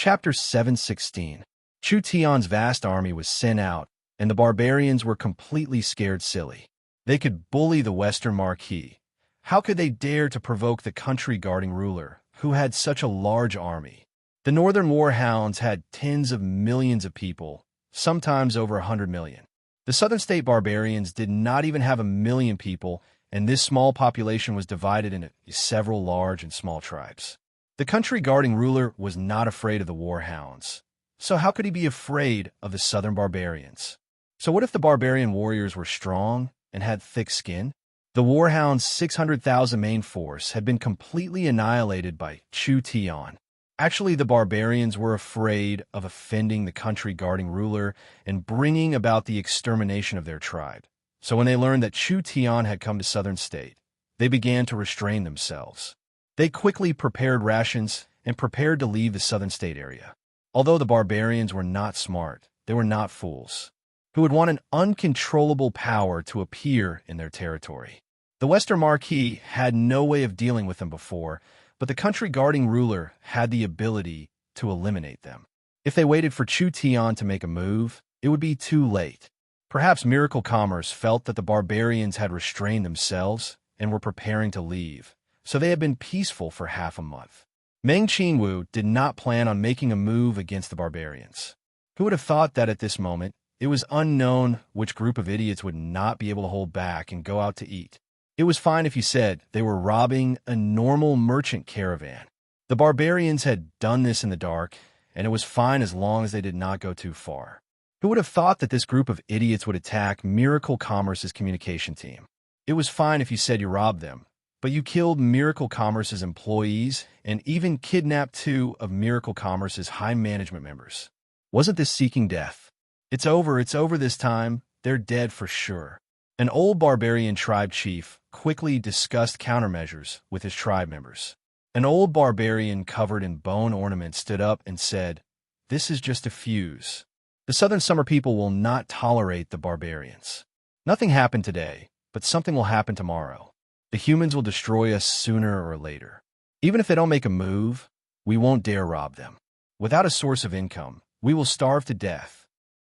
Chapter 716. Chu Tian's vast army was sent out, and the barbarians were completely scared silly. They could bully the Western Marquis. How could they dare to provoke the country-guarding ruler, who had such a large army? The Northern Warhounds had tens of millions of people, sometimes over 100 million. The Southern State barbarians did not even have 1 million people, and this small population was divided into several large and small tribes. The country-guarding ruler was not afraid of the Warhounds. So how could he be afraid of the Southern barbarians? So what if the barbarian warriors were strong and had thick skin? The Warhounds' 600,000 main force had been completely annihilated by Chu Tian. Actually, the barbarians were afraid of offending the country-guarding ruler and bringing about the extermination of their tribe. So when they learned that Chu Tian had come to Southern State, they began to restrain themselves. They quickly prepared rations and prepared to leave the Southern State area. Although the barbarians were not smart, they were not fools, who would want an uncontrollable power to appear in their territory. The Western Marquis had no way of dealing with them before, but the country-guarding ruler had the ability to eliminate them. If they waited for Chu Tian to make a move, it would be too late. Perhaps Miracle Commerce felt that the barbarians had restrained themselves and were preparing to leave, so they had been peaceful for half a month. Meng Qingwu did not plan on making a move against the barbarians. Who would have thought that at this moment, it was unknown which group of idiots would not be able to hold back and go out to eat. It was fine if you said they were robbing a normal merchant caravan. The barbarians had done this in the dark, and it was fine as long as they did not go too far. Who would have thought that this group of idiots would attack Miracle Commerce's communication team? It was fine if you said you robbed them, but you killed Miracle Commerce's employees and even kidnapped 2 of Miracle Commerce's high management members. Wasn't this seeking death? It's over this time. They're dead for sure. An old barbarian tribe chief quickly discussed countermeasures with his tribe members. An old barbarian covered in bone ornaments stood up and said, "This is just a fuse. The Southern Summer people will not tolerate the barbarians. Nothing happened today, but something will happen tomorrow. The humans will destroy us sooner or later. Even if they don't make a move, we won't dare rob them. Without a source of income, we will starve to death.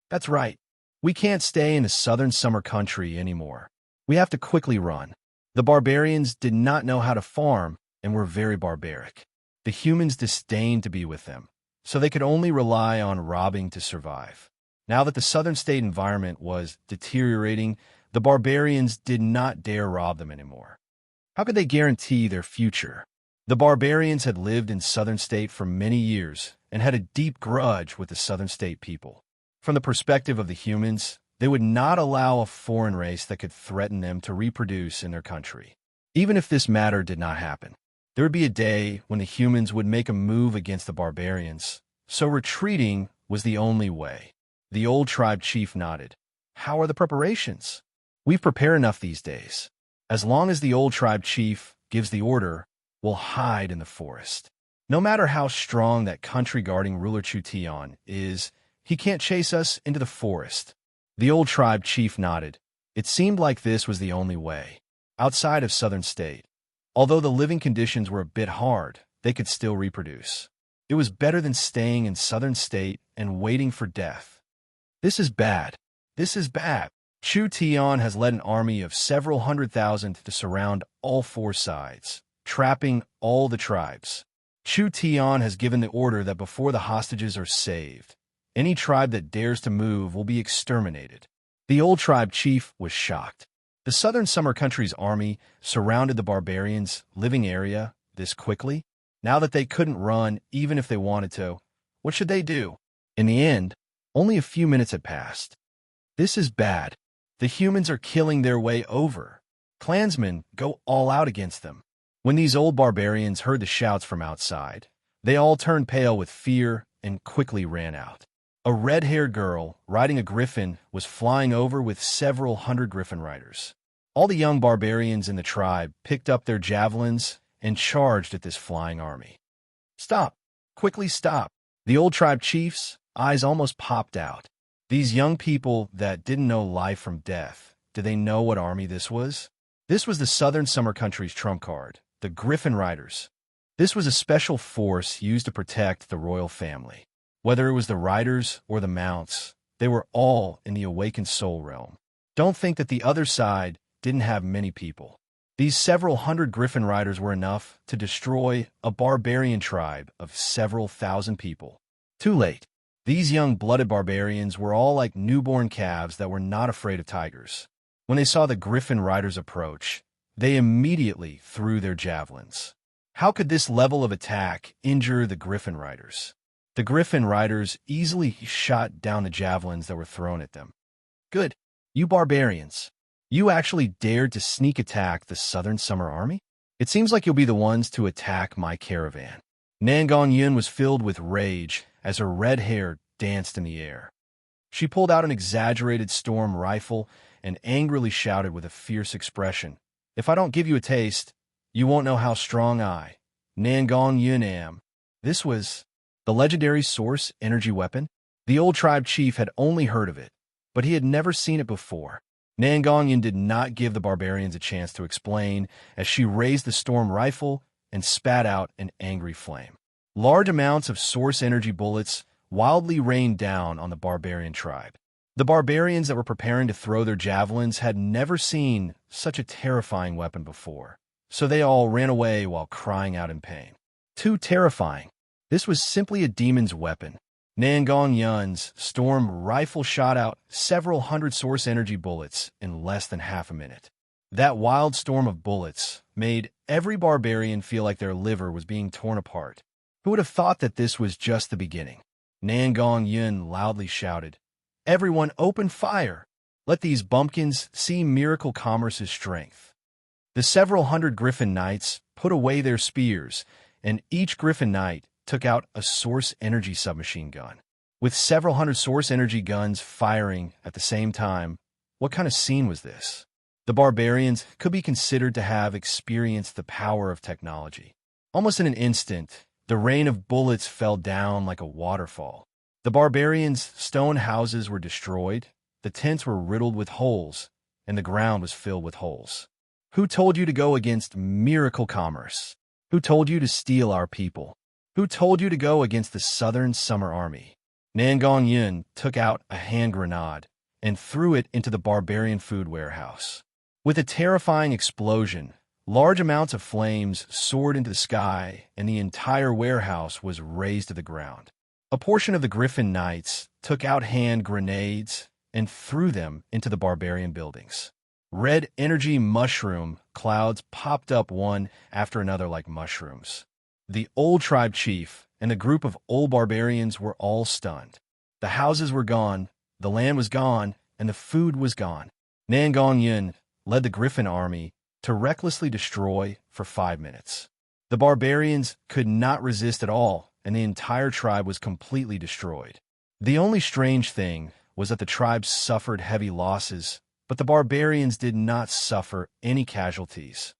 That's right. We can't stay in a Southern Summer country anymore. We have to quickly run." The barbarians did not know how to farm and were very barbaric. The humans disdained to be with them, so they could only rely on robbing to survive. Now that the Southern State environment was deteriorating, the barbarians did not dare rob them anymore. How could they guarantee their future? The barbarians had lived in Southern State for many years and had a deep grudge with the Southern State people. From the perspective of the humans, they would not allow a foreign race that could threaten them to reproduce in their country. Even if this matter did not happen, there would be a day when the humans would make a move against the barbarians, so retreating was the only way. The old tribe chief nodded. "How are the preparations?" "We've prepared enough these days. As long as the old tribe chief gives the order, we'll hide in the forest. No matter how strong that country-guarding ruler Chu Tian is, he can't chase us into the forest." The old tribe chief nodded. It seemed like this was the only way. Outside of Southern State, although the living conditions were a bit hard, they could still reproduce. It was better than staying in Southern State and waiting for death. This is bad. This is bad. Chu Tian has led an army of several 100,000 to surround all 4 sides, trapping all the tribes. Chu Tian has given the order that before the hostages are saved, any tribe that dares to move will be exterminated. The old tribe chief was shocked. The Southern Summer Country's army surrounded the barbarians' living area this quickly. Now that they couldn't run even if they wanted to, what should they do? In the end, only a few minutes had passed. This is bad. The humans are killing their way over. Clansmen go all out against them. When these old barbarians heard the shouts from outside, they all turned pale with fear and quickly ran out. A red-haired girl riding a griffin was flying over with several hundred griffin riders. All the young barbarians in the tribe picked up their javelins and charged at this flying army. "Stop! Quickly stop!" The old tribe chief's eyes almost popped out. These young people that didn't know life from death, did they know what army this was? This was the Southern Summer Country's trump card, the Griffin Riders. This was a special force used to protect the royal family. Whether it was the riders or the mounts, they were all in the awakened soul realm. Don't think that the other side didn't have many people. These several hundred griffin riders were enough to destroy a barbarian tribe of several thousand people. Too late. These young-blooded barbarians were all like newborn calves that were not afraid of tigers. When they saw the griffin riders approach, they immediately threw their javelins. How could this level of attack injure the griffin riders? The griffin riders easily shot down the javelins that were thrown at them. Good. You barbarians. You actually dared to sneak attack the Southern Summer Army? It seems like you'll be the ones to attack my caravan. Nangong Yun was filled with rage as her red hair danced in the air. She pulled out an exaggerated storm rifle and angrily shouted with a fierce expression, "If I don't give you a taste, you won't know how strong I, Nangong Yun, am." This was the legendary source energy weapon. The old tribe chief had only heard of it, but he had never seen it before. Nangong Yun did not give the barbarians a chance to explain as she raised the storm rifle and spat out an angry flame. Large amounts of source energy bullets wildly rained down on the barbarian tribe. The barbarians that were preparing to throw their javelins had never seen such a terrifying weapon before, so they all ran away while crying out in pain. Too terrifying. This was simply a demon's weapon. Nangong Yun's storm rifle shot out several hundred source energy bullets in less than half a minute. That wild storm of bullets made every barbarian feel like their liver was being torn apart. Who would have thought that this was just the beginning? Nangong Yun loudly shouted, "Everyone open fire! Let these bumpkins see Miracle Commerce's strength." The several hundred griffin knights put away their spears, and each griffin knight took out a source energy submachine gun. With several hundred source energy guns firing at the same time, what kind of scene was this? The barbarians could be considered to have experienced the power of technology. Almost in an instant, the rain of bullets fell down like a waterfall. The barbarians' stone houses were destroyed, the tents were riddled with holes, and the ground was filled with holes. Who told you to go against Miracle Commerce? Who told you to steal our people? Who told you to go against the Southern Summer Army? Nangong Yun took out a hand grenade and threw it into the barbarian food warehouse. With a terrifying explosion, large amounts of flames soared into the sky and the entire warehouse was razed to the ground. A portion of the Griffin Knights took out hand grenades and threw them into the barbarian buildings. Red energy mushroom clouds popped up one after another like mushrooms. The old tribe chief and the group of old barbarians were all stunned. The houses were gone, the land was gone, and the food was gone. Nangong Yun led the Griffin army to recklessly destroy for 5 minutes. The barbarians could not resist at all, and the entire tribe was completely destroyed. The only strange thing was that the tribe suffered heavy losses, but the barbarians did not suffer any casualties.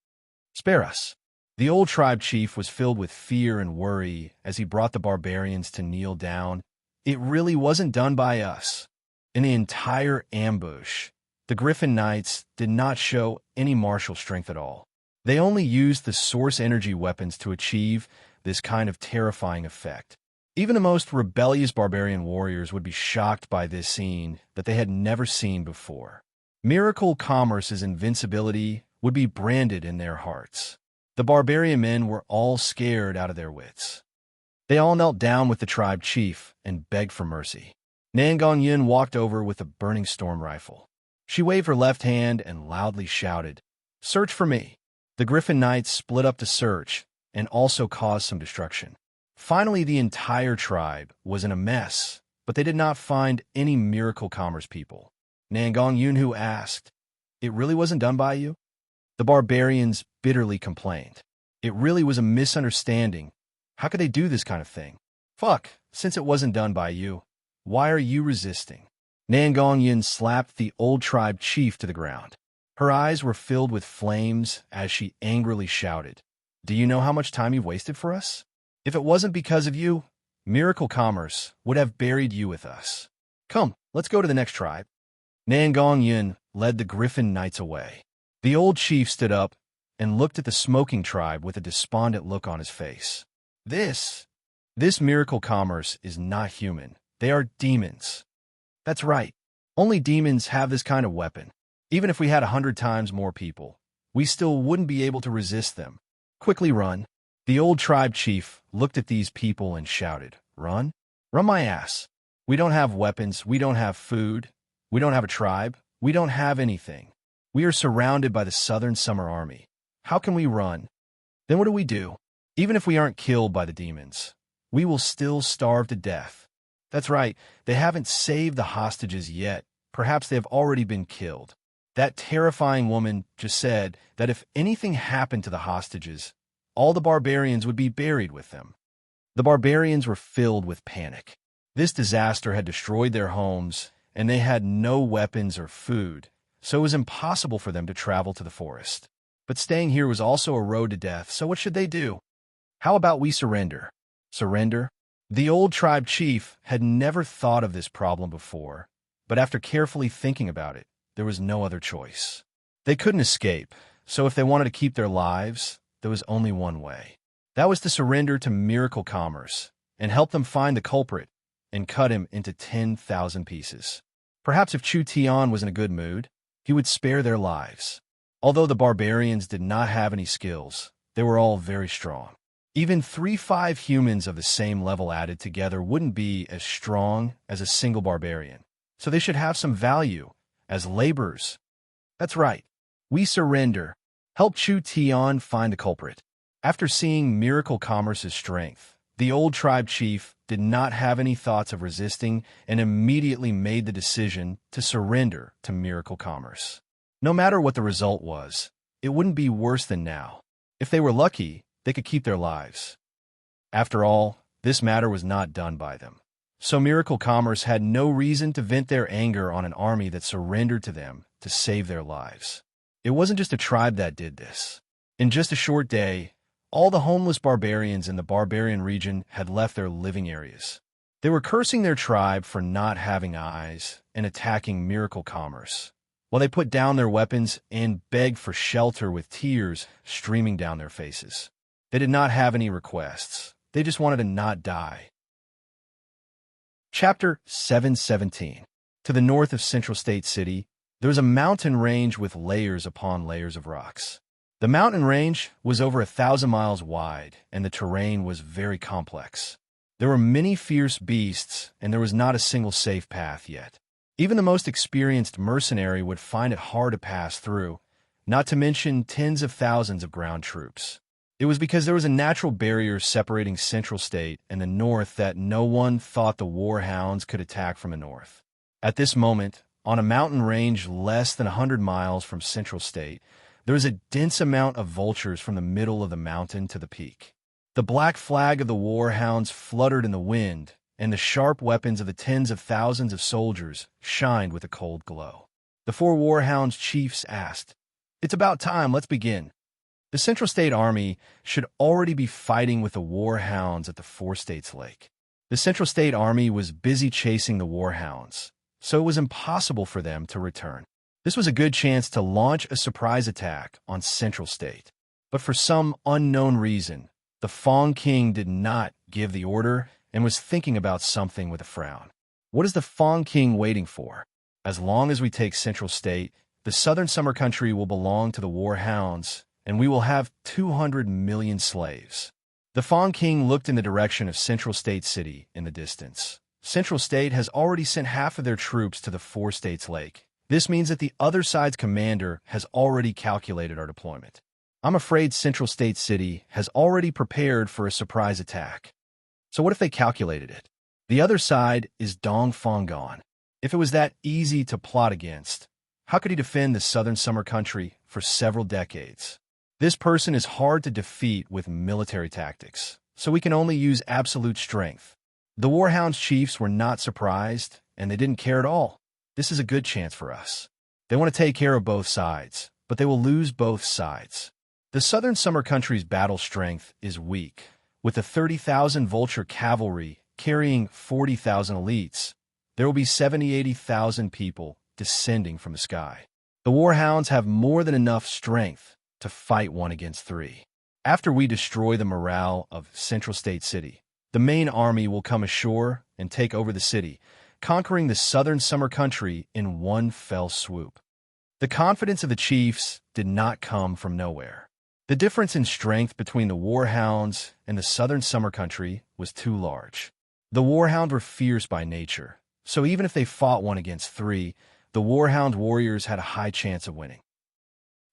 "Spare us." The old tribe chief was filled with fear and worry as he brought the barbarians to kneel down. It really wasn't done by us. In the entire ambush, the Griffin Knights did not show any martial strength at all. They only used the source energy weapons to achieve this kind of terrifying effect. Even the most rebellious barbarian warriors would be shocked by this scene that they had never seen before. Miracle Commerce's invincibility would be branded in their hearts. The barbarian men were all scared out of their wits. They all knelt down with the tribe chief and begged for mercy. Nangong Yun walked over with a burning storm rifle. She waved her left hand and loudly shouted, "Search for me." The Griffin Knights split up to search and also caused some destruction. Finally, the entire tribe was in a mess, but they did not find any Miracle Commerce people. Nangong Yun asked, "It really wasn't done by you?" The barbarians bitterly complained. "It really was a misunderstanding. How could they do this kind of thing? Fuck, since it wasn't done by you, why are you resisting?" Nangong Yun slapped the old tribe chief to the ground. Her eyes were filled with flames as she angrily shouted, "Do you know how much time you've wasted for us? If it wasn't because of you, Miracle Commerce would have buried you with us. Come, let's go to the next tribe." Nangong Yun led the Griffin Knights away. The old chief stood up and looked at the smoking tribe with a despondent look on his face. This miracle commerce is not human. They are demons. That's right. Only demons have this kind of weapon. Even if we had 100 times more people, we still wouldn't be able to resist them. Quickly run. The old tribe chief looked at these people and shouted, "Run? Run my ass. We don't have weapons. We don't have food. We don't have a tribe. We don't have anything. We are surrounded by the Southern Summer Army. How can we run? Then what do we do? Even if we aren't killed by the demons, we will still starve to death." That's right. They haven't saved the hostages yet. Perhaps they have already been killed. That terrifying woman just said that if anything happened to the hostages, all the barbarians would be buried with them. The barbarians were filled with panic. This disaster had destroyed their homes, and they had no weapons or food, so it was impossible for them to travel to the forest. But staying here was also a road to death, so what should they do? How about we surrender? Surrender? The old tribe chief had never thought of this problem before, but after carefully thinking about it, there was no other choice. They couldn't escape, so if they wanted to keep their lives, there was only one way. That was to surrender to miracle commerce and help them find the culprit and cut him into 10,000 pieces. Perhaps if Chu Tian was in a good mood, he would spare their lives. Although the barbarians did not have any skills, they were all very strong. Even 3-5 humans of the same level added together wouldn't be as strong as a single barbarian, so they should have some value as laborers. That's right. We surrender. Help Chu Tian find the culprit. After seeing Miracle Commerce's strength, the old tribe chief did not have any thoughts of resisting and immediately made the decision to surrender to Miracle Commerce. No matter what the result was, it wouldn't be worse than now. If they were lucky, they could keep their lives. After all, this matter was not done by them. So Miracle Commerce had no reason to vent their anger on an army that surrendered to them to save their lives. It wasn't just a tribe that did this. In just a short day, all the homeless barbarians in the barbarian region had left their living areas. They were cursing their tribe for not having eyes and attacking Miracle Commerce, while they put down their weapons and begged for shelter with tears streaming down their faces. They did not have any requests. They just wanted to not die. Chapter 717. To the north of Central State City, there was a mountain range with layers upon layers of rocks. The mountain range was over 1,000 miles wide, and the terrain was very complex. There were many fierce beasts, and there was not a single safe path yet. Even the most experienced mercenary would find it hard to pass through, not to mention tens of thousands of ground troops. It was because there was a natural barrier separating Central State and the north that no one thought the warhounds could attack from the north. At this moment, on a mountain range less than 100 miles from Central State, there was a dense amount of vultures from the middle of the mountain to the peak. The black flag of the warhounds fluttered in the wind, and the sharp weapons of the tens of thousands of soldiers shined with a cold glow. The 4 warhounds chiefs asked, "It's about time, let's begin." The Central State Army should already be fighting with the warhounds at the 4 States Lake. The Central State Army was busy chasing the warhounds, so it was impossible for them to return. This was a good chance to launch a surprise attack on Central State. But for some unknown reason, the Fong King did not give the order and was thinking about something with a frown. What is the Fong King waiting for? As long as we take Central State, the Southern Summer Country will belong to the warhounds, and we will have 200 million slaves. The Fong King looked in the direction of Central State City in the distance. Central State has already sent half of their troops to the 4 States Lake. This means that the other side's commander has already calculated our deployment. I'm afraid Central State City has already prepared for a surprise attack. So what if they calculated it? The other side is Dong Fongon. If it was that easy to plot against, how could he defend the Southern Summer Country for several decades? This person is hard to defeat with military tactics, so we can only use absolute strength. The Warhounds chiefs were not surprised, and they didn't care at all. This is a good chance for us. They want to take care of both sides, but they will lose both sides. The Southern Summer Country's battle strength is weak, with the 30,000 Vulture cavalry carrying 40,000 elites. There will be 70,000-80,000 people descending from the sky. The Warhounds have more than enough strength, to fight 1 against 3. After we destroy the morale of Central State City, the main army will come ashore and take over the city, conquering the southern summer country in one fell swoop. The confidence of the chiefs did not come from nowhere. The difference in strength between the warhounds and the southern summer country was too large. The warhounds were fierce by nature, so even if they fought 1 against 3, the warhound warriors had a high chance of winning.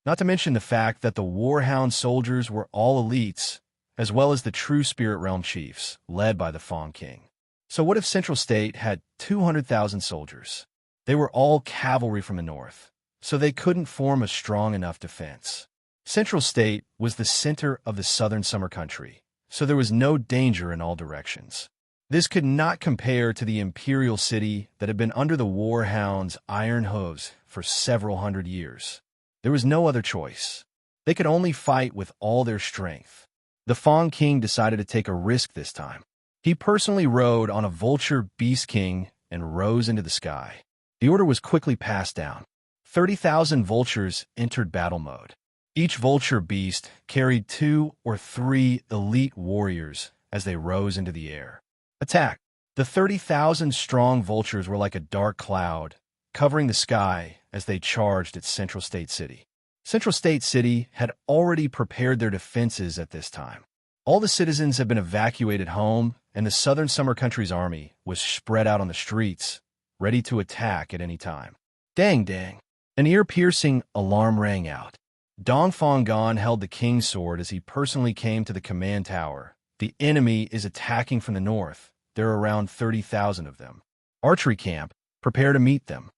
Not to mention the fact that the warhound soldiers were all elites, as well as the true Spirit Realm chiefs, led by the Fawn King. So what if Central State had 200,000 soldiers? They were all cavalry from the north, so they couldn't form a strong enough defense. Central State was the center of the southern summer country, so there was no danger in all directions. This could not compare to the imperial city that had been under the warhounds' iron hooves for several hundred years. There was no other choice. They could only fight with all their strength. The Fawn King decided to take a risk this time. He personally rode on a vulture beast king and rose into the sky. The order was quickly passed down. 30,000 vultures entered battle mode. Each vulture beast carried 2 or 3 elite warriors as they rose into the air. Attack! The 30,000-strong vultures were like a dark cloud, covering the sky as they charged at Central State City. Central State City had already prepared their defenses at this time. All the citizens had been evacuated home, and the Southern Summer Country's army was spread out on the streets, ready to attack at any time. Dang, dang! An ear-piercing alarm rang out. Dong Fong Gon held the king's sword as he personally came to the command tower. The enemy is attacking from the north. There are around 30,000 of them. Archery camp, prepare to meet them.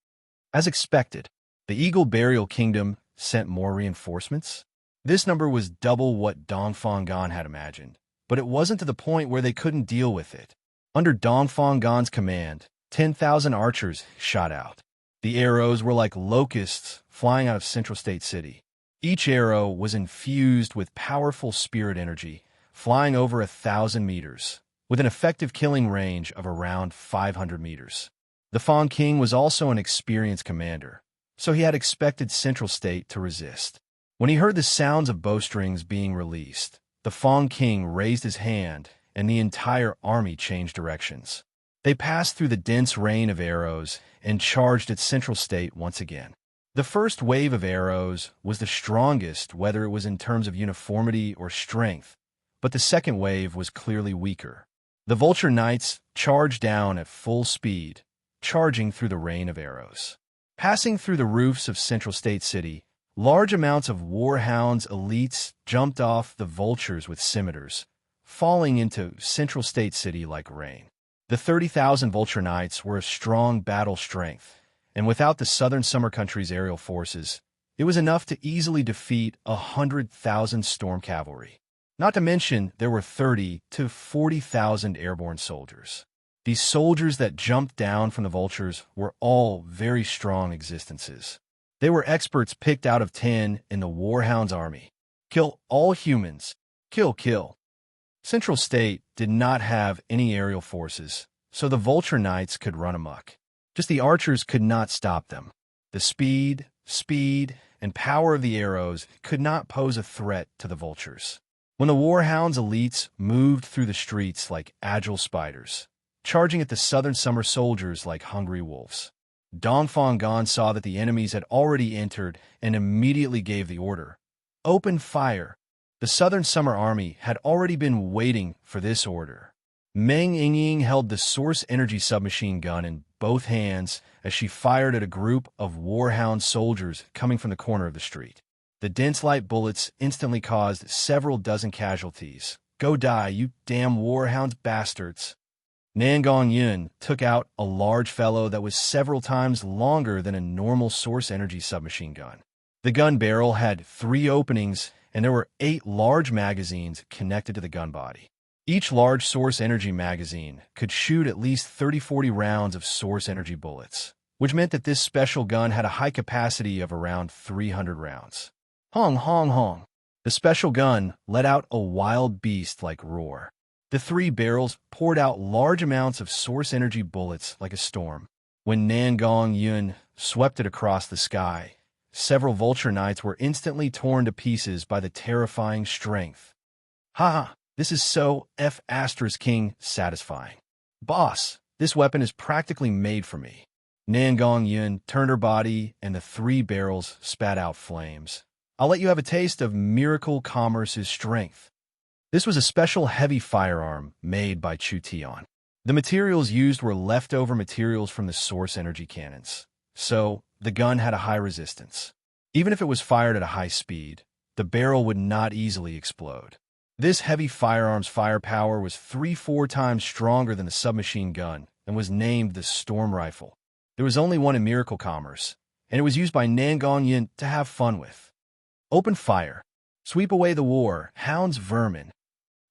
As expected, the Eagle Burial Kingdom sent more reinforcements. This number was double what Dong Fong Gon had imagined, but it wasn't to the point where they couldn't deal with it. Under Dong Fong Gon's command, 10,000 archers shot out. The arrows were like locusts flying out of Central State City. Each arrow was infused with powerful spirit energy, flying over 1,000 meters, with an effective killing range of around 500 meters. The Fawn King was also an experienced commander, so he had expected Central State to resist. When he heard the sounds of bowstrings being released, the Fawn King raised his hand, and the entire army changed directions. They passed through the dense rain of arrows and charged at Central State once again. The first wave of arrows was the strongest, whether it was in terms of uniformity or strength, but the second wave was clearly weaker. The Vulture Knights charged down at full speed, charging through the rain of arrows. Passing through the roofs of Central State City, large amounts of Warhounds elites jumped off the vultures with scimitars, falling into Central State City like rain. The 30,000 Vulture Knights were a strong battle strength, and without the Southern Summer Country's aerial forces, it was enough to easily defeat 100,000 storm cavalry. Not to mention, there were 30 to 40,000 airborne soldiers. These soldiers that jumped down from the vultures were all very strong existences. They were experts picked out of 10 in the Warhound's army. Kill all humans. Kill, kill. Central State did not have any aerial forces, so the Vulture Knights could run amok. Just the archers could not stop them. The speed, and power of the arrows could not pose a threat to the vultures. When the Warhound's elites moved through the streets like agile spiders, charging at the Southern Summer soldiers like hungry wolves, Dong Fong Gon saw that the enemies had already entered and immediately gave the order. Open fire! The Southern Summer Army had already been waiting for this order. Meng Yingying held the Source Energy submachine gun in both hands as she fired at a group of Warhound soldiers coming from the corner of the street. The dense light bullets instantly caused several dozen casualties. Go die, you damn Warhounds bastards! Nangong Yun took out a large fellow that was several times longer than a normal Source Energy submachine gun. The gun barrel had 3 openings, and there were 8 large magazines connected to the gun body. Each large Source Energy magazine could shoot at least 30-40 rounds of Source Energy bullets, which meant that this special gun had a high capacity of around 300 rounds. Hong, hong, hong. The special gun let out a wild beast-like roar. The 3 barrels poured out large amounts of Source Energy bullets like a storm. When Nangong Yun swept it across the sky, several vulture knights were instantly torn to pieces by the terrifying strength. Haha, this is so King satisfying. Boss, this weapon is practically made for me. Nangong Yun turned her body and the three barrels spat out flames. I'll let you have a taste of Miracle Commerce's strength. This was a special heavy firearm made by Chu Tian. The materials used were leftover materials from the source energy cannons, so the gun had a high resistance. Even if it was fired at a high speed, the barrel would not easily explode. This heavy firearm's firepower was 3-4 times stronger than the submachine gun and was named the Storm Rifle. There was only one in Miracle Commerce, and it was used by Nangong Yin to have fun with. Open fire. Sweep away the war, hounds vermin.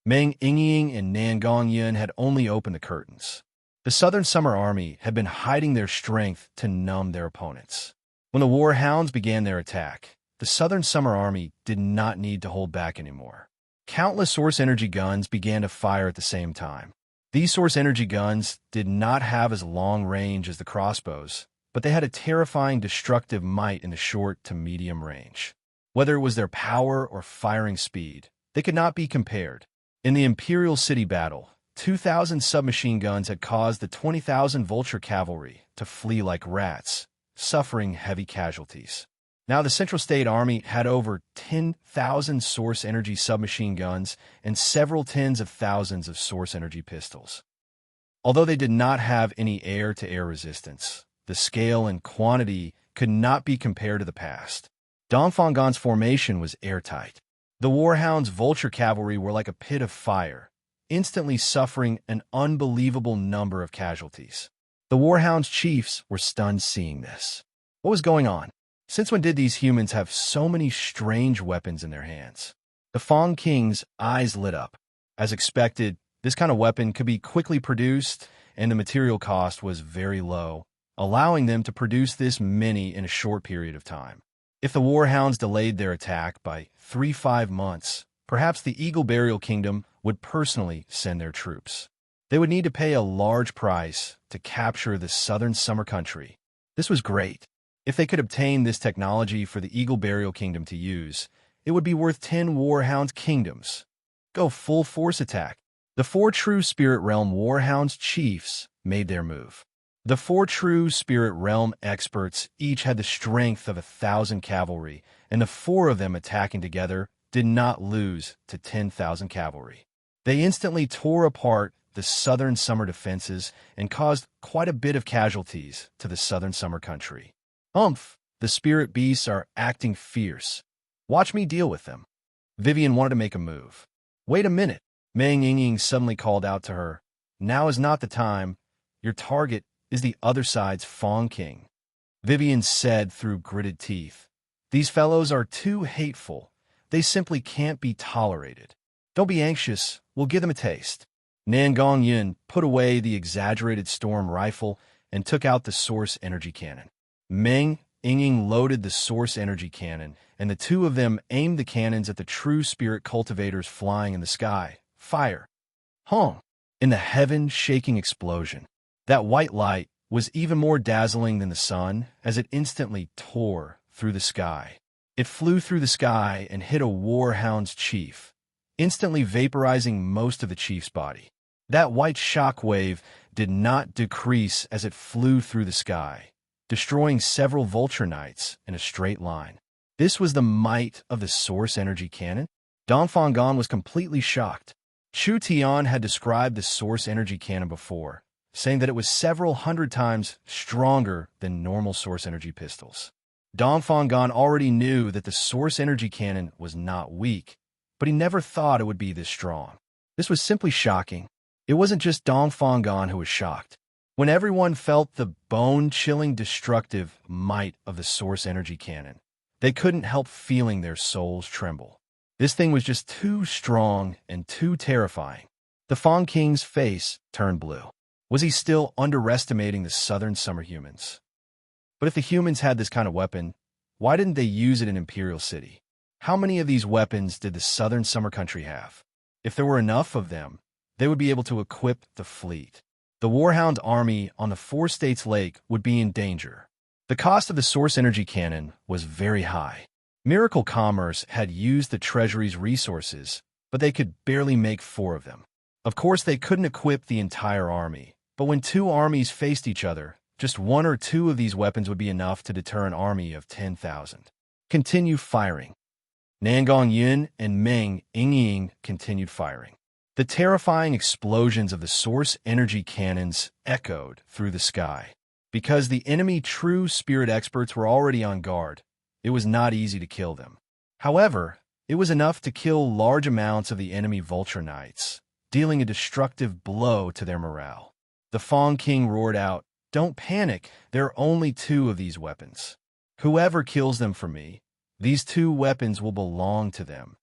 Meng Yingying and Nangong Yin had only opened the curtains. The Southern Summer Army had been hiding their strength to numb their opponents. When the war hounds began their attack, the Southern Summer Army did not need to hold back anymore. Countless source energy guns began to fire at the same time. These source energy guns did not have as long range as the crossbows, but they had a terrifying destructive might in the short to medium range. Whether it was their power or firing speed, they could not be compared. In the Imperial City battle, 2,000 submachine guns had caused the 20,000 Vulture cavalry to flee like rats, suffering heavy casualties. Now the Central State Army had over 10,000 source energy submachine guns and several tens of thousands of source energy pistols. Although they did not have any air-to-air resistance, the scale and quantity could not be compared to the past. Dongfanggan's formation was airtight. The Warhound's Vulture cavalry were like a pit of fire, instantly suffering an unbelievable number of casualties. The Warhound's chiefs were stunned seeing this. What was going on? Since when did these humans have so many strange weapons in their hands? The Fong King's eyes lit up. As expected, this kind of weapon could be quickly produced, and the material cost was very low, allowing them to produce this many in a short period of time. If the Warhounds delayed their attack by 3-5 months, perhaps the Eagle Burial Kingdom would personally send their troops. They would need to pay a large price to capture the southern summer country. This was great. If they could obtain this technology for the Eagle Burial Kingdom to use, it would be worth 10 Warhound kingdoms. Go full force attack. The 4 true Spirit Realm Warhounds chiefs made their move. The 4 true Spirit Realm experts each had the strength of 1,000 cavalry, and the 4 of them attacking together did not lose to 10,000 cavalry. They instantly tore apart the southern summer defenses and caused quite a bit of casualties to the southern summer country. The spirit beasts are acting fierce. Watch me deal with them. Vivian wanted to make a move. Wait a minute. Meng Yingying suddenly called out to her. Now is not the time. Your target is the other side's Fong King. Vivian said through gritted teeth. These fellows are too hateful. They simply can't be tolerated. Don't be anxious. We'll give them a taste. Nangong Yin put away the exaggerated storm rifle and took out the source energy cannon. Meng Yingying loaded the source energy cannon, and the 2 of them aimed the cannons at the true spirit cultivators flying in the sky. Fire! Hong! In the heaven-shaking explosion. That white light was even more dazzling than the sun as it instantly tore through the sky. It flew through the sky and hit a Warhound's chief, instantly vaporizing most of the chief's body. That white shockwave did not decrease as it flew through the sky, destroying several Vulture Knights in a straight line. This was the might of the source energy cannon? Dongfanggan was completely shocked. Chu Tian had described the source energy cannon before, saying that it was several hundred times stronger than normal source energy pistols. Dongfanggan already knew that the source energy cannon was not weak, but he never thought it would be this strong. This was simply shocking. It wasn't just Dongfanggan who was shocked. When everyone felt the bone-chilling destructive might of the source energy cannon, they couldn't help feeling their souls tremble. This thing was just too strong and too terrifying. The Fong King's face turned blue. Was he still underestimating the southern summer humans? But if the humans had this kind of weapon, why didn't they use it in Imperial City? How many of these weapons did the southern summer country have? If there were enough of them, they would be able to equip the fleet. The Warhound army on the 4 States Lake would be in danger. The cost of the source energy cannon was very high. Miracle Commerce had used the treasury's resources, but they could barely make 4 of them. Of course, they couldn't equip the entire army, but when 2 armies faced each other, just 1 or 2 of these weapons would be enough to deter an army of 10,000. Continue firing. Nangong Yun and Meng Yingying continued firing. The terrifying explosions of the source energy cannons echoed through the sky. Because the enemy true spirit experts were already on guard, it was not easy to kill them. However, it was enough to kill large amounts of the enemy vulture knights, dealing a destructive blow to their morale. The Fong King roared out, "Don't panic, there are only 2 of these weapons. Whoever kills them for me, these 2 weapons will belong to them."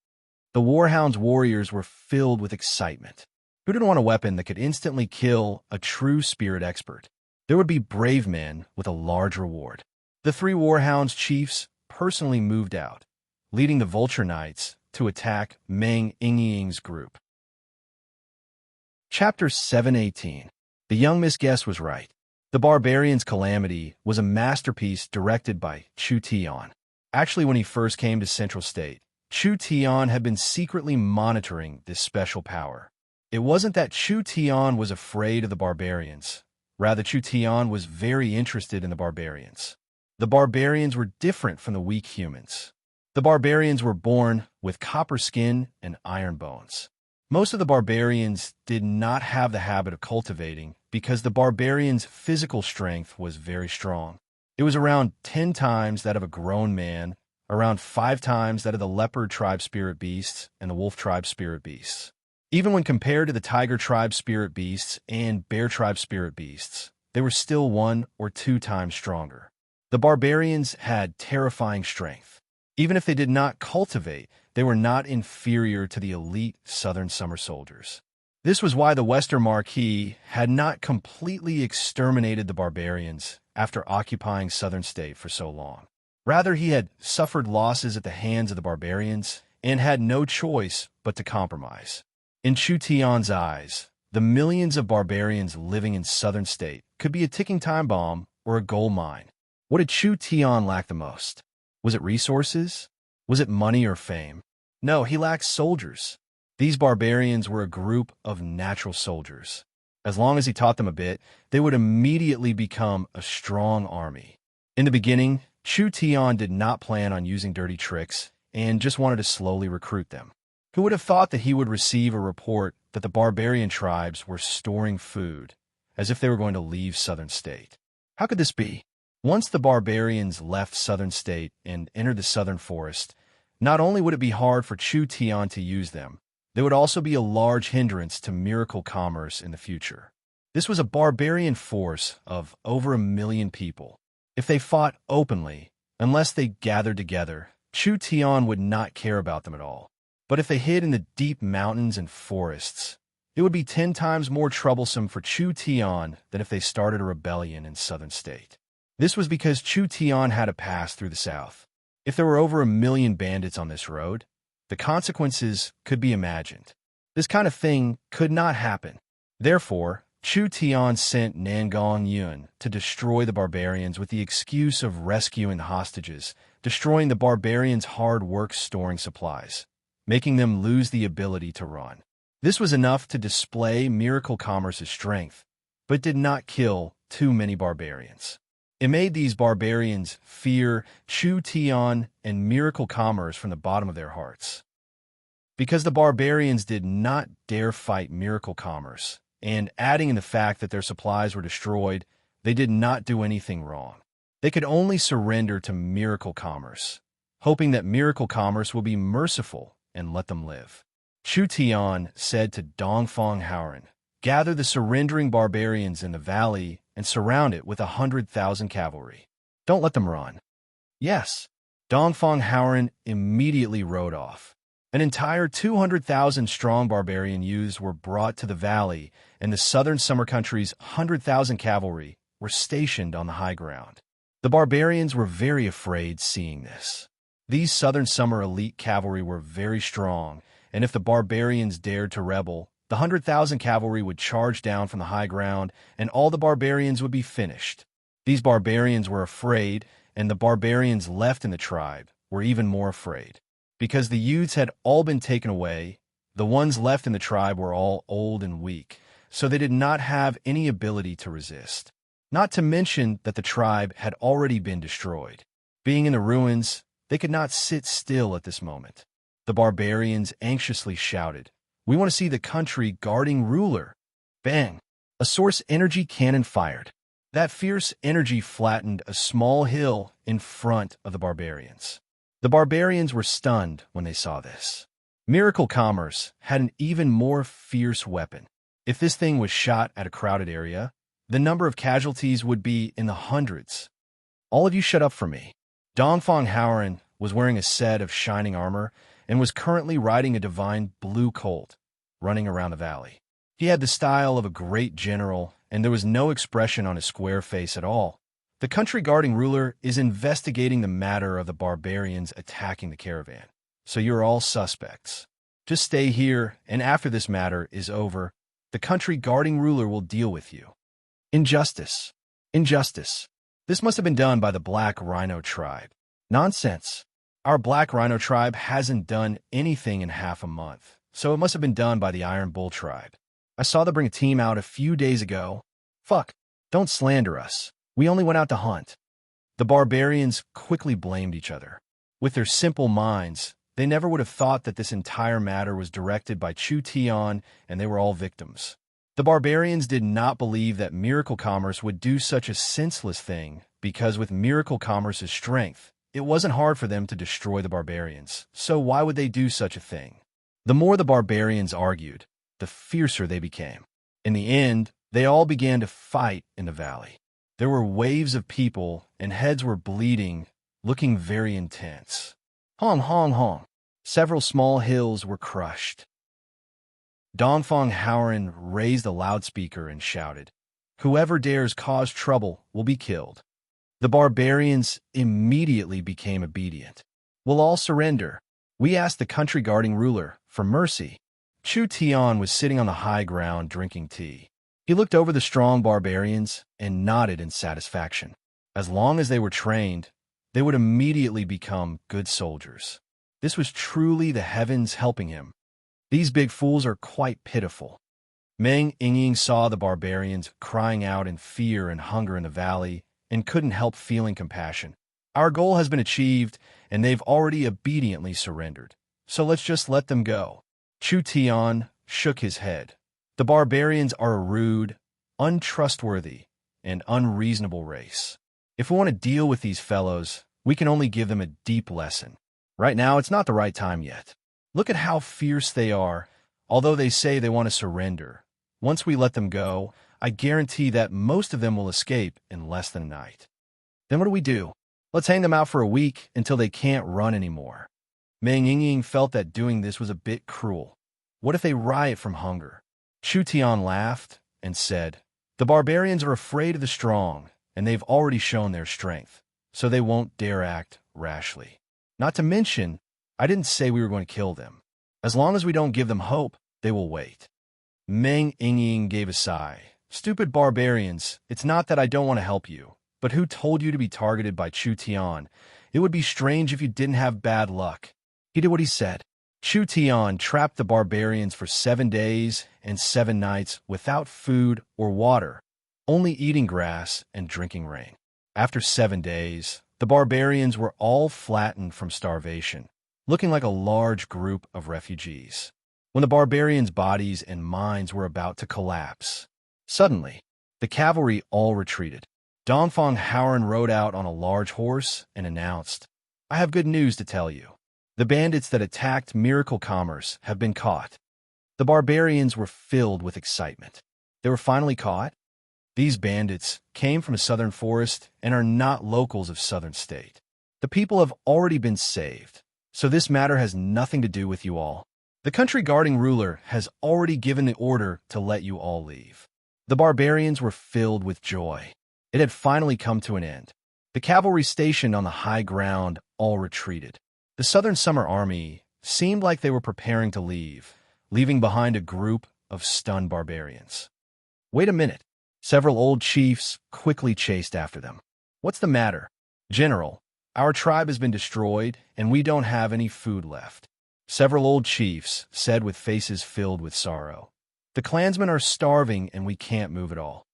The Warhound's warriors were filled with excitement. Who didn't want a weapon that could instantly kill a true spirit expert? There would be brave men with a large reward. The 3 Warhounds chiefs personally moved out, leading the Vulture Knights to attack Meng Yingying's group. Chapter 718. The young Miss Guest was right. The Barbarian's Calamity was a masterpiece directed by Chu Tian. Actually, when he first came to Central State, Chu Tian had been secretly monitoring this special power. It wasn't that Chu Tian was afraid of the barbarians. Rather, Chu Tian was very interested in the barbarians. The barbarians were different from the weak humans. The barbarians were born with copper skin and iron bones. Most of the barbarians did not have the habit of cultivating because the barbarians' physical strength was very strong. It was around 10 times that of a grown man, around 5 times that of the leopard tribe spirit beasts and the wolf tribe spirit beasts. Even when compared to the tiger tribe spirit beasts and bear tribe spirit beasts, they were still 1 or 2 times stronger. The barbarians had terrifying strength. Even if they did not cultivate, they were not inferior to the elite Southern Summer soldiers. This was why the Western Marquis had not completely exterminated the barbarians after occupying Southern State for so long. Rather, he had suffered losses at the hands of the barbarians and had no choice but to compromise. In Chu Tian's eyes, the millions of barbarians living in Southern State could be a ticking time bomb or a gold mine. What did Chu Tian lack the most? Was it resources? Was it money or fame? No, he lacked soldiers. These barbarians were a group of natural soldiers. As long as he taught them a bit, they would immediately become a strong army. In the beginning, Chu Tian did not plan on using dirty tricks and just wanted to slowly recruit them. Who would have thought that he would receive a report that the barbarian tribes were storing food, as if they were going to leave Southern State? How could this be? Once the barbarians left Southern State and entered the Southern Forest, not only would it be hard for Chu Tian to use them, they would also be a large hindrance to miracle commerce in the future. This was a barbarian force of over 1 million people. If they fought openly, unless they gathered together, Chu Tian would not care about them at all. But if they hid in the deep mountains and forests, it would be 10 times more troublesome for Chu Tian than if they started a rebellion in Southern State. This was because Chu Tian had to pass through the south. If there were over 1 million bandits on this road, the consequences could be imagined. This kind of thing could not happen. Therefore, Chu Tian sent Nangong Yun to destroy the barbarians with the excuse of rescuing the hostages, destroying the barbarians' hard work storing supplies, making them lose the ability to run. This was enough to display Miracle Commerce's strength, but did not kill too many barbarians. It made these barbarians fear Chu Tian and Miracle Commerce from the bottom of their hearts. Because the barbarians did not dare fight Miracle Commerce, and adding in the fact that their supplies were destroyed, they did not do anything wrong. They could only surrender to Miracle Commerce, hoping that Miracle Commerce will be merciful and let them live. Chu Tian said to Dongfang Howren, "Gather the surrendering barbarians in the valley and surround it with 100,000 cavalry. Don't let them run." Yes, Dongfang Howren immediately rode off. An entire 200,000 strong barbarian youths were brought to the valley, and the southern summer country's 100,000 cavalry were stationed on the high ground. The barbarians were very afraid seeing this. These southern summer elite cavalry were very strong, and if the barbarians dared to rebel, the 100,000 cavalry would charge down from the high ground, and all the barbarians would be finished. These barbarians were afraid, and the barbarians left in the tribe were even more afraid. Because the youths had all been taken away, the ones left in the tribe were all old and weak, so they did not have any ability to resist. Not to mention that the tribe had already been destroyed. Being in the ruins, they could not sit still at this moment. The barbarians anxiously shouted, "We want to see the country guarding ruler." Bang! A source energy cannon fired. That fierce energy flattened a small hill in front of the barbarians. The barbarians were stunned when they saw this. Miracle Commerce had an even more fierce weapon. If this thing was shot at a crowded area, the number of casualties would be in the hundreds. All of you shut up for me. Dongfang Haoran was wearing a set of shining armor and was currently riding a divine blue colt, running around the valley. He had the style of a great general, and there was no expression on his square face at all. The country guarding ruler is investigating the matter of the barbarians attacking the caravan, so you're all suspects. Just stay here, and after this matter is over, the country guarding ruler will deal with you. Injustice. Injustice. This must have been done by the Black Rhino tribe. Nonsense. Our Black Rhino tribe hasn't done anything in half a month, so it must have been done by the Iron Bull tribe. I saw them bring a team out a few days ago. Fuck. Don't slander us. We only went out to hunt. The barbarians quickly blamed each other. With their simple minds, they never would have thought that this entire matter was directed by Chu Tian, and they were all victims. The barbarians did not believe that Miracle Commerce would do such a senseless thing, because with Miracle Commerce's strength, it wasn't hard for them to destroy the barbarians, so why would they do such a thing? The more the barbarians argued, the fiercer they became. In the end, they all began to fight in the valley. There were waves of people, and heads were bleeding, looking very intense. Hong, hong, hong. Several small hills were crushed. Dongfang Haoran raised a loudspeaker and shouted, "Whoever dares cause trouble will be killed." The barbarians immediately became obedient. "We'll all surrender. We asked the country guarding ruler for mercy." Chu Tian was sitting on the high ground drinking tea. He looked over the strong barbarians and nodded in satisfaction. As long as they were trained, they would immediately become good soldiers. This was truly the heavens helping him. These big fools are quite pitiful. Meng Yingying saw the barbarians crying out in fear and hunger in the valley and couldn't help feeling compassion. Our goal has been achieved, and they've already obediently surrendered. So let's just let them go. Chu Tian shook his head. The barbarians are a rude, untrustworthy, and unreasonable race. If we want to deal with these fellows, we can only give them a deep lesson. Right now, it's not the right time yet. Look at how fierce they are, although they say they want to surrender. Once we let them go, I guarantee that most of them will escape in less than a night. Then what do we do? Let's hang them out for a week until they can't run anymore. Meng Yingying felt that doing this was a bit cruel. What if they riot from hunger? Chu Tian laughed and said, "The barbarians are afraid of the strong, and they've already shown their strength, so they won't dare act rashly. Not to mention, I didn't say we were going to kill them. As long as we don't give them hope, they will wait." Meng Yingying gave a sigh. "Stupid barbarians, it's not that I don't want to help you, but who told you to be targeted by Chu Tian? It would be strange if you didn't have bad luck." He did what he said. Chu Tian trapped the barbarians for 7 days and 7 nights without food or water, only eating grass and drinking rain. After 7 days, the barbarians were all flattened from starvation, looking like a large group of refugees. When the barbarians' bodies and minds were about to collapse, suddenly, the cavalry all retreated. Dongfang Haoran rode out on a large horse and announced, "I have good news to tell you. The bandits that attacked Miracle Commerce have been caught." The barbarians were filled with excitement. They were finally caught? These bandits came from a southern forest and are not locals of southern state. The people have already been saved, so this matter has nothing to do with you all. The country guarding ruler has already given the order to let you all leave. The barbarians were filled with joy. It had finally come to an end. The cavalry stationed on the high ground all retreated. The Southern Summer Army seemed like they were preparing to leave, leaving behind a group of stunned barbarians. Wait a minute. Several old chiefs quickly chased after them. "What's the matter? General, our tribe has been destroyed, and we don't have any food left," several old chiefs said with faces filled with sorrow. "The clansmen are starving, and we can't move at all."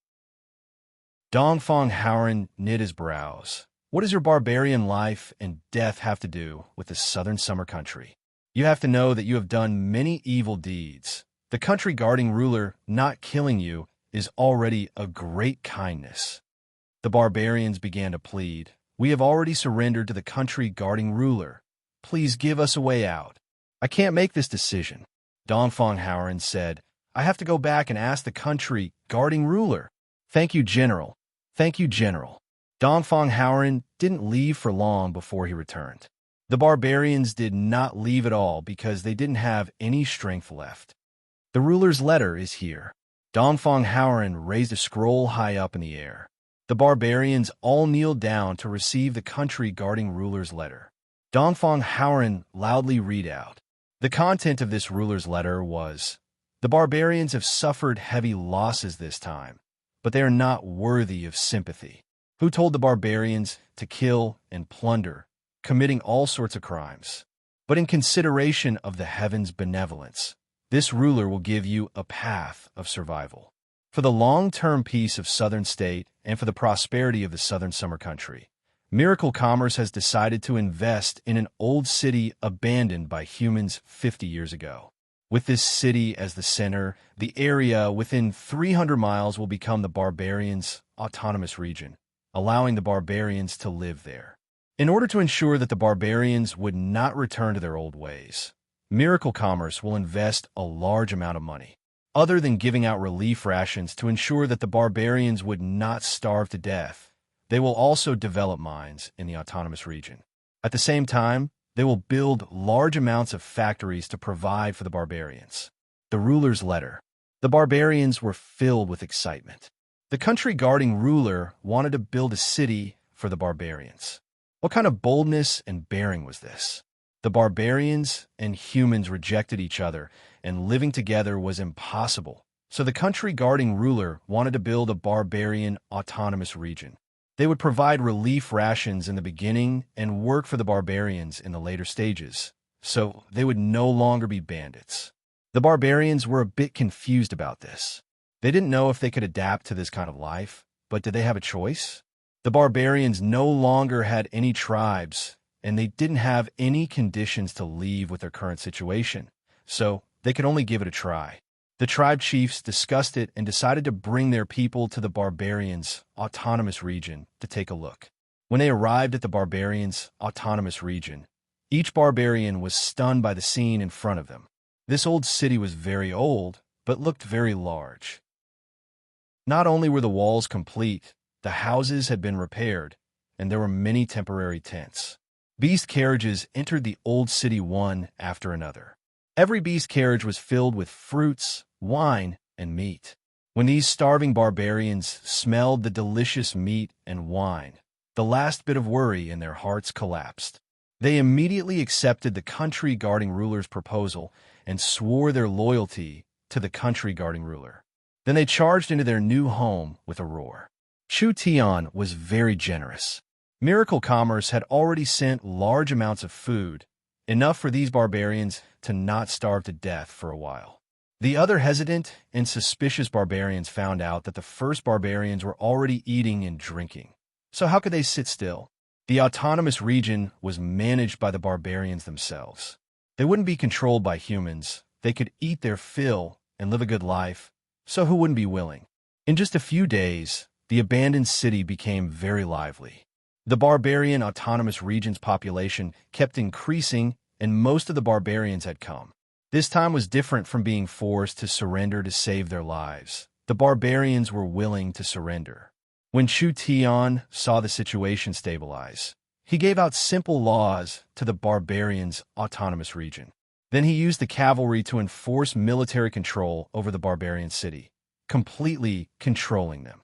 Dongfang Howren knit his brows. "What does your barbarian life and death have to do with the southern summer country? You have to know that you have done many evil deeds. The country guarding ruler not killing you is already a great kindness." The barbarians began to plead. "We have already surrendered to the country guarding ruler. Please give us a way out." "I can't make this decision," Dongfang Howren said. "I have to go back and ask the country guarding ruler." "Thank you, General. Thank you, General." Dongfang Howren didn't leave for long before he returned. The barbarians did not leave at all because they didn't have any strength left. "The ruler's letter is here." Dongfang Howren raised a scroll high up in the air. The barbarians all kneeled down to receive the country guarding ruler's letter. Dongfang Howren loudly read out. The content of this ruler's letter was, "The barbarians have suffered heavy losses this time, but they are not worthy of sympathy. Who told the barbarians to kill and plunder, committing all sorts of crimes? But in consideration of the heavens' benevolence, this ruler will give you a path of survival. For the long-term peace of Southern State and for the prosperity of the Southern Summer Country, Miracle Commerce has decided to invest in an old city abandoned by humans 50 years ago. With this city as the center, the area within 300 miles will become the barbarians' autonomous region, allowing the barbarians to live there. In order to ensure that the barbarians would not return to their old ways, Miracle Commerce will invest a large amount of money. Other than giving out relief rations to ensure that the barbarians would not starve to death, they will also develop mines in the autonomous region. At the same time, they will build large amounts of factories to provide for the barbarians. The ruler's letter. The barbarians were filled with excitement. The country guarding ruler wanted to build a city for the barbarians. What kind of boldness and bearing was this? The barbarians and humans rejected each other, and living together was impossible. So the country guarding ruler wanted to build a barbarian autonomous region. They would provide relief rations in the beginning and work for the barbarians in the later stages, so they would no longer be bandits. The barbarians were a bit confused about this. They didn't know if they could adapt to this kind of life, but did they have a choice? The barbarians no longer had any tribes, and they didn't have any conditions to leave with their current situation, so they could only give it a try. The tribe chiefs discussed it and decided to bring their people to the barbarians' autonomous region to take a look. When they arrived at the barbarians' autonomous region, each barbarian was stunned by the scene in front of them. This old city was very old, but looked very large. Not only were the walls complete, the houses had been repaired, and there were many temporary tents. Beast carriages entered the old city one after another. Every beast carriage was filled with fruits, wine, and meat. When these starving barbarians smelled the delicious meat and wine, the last bit of worry in their hearts collapsed. They immediately accepted the country guarding ruler's proposal and swore their loyalty to the country guarding ruler. Then they charged into their new home with a roar. Chu Tian was very generous. Miracle Commerce had already sent large amounts of food, enough for these barbarians to not starve to death for a while. The other hesitant and suspicious barbarians found out that the first barbarians were already eating and drinking. So how could they sit still? The autonomous region was managed by the barbarians themselves. They wouldn't be controlled by humans. They could eat their fill and live a good life, so who wouldn't be willing? In just a few days, the abandoned city became very lively. The barbarian autonomous region's population kept increasing, and most of the barbarians had come. This time was different from being forced to surrender to save their lives. The barbarians were willing to surrender. When Chu Tian saw the situation stabilize, he gave out simple laws to the barbarians' autonomous region. Then he used the cavalry to enforce military control over the barbarian city, completely controlling them.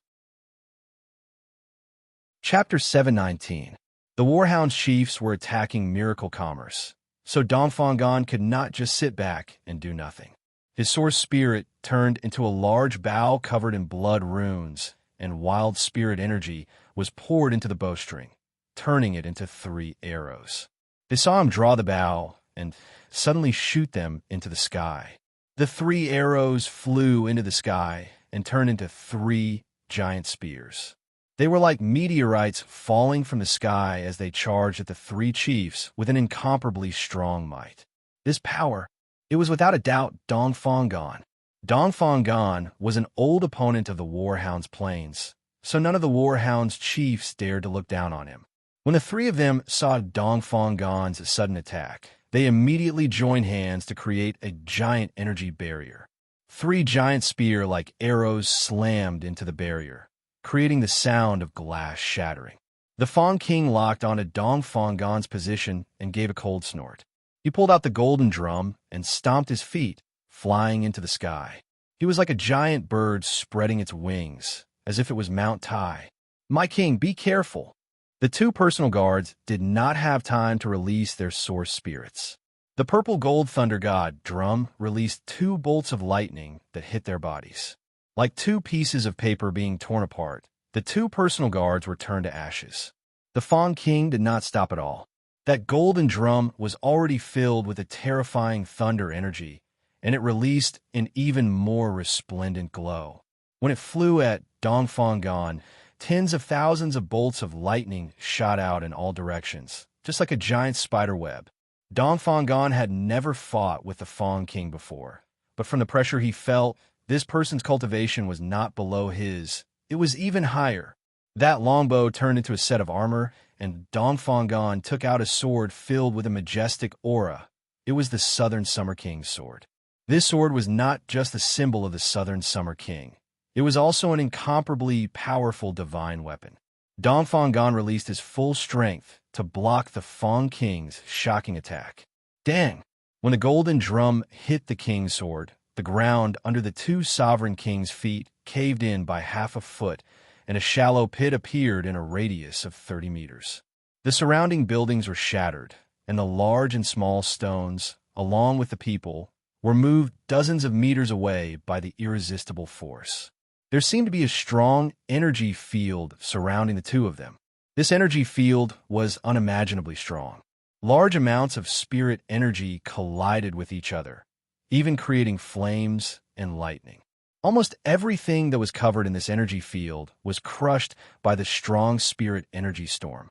Chapter 719. The Warhound chiefs were attacking Miracle Commerce, so Dongfang Gan could not just sit back and do nothing. His source spirit turned into a large bow covered in blood runes, and wild spirit energy was poured into the bowstring, turning it into 3 arrows. They saw him draw the bow and suddenly shoot them into the sky. The 3 arrows flew into the sky and turned into 3 giant spears. They were like meteorites falling from the sky as they charged at the 3 chiefs with an incomparably strong might. This power, it was without a doubt Dongfang. Dongfang was an old opponent of the Warhound's plains, so none of the Warhound's chiefs dared to look down on him. When the 3 of them saw Dongfang's sudden attack, they immediately joined hands to create a giant energy barrier. 3 giant spear-like arrows slammed into the barrier, creating the sound of glass shattering. The Fang King locked onto Dongfang's position and gave a cold snort. He pulled out the golden drum and stomped his feet, flying into the sky. He was like a giant bird spreading its wings, as if it was Mount Tai. "My king, be careful!" The 2 personal guards did not have time to release their source spirits. The purple gold thunder god drum released 2 bolts of lightning that hit their bodies. Like 2 pieces of paper being torn apart, the 2 personal guards were turned to ashes. The Fang King did not stop at all. That golden drum was already filled with a terrifying thunder energy, and it released an even more resplendent glow. When it flew at Dongfang, tens of thousands of bolts of lightning shot out in all directions, just like a giant spider web. Dongfang had never fought with the Fang King before, but from the pressure he felt, this person's cultivation was not below his. It was even higher. That longbow turned into a set of armor, and Dongfang took out a sword filled with a majestic aura. It was the Southern Summer King's sword. This sword was not just the symbol of the Southern Summer King. It was also an incomparably powerful divine weapon. Dongfang released his full strength to block the Fang King's shocking attack. Dang! When the golden drum hit the king's sword, the ground under the 2 sovereign kings' feet caved in by half a foot, and a shallow pit appeared in a radius of 30 meters. The surrounding buildings were shattered, and the large and small stones, along with the people, were moved dozens of meters away by the irresistible force. There seemed to be a strong energy field surrounding the 2 of them. This energy field was unimaginably strong. Large amounts of spirit energy collided with each other, even creating flames and lightning. Almost everything that was covered in this energy field was crushed by the strong spirit energy storm.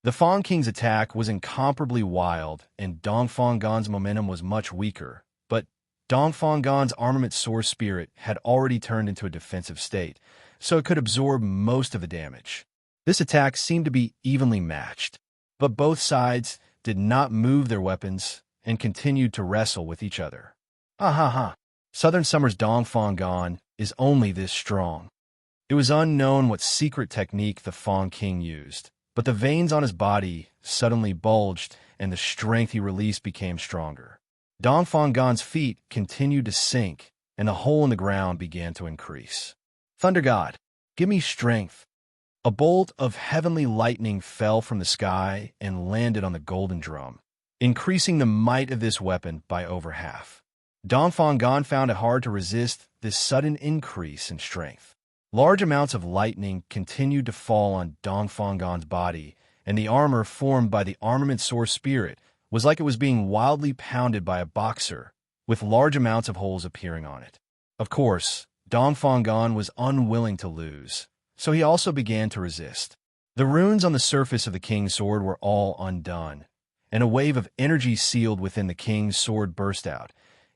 The Fang King's attack was incomparably wild, and Dongfang's momentum was much weaker, but Dongfang's armament source spirit had already turned into a defensive state, so it could absorb most of the damage. This attack seemed to be evenly matched, but both sides did not move their weapons and continued to wrestle with each other. Southern Summer's Dongfang is only this strong. It was unknown what secret technique the Fang King used, but the veins on his body suddenly bulged and the strength he released became stronger. Dongfang's feet continued to sink, and the hole in the ground began to increase. "Thunder God, give me strength." A bolt of heavenly lightning fell from the sky and landed on the golden drum, increasing the might of this weapon by over half. Dongfang found it hard to resist this sudden increase in strength. Large amounts of lightning continued to fall on Dongfang's body, and the armor formed by the armament source spirit was like it was being wildly pounded by a boxer, with large amounts of holes appearing on it. Of course, Dongfang was unwilling to lose, so he also began to resist. The runes on the surface of the king's sword were all undone, and a wave of energy sealed within the king's sword burst out,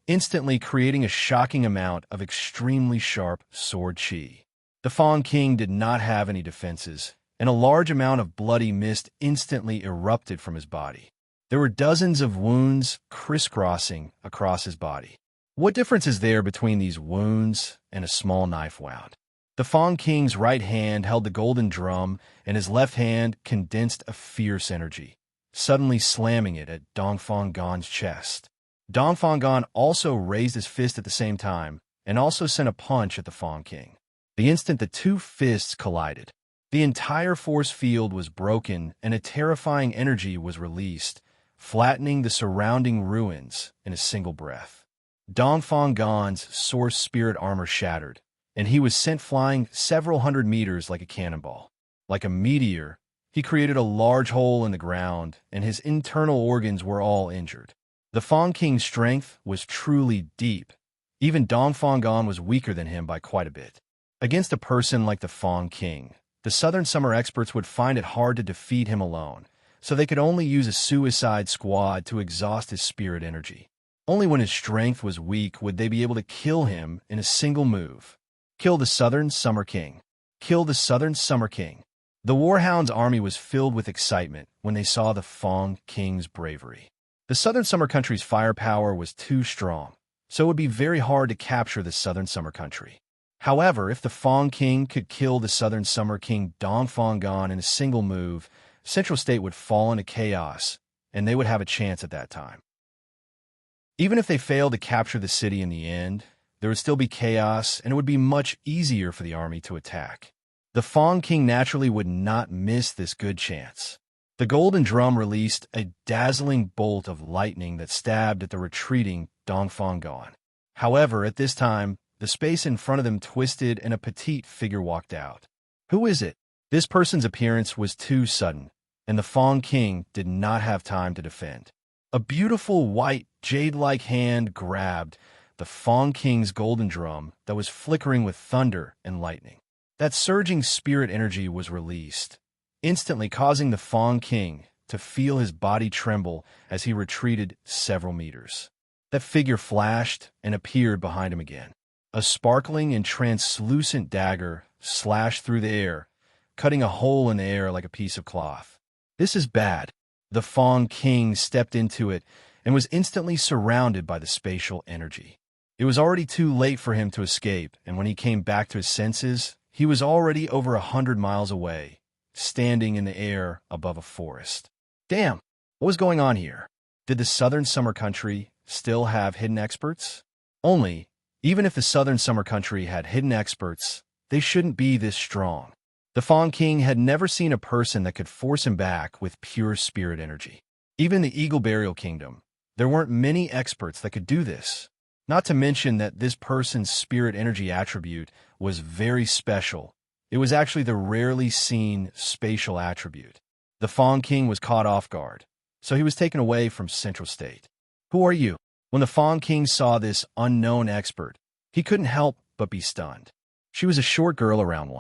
instantly creating a shocking amount of extremely sharp sword chi. The Fang King did not have any defenses, and a large amount of bloody mist instantly erupted from his body. There were dozens of wounds crisscrossing across his body. What difference is there between these wounds and a small knife wound? The Fang King's right hand held the golden drum, and his left hand condensed a fierce energy, suddenly slamming it at Dongfang's chest. Dongfang also raised his fist at the same time, and also sent a punch at the Fang King. The instant the 2 fists collided, the entire force field was broken and a terrifying energy was released, flattening the surrounding ruins in a single breath. Dongfang Gan's source spirit armor shattered, and he was sent flying several hundred meters like a cannonball. Like a meteor, he created a large hole in the ground, and his internal organs were all injured. The Fang King's strength was truly deep. Even Dongfang Gan was weaker than him by quite a bit. Against a person like the Fang King, the Southern Summer experts would find it hard to defeat him alone, so they could only use a suicide squad to exhaust his spirit energy. Only when his strength was weak would they be able to kill him in a single move. Kill the Southern Summer King. Kill the Southern Summer King. The Warhound's army was filled with excitement when they saw the Fang King's bravery. The Southern Summer Country's firepower was too strong, so it would be very hard to capture the Southern Summer Country. However, if the Fang King could kill the Southern Summer King Dongfang Gan in a single move, Central State would fall into chaos, and they would have a chance at that time. Even if they failed to capture the city in the end, there would still be chaos, and it would be much easier for the army to attack. The Fang King naturally would not miss this good chance. The golden drum released a dazzling bolt of lightning that stabbed at the retreating Dongfang Gan. However, at this time, the space in front of them twisted and a petite figure walked out. Who is it? This person's appearance was too sudden, and the Fang King did not have time to defend. A beautiful white, jade-like hand grabbed the Fang King's golden drum that was flickering with thunder and lightning. That surging spirit energy was released, instantly causing the Fang King to feel his body tremble as he retreated several meters. That figure flashed and appeared behind him again. A sparkling and translucent dagger slashed through the air, cutting a hole in the air like a piece of cloth. This is bad. The Fang King stepped into it and was instantly surrounded by the spatial energy. It was already too late for him to escape, and when he came back to his senses, he was already over 100 miles away, standing in the air above a forest. Damn, what was going on here? Did the Southern Summer Country still have hidden experts? Only, even if the Southern Summer Country had hidden experts, they shouldn't be this strong. The Fang King had never seen a person that could force him back with pure spirit energy. Even in the Eagle Burial Kingdom, there weren't many experts that could do this. Not to mention that this person's spirit energy attribute was very special. It was actually the rarely seen spatial attribute. The Fang King was caught off guard, so he was taken away from Central State. Who are you? When the Fang King saw this unknown expert, he couldn't help but be stunned. She was a short girl around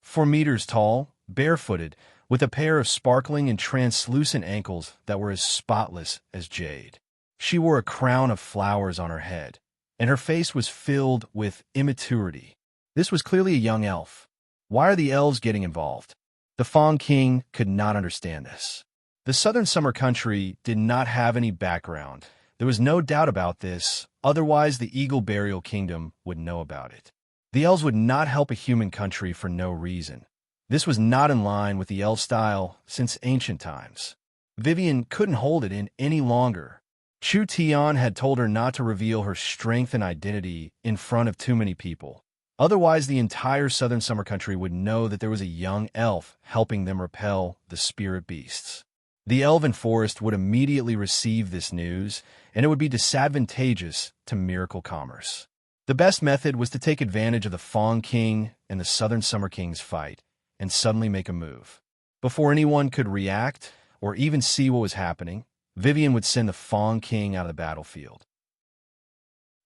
4 meters tall, barefooted, with a pair of sparkling and translucent ankles that were as spotless as jade. She wore a crown of flowers on her head, and her face was filled with immaturity. This was clearly a young elf. Why are the elves getting involved? The Fang King could not understand this. The Southern Summer Country did not have any background. There was no doubt about this, otherwise the Eagle Burial Kingdom would know about it. The elves would not help a human country for no reason. This was not in line with the elf style since ancient times. Vivian couldn't hold it in any longer. Chu Tian had told her not to reveal her strength and identity in front of too many people. Otherwise, the entire Southern Summer Country would know that there was a young elf helping them repel the spirit beasts. The elven forest would immediately receive this news, and it would be disadvantageous to miracle commerce. The best method was to take advantage of the Fang King and the Southern Summer King's fight and suddenly make a move. Before anyone could react or even see what was happening, Vivian would send the Fang King out of the battlefield.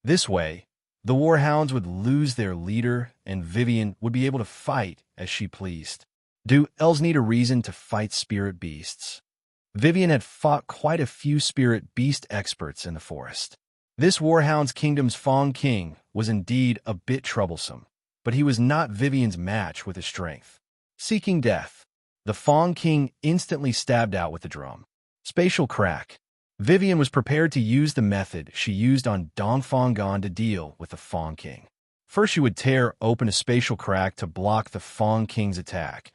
This way, the Warhounds would lose their leader and Vivian would be able to fight as she pleased. Do elves need a reason to fight spirit beasts? Vivian had fought quite a few spirit beast experts in the forest. This Warhound's kingdom's Fang King was indeed a bit troublesome, but he was not Vivian's match with his strength. Seeking death, the Fang King instantly stabbed out with the drum. Spatial crack. Vivian was prepared to use the method she used on Dongfang Gan to deal with the Fang King. First, she would tear open a spatial crack to block the Fang King's attack,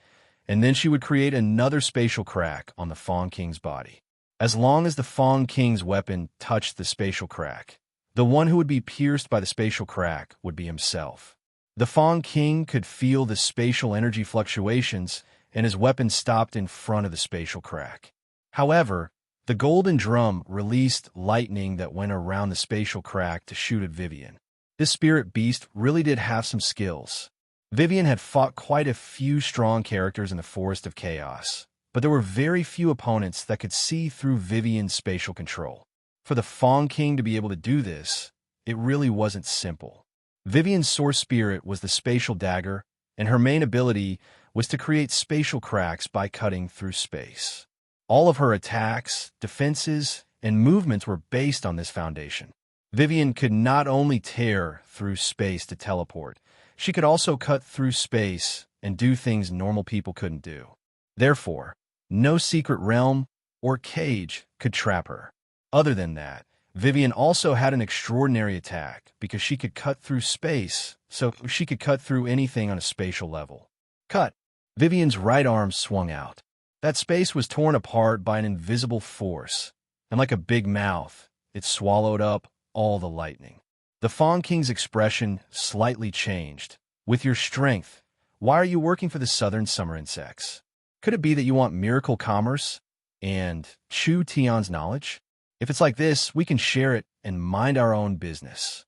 and then she would create another spatial crack on the Fang King's body. As long as the Fang King's weapon touched the spatial crack, the one who would be pierced by the spatial crack would be himself. The Fang King could feel the spatial energy fluctuations, and his weapon stopped in front of the spatial crack. However, The golden drum released lightning that went around the spatial crack to shoot at Vivian. This spirit beast really did have some skills. Vivian had fought quite a few strong characters in the Forest of Chaos, but there were very few opponents that could see through Vivian's spatial control. For the Fawn King to be able to do this, it really wasn't simple. Vivian's source spirit was the spatial dagger, and her main ability was to create spatial cracks by cutting through space. All of her attacks, defenses, and movements were based on this foundation. Vivian could not only tear through space to teleport, she could also cut through space and do things normal people couldn't do. Therefore, no secret realm or cage could trap her. Other than that, Vivian also had an extraordinary attack because she could cut through space, so she could cut through anything on a spatial level. Cut! Vivian's right arm swung out. That space was torn apart by an invisible force, and like a big mouth, it swallowed up all the lightning. The Fawn King's expression slightly changed. With your strength, why are you working for the southern summer insects? Could it be that you want miracle commerce and Chu Tian's knowledge? If it's like this, we can share it and mind our own business.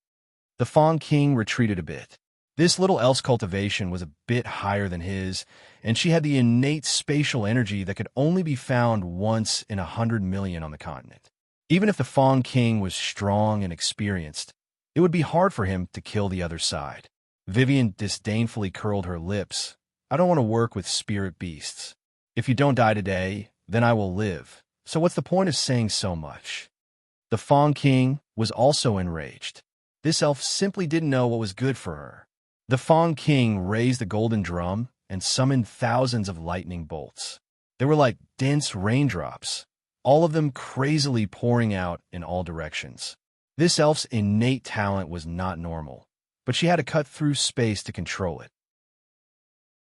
The Fawn King retreated a bit. This little elf's cultivation was a bit higher than his, and she had the innate spatial energy that could only be found once in 100 million on the continent. Even if the Fawn King was strong and experienced, it would be hard for him to kill the other side. Vivian disdainfully curled her lips. I don't want to work with spirit beasts. If you don't die today, then I will live. So what's the point of saying so much? The Fawn King was also enraged. This elf simply didn't know what was good for her. The Fawn King raised the golden drum and summoned thousands of lightning bolts. They were like dense raindrops, all of them crazily pouring out in all directions. This elf's innate talent was not normal, but she had to cut through space to control it.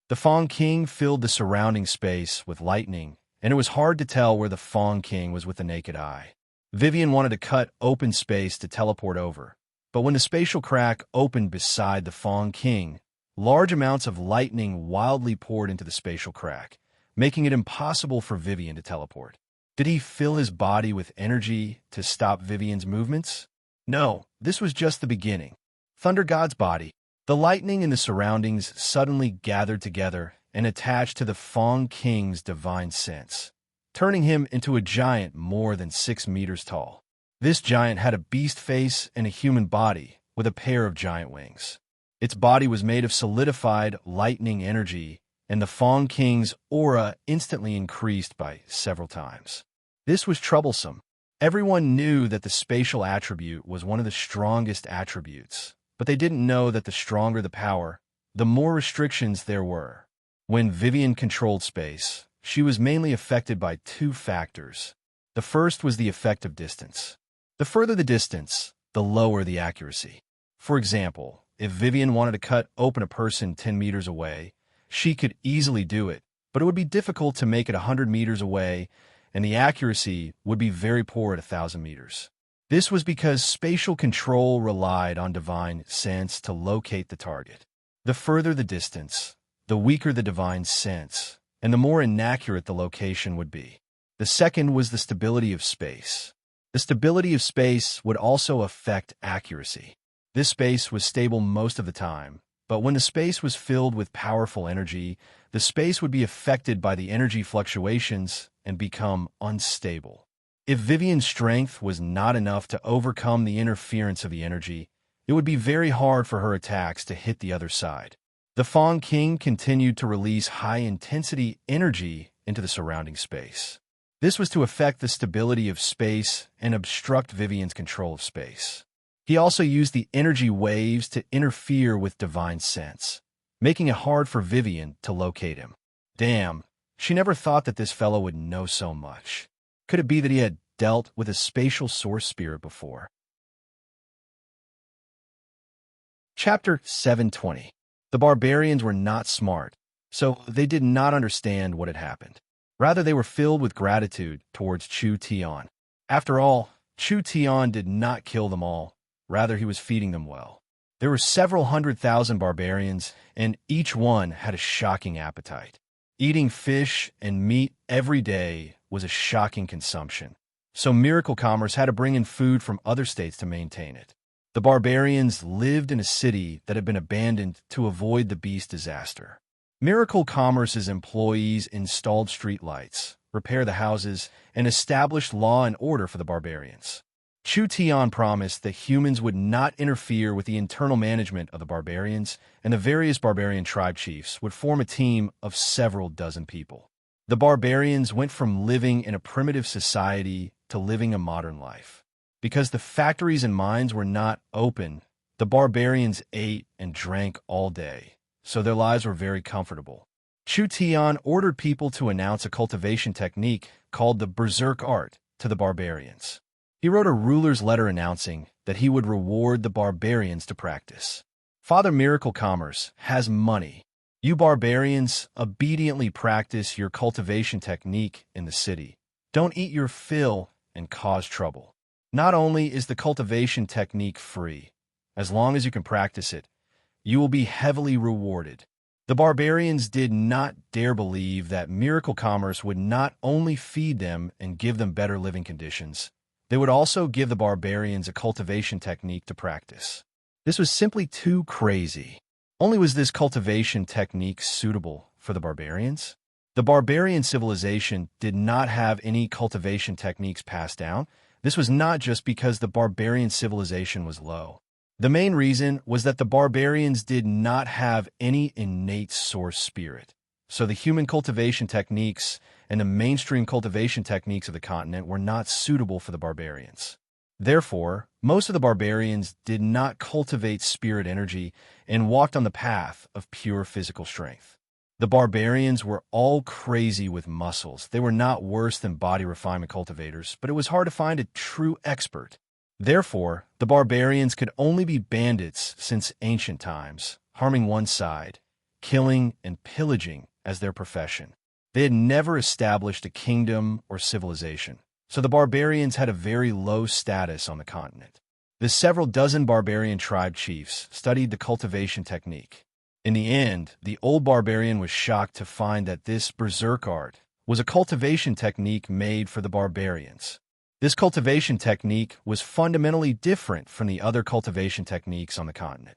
The Fawn King filled the surrounding space with lightning, and it was hard to tell where the Fawn King was with the naked eye. Vivian wanted to cut open space to teleport over, but when the spatial crack opened beside the Fawn King, large amounts of lightning wildly poured into the spatial crack, making it impossible for Vivian to teleport. Did he fill his body with energy to stop Vivian's movements? No, this was just the beginning. Thunder God's body. The lightning in the surroundings suddenly gathered together and attached to the Fawn King's divine sense, turning him into a giant more than 6 meters tall. This giant had a beast face and a human body with a pair of giant wings. Its body was made of solidified lightning energy, and the Fawn King's aura instantly increased by several times. This was troublesome. Everyone knew that the spatial attribute was one of the strongest attributes, but they didn't know that the stronger the power, the more restrictions there were. When Vivian controlled space, she was mainly affected by 2 factors. The first was the effect of distance. The further the distance, the lower the accuracy. For example, if Vivian wanted to cut open a person 10 meters away, she could easily do it, but it would be difficult to make it 100 meters away, and the accuracy would be very poor at 1,000 meters. This was because spatial control relied on divine sense to locate the target. The further the distance, the weaker the divine sense, and the more inaccurate the location would be. The second was the stability of space. The stability of space would also affect accuracy. This space was stable most of the time, but when the space was filled with powerful energy, the space would be affected by the energy fluctuations and become unstable. If Vivian's strength was not enough to overcome the interference of the energy, it would be very hard for her attacks to hit the other side. The Fawn King continued to release high-intensity energy into the surrounding space. This was to affect the stability of space and obstruct Vivian's control of space. He also used the energy waves to interfere with divine sense, making it hard for Vivian to locate him. Damn, she never thought that this fellow would know so much. Could it be that he had dealt with a spatial source spirit before? Chapter 720. The barbarians were not smart, so they did not understand what had happened. Rather, they were filled with gratitude towards Chu Tian. After all, Chu Tian did not kill them all. Rather, he was feeding them well. There were several 100,000 barbarians, and each one had a shocking appetite. Eating fish and meat every day was a shocking consumption. so miracle commerce had to bring in food from other states to maintain it. The barbarians lived in a city that had been abandoned to avoid the beast disaster. Miracle Commerce's employees installed streetlights, repaired the houses, and established law and order for the barbarians. Chu Tian promised that humans would not interfere with the internal management of the barbarians, and the various barbarian tribe chiefs would form a team of several dozen people. The barbarians went from living in a primitive society to living a modern life. Because the factories and mines were not open, the barbarians ate and drank all day, so their lives were very comfortable. Chu Tian ordered people to announce a cultivation technique called the berserk art to the barbarians. He wrote a ruler's letter announcing that he would reward the barbarians to practice. Father Miracle Commerce has money. You barbarians obediently practice your cultivation technique in the city. Don't eat your fill and cause trouble. Not only is the cultivation technique free, as long as you can practice it, you will be heavily rewarded. The barbarians did not dare believe that Miracle Commerce would not only feed them and give them better living conditions, they would also give the barbarians a cultivation technique to practice. This was simply too crazy. Only was this cultivation technique suitable for the barbarians? The barbarian civilization did not have any cultivation techniques passed down. This was not just because the barbarian civilization was low. The main reason was that the barbarians did not have any innate source spirit. So the human cultivation techniques and the mainstream cultivation techniques of the continent were not suitable for the barbarians. Therefore, most of the barbarians did not cultivate spirit energy and walked on the path of pure physical strength. The barbarians were all crazy with muscles. They were not worse than body refinement cultivators, but it was hard to find a true expert. Therefore, the barbarians could only be bandits since ancient times, harming one side, killing and pillaging as their profession. They had never established a kingdom or civilization, so the barbarians had a very low status on the continent. The several dozen barbarian tribe chiefs studied the cultivation technique. In the end, the old barbarian was shocked to find that this berserk art was a cultivation technique made for the barbarians. This cultivation technique was fundamentally different from the other cultivation techniques on the continent.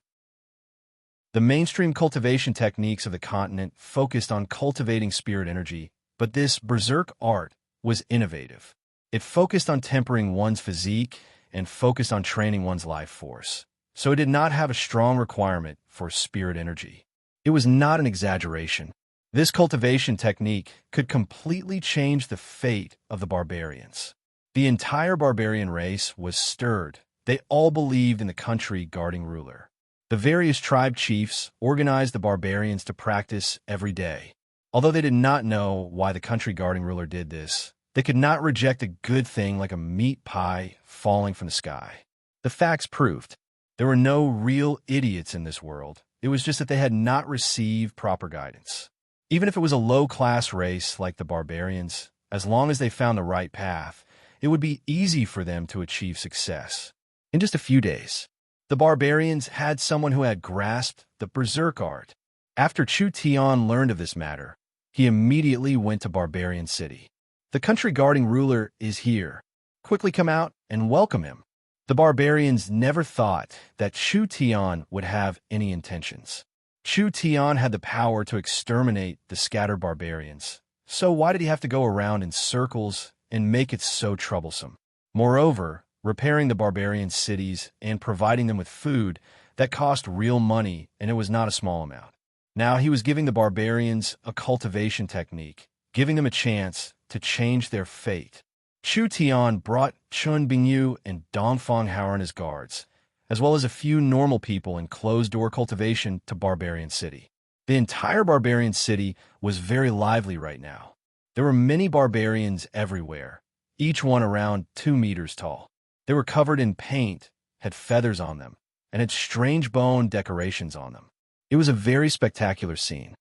The mainstream cultivation techniques of the continent focused on cultivating spirit energy, but this berserk art was innovative. It focused on tempering one's physique and focused on training one's life force. So it did not have a strong requirement for spirit energy. It was not an exaggeration. This cultivation technique could completely change the fate of the barbarians. The entire barbarian race was stirred. They all believed in the country guarding ruler. The various tribe chiefs organized the barbarians to practice every day. Although they did not know why the country guarding ruler did this, they could not reject a good thing like a meat pie falling from the sky. The facts proved there were no real idiots in this world. It was just that they had not received proper guidance. Even if it was a low-class race like the barbarians, as long as they found the right path, it would be easy for them to achieve success. In just a few days, the barbarians had someone who had grasped the berserk art. After Chu Tian learned of this matter, he immediately went to Barbarian City. The country guarding ruler is here. Quickly come out and welcome him. The barbarians never thought that Chu Tian would have any intentions. Chu Tian had the power to exterminate the scattered barbarians. So why did he have to go around in circles and make it so troublesome? Moreover, repairing the barbarian cities and providing them with food, that cost real money, and it was not a small amount. Now he was giving the barbarians a cultivation technique, giving them a chance to change their fate. Chu Tian brought Chun Bingyu and Dongfang Hao and his guards, as well as a few normal people in closed-door cultivation to Barbarian City. The entire Barbarian City was very lively right now. There were many barbarians everywhere, each one around 2 meters tall. They were covered in paint, had feathers on them, and had strange bone decorations on them. It was a very spectacular scene.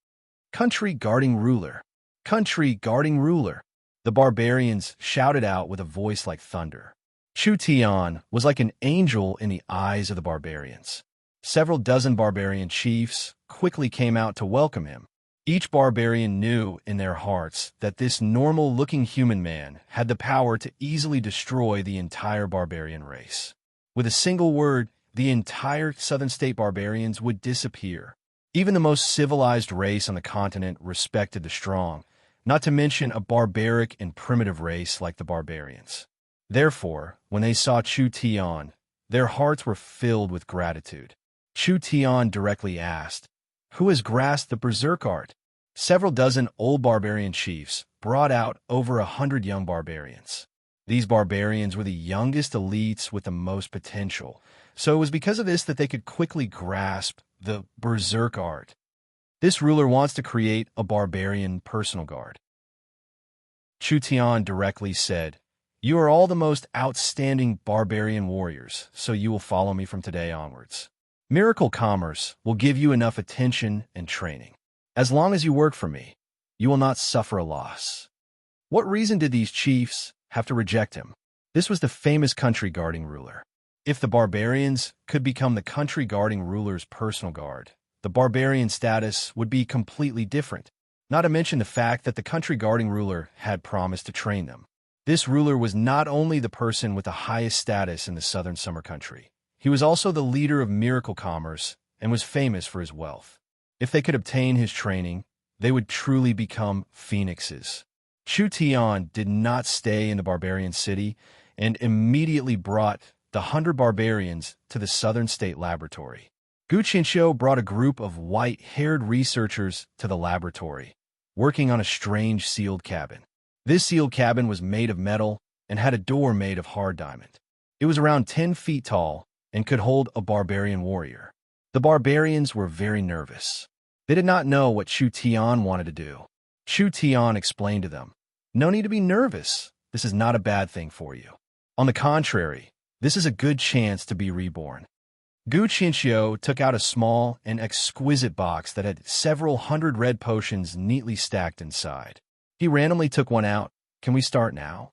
Country guarding ruler. Country guarding ruler. The barbarians shouted out with a voice like thunder. Chu Tian was like an angel in the eyes of the barbarians. Several dozen barbarian chiefs quickly came out to welcome him. Each barbarian knew in their hearts that this normal-looking human man had the power to easily destroy the entire barbarian race. With a single word, the entire southern state barbarians would disappear. Even the most civilized race on the continent respected the strong, not to mention a barbaric and primitive race like the barbarians. Therefore, when they saw Chu Tian, their hearts were filled with gratitude. Chu Tian directly asked, "Who has grasped the berserk art?" Several dozen old barbarian chiefs brought out over 100 young barbarians. These barbarians were the youngest elites with the most potential, so it was because of this that they could quickly grasp the berserk art. This ruler wants to create a barbarian personal guard. Chu Tian directly said, "You are all the most outstanding barbarian warriors, so you will follow me from today onwards. Miracle Commerce will give you enough attention and training. As long as you work for me, you will not suffer a loss." What reason did these chiefs have to reject him? This was the famous country guarding ruler. If the barbarians could become the country guarding ruler's personal guard, the barbarian status would be completely different, not to mention the fact that the country guarding ruler had promised to train them. This ruler was not only the person with the highest status in the southern summer country, he was also the leader of miracle commerce and was famous for his wealth. If they could obtain his training, they would truly become phoenixes. Chu Tian did not stay in the barbarian city and immediately brought the 100 barbarians to the southern state laboratory. Gu Qinshu brought a group of white-haired researchers to the laboratory, working on a strange sealed cabin. This sealed cabin was made of metal and had a door made of hard diamond. It was around 10 feet tall and could hold a barbarian warrior. The barbarians were very nervous. They did not know what Chu Tian wanted to do. Chu Tian explained to them, "No need to be nervous. This is not a bad thing for you. On the contrary, this is a good chance to be reborn." Gu Qinshu took out a small and exquisite box that had several hundred red potions neatly stacked inside. He randomly took one out. "Can we start now?"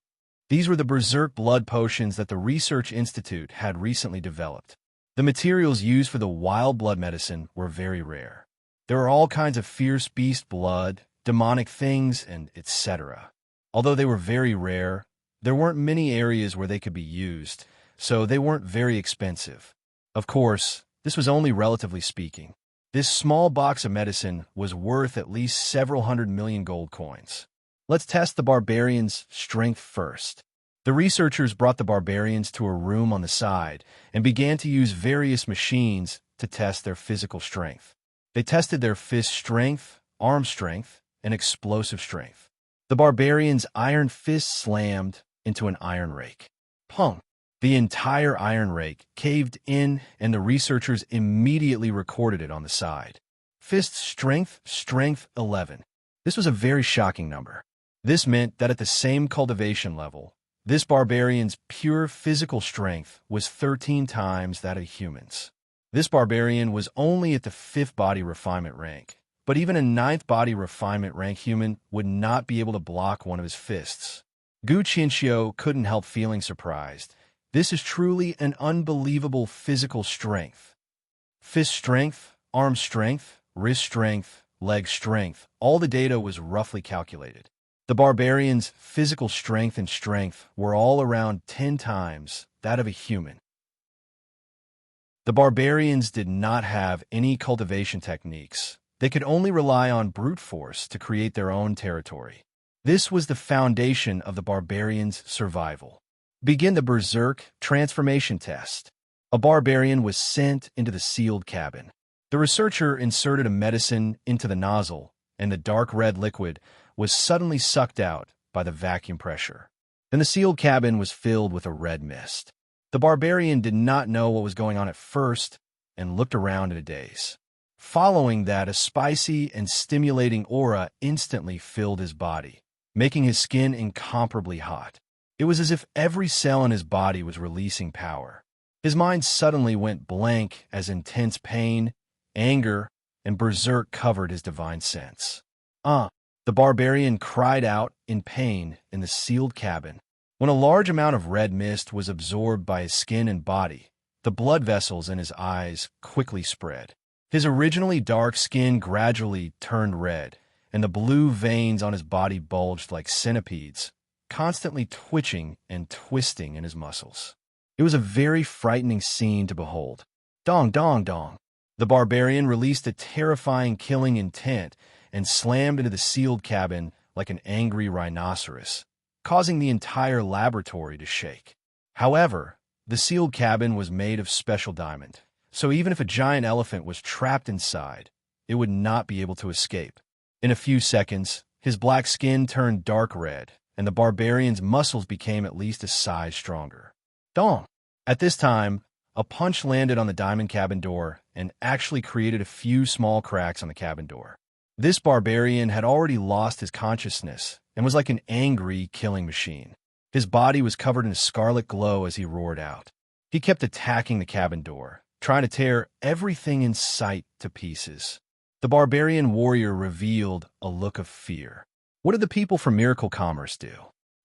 These were the berserk blood potions that the Research Institute had recently developed. The materials used for the wild blood medicine were very rare. There were all kinds of fierce beast blood, demonic things, and etc. Although they were very rare, there weren't many areas where they could be used, so they weren't very expensive. Of course, this was only relatively speaking. This small box of medicine was worth at least several 100 million gold coins. Let's test the barbarians' strength first. The researchers brought the barbarians to a room on the side and began to use various machines to test their physical strength. They tested their fist strength, arm strength, and explosive strength. The barbarians' iron fist slammed into an iron rake. Pong! The entire iron rake caved in, and the researchers immediately recorded it on the side. Fist strength 11. This was a very shocking number. This meant that at the same cultivation level, this barbarian's pure physical strength was 13 times that of humans. This barbarian was only at the 5th body refinement rank, but even a 9th body refinement rank human would not be able to block one of his fists. Gu Qinshu couldn't help feeling surprised. This is truly an unbelievable physical strength. Fist strength, arm strength, wrist strength, leg strength, all the data was roughly calculated. The barbarian's physical strength and strength were all around 10 times that of a human. The barbarians did not have any cultivation techniques. They could only rely on brute force to create their own territory. This was the foundation of the barbarians' survival. Begin the berserk transformation test. A barbarian was sent into the sealed cabin. The researcher inserted a medicine into the nozzle, and the dark red liquid was suddenly sucked out by the vacuum pressure. Then the sealed cabin was filled with a red mist. The barbarian did not know what was going on at first and looked around in a daze. Following that, a spicy and stimulating aura instantly filled his body, making his skin incomparably hot. It was as if every cell in his body was releasing power. His mind suddenly went blank as intense pain, anger, and berserk covered his divine sense. The barbarian cried out in pain in the sealed cabin. When a large amount of red mist was absorbed by his skin and body, the blood vessels in his eyes quickly spread. His originally dark skin gradually turned red, and the blue veins on his body bulged like centipedes, constantly twitching and twisting in his muscles. It was a very frightening scene to behold. Dong, dong, dong. The barbarian released a terrifying killing intent and slammed into the sealed cabin like an angry rhinoceros, causing the entire laboratory to shake. However, the sealed cabin was made of special diamond, so even if a giant elephant was trapped inside, it would not be able to escape. In a few seconds, his black skin turned dark red, and the barbarian's muscles became at least a size stronger. Dong! At this time, a punch landed on the diamond cabin door and actually created a few small cracks on the cabin door. This barbarian had already lost his consciousness and was like an angry killing machine. His body was covered in a scarlet glow as he roared out. He kept attacking the cabin door, trying to tear everything in sight to pieces. The barbarian warrior revealed a look of fear. What did the people from Miracle Commerce do?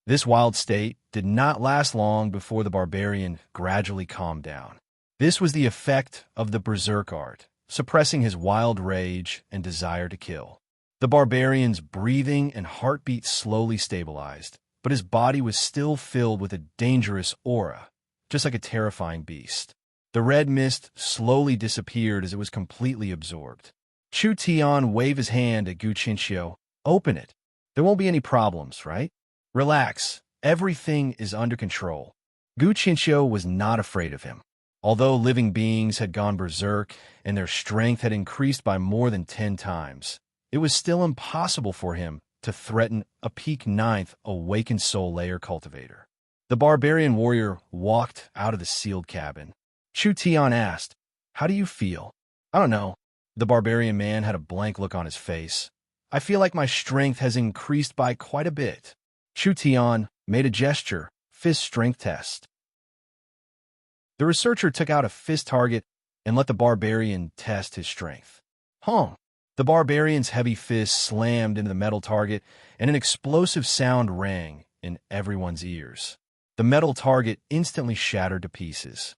This wild state did not last long before the barbarian gradually calmed down. This was the effect of the berserk art, suppressing his wild rage and desire to kill. The barbarian's breathing and heartbeat slowly stabilized, but his body was still filled with a dangerous aura, just like a terrifying beast. The red mist slowly disappeared as it was completely absorbed. Chu Tian waved his hand at Gu Qinxiu. Open it. There won't be any problems, right? Relax. Everything is under control. Gu Qinxiu was not afraid of him. Although living beings had gone berserk and their strength had increased by more than 10 times, it was still impossible for him to threaten a peak 9th awakened soul layer cultivator. The barbarian warrior walked out of the sealed cabin. Chu Tian asked, "How do you feel?" "I don't know." The barbarian man had a blank look on his face. "I feel like my strength has increased by quite a bit." Chu Tian made a gesture, fist strength test. The researcher took out a fist target and let the barbarian test his strength. The barbarian's heavy fist slammed into the metal target, and an explosive sound rang in everyone's ears. The metal target instantly shattered to pieces.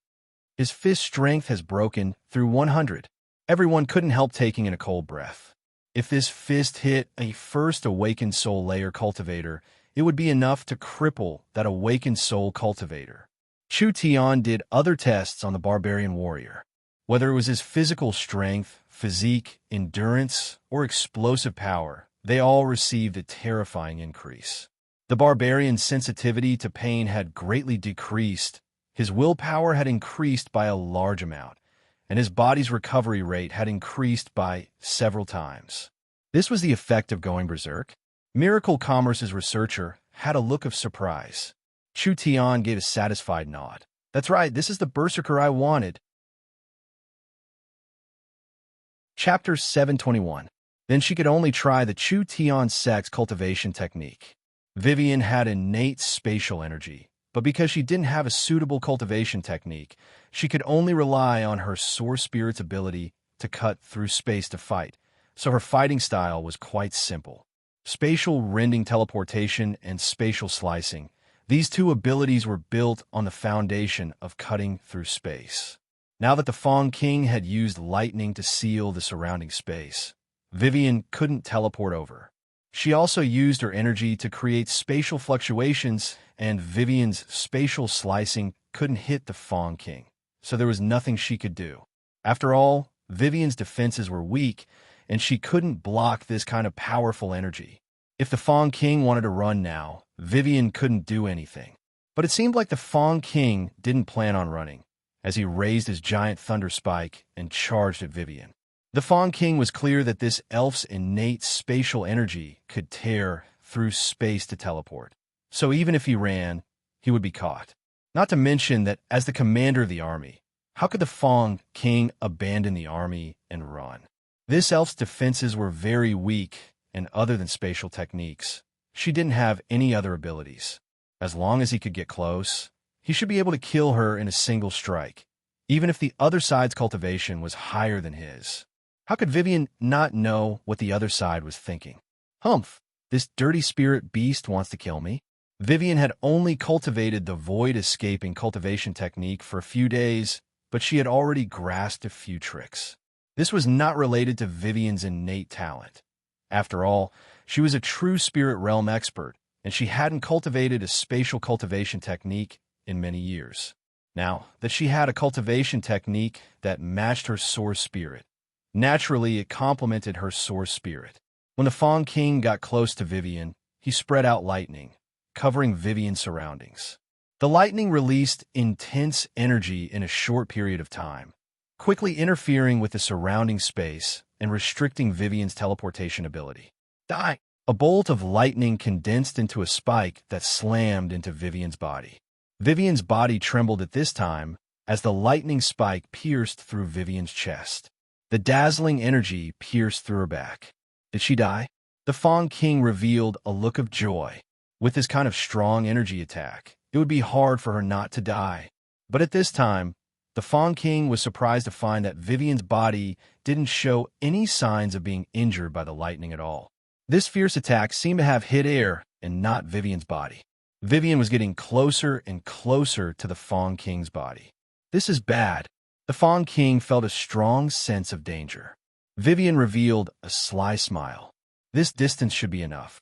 His fist strength has broken through 100. Everyone couldn't help taking in a cold breath. If this fist hit a first awakened soul layer cultivator, it would be enough to cripple that awakened soul cultivator. Chu Tian did other tests on the barbarian warrior. Whether it was his physical strength, physique, endurance, or explosive power, they all received a terrifying increase. The barbarian's sensitivity to pain had greatly decreased, his willpower had increased by a large amount, and his body's recovery rate had increased by several times. This was the effect of going berserk. Miracle Commerce's researcher had a look of surprise. Chu Tian gave a satisfied nod. "That's right, this is the berserker I wanted." Chapter 721. Then she could only try the Chu Tian sex cultivation technique. Vivian had innate spatial energy, but because she didn't have a suitable cultivation technique, she could only rely on her source spirit's ability to cut through space to fight, so her fighting style was quite simple. Spatial rending teleportation and spatial slicing. These two abilities were built on the foundation of cutting through space. Now that the Fong King had used lightning to seal the surrounding space, Vivian couldn't teleport over. She also used her energy to create spatial fluctuations, and Vivian's spatial slicing couldn't hit the Fong King, so there was nothing she could do. After all, Vivian's defenses were weak, and she couldn't block this kind of powerful energy. If the Fong King wanted to run now, Vivian couldn't do anything. But it seemed like the Fong King didn't plan on running, as he raised his giant thunder spike and charged at Vivian. The Fong King was clear that this elf's innate spatial energy could tear through space to teleport. So even if he ran, he would be caught. Not to mention that as the commander of the army, how could the Fong King abandon the army and run? This elf's defenses were very weak, and other than spatial techniques, she didn't have any other abilities. As long as he could get close, he should be able to kill her in a single strike, even if the other side's cultivation was higher than his. How could Vivian not know what the other side was thinking? Humph, this dirty spirit beast wants to kill me. Vivian had only cultivated the void-escaping cultivation technique for a few days, but she had already grasped a few tricks. This was not related to Vivian's innate talent. After all, she was a true spirit realm expert, and she hadn't cultivated a spatial cultivation technique in many years. Now that she had a cultivation technique that matched her source spirit, naturally it complemented her source spirit. When the Fawn King got close to Vivian, he spread out lightning, covering Vivian's surroundings. The lightning released intense energy in a short period of time, quickly interfering with the surrounding space and restricting Vivian's teleportation ability. Die! A bolt of lightning condensed into a spike that slammed into Vivian's body. Vivian's body trembled at this time as the lightning spike pierced through Vivian's chest. The dazzling energy pierced through her back. Did she die? The Fawn King revealed a look of joy. With this kind of strong energy attack, it would be hard for her not to die. But at this time, the Fawn King was surprised to find that Vivian's body didn't show any signs of being injured by the lightning at all. This fierce attack seemed to have hit air and not Vivian's body. Vivian was getting closer and closer to the Fawn King's body. This is bad. The Fawn King felt a strong sense of danger. Vivian revealed a sly smile. This distance should be enough.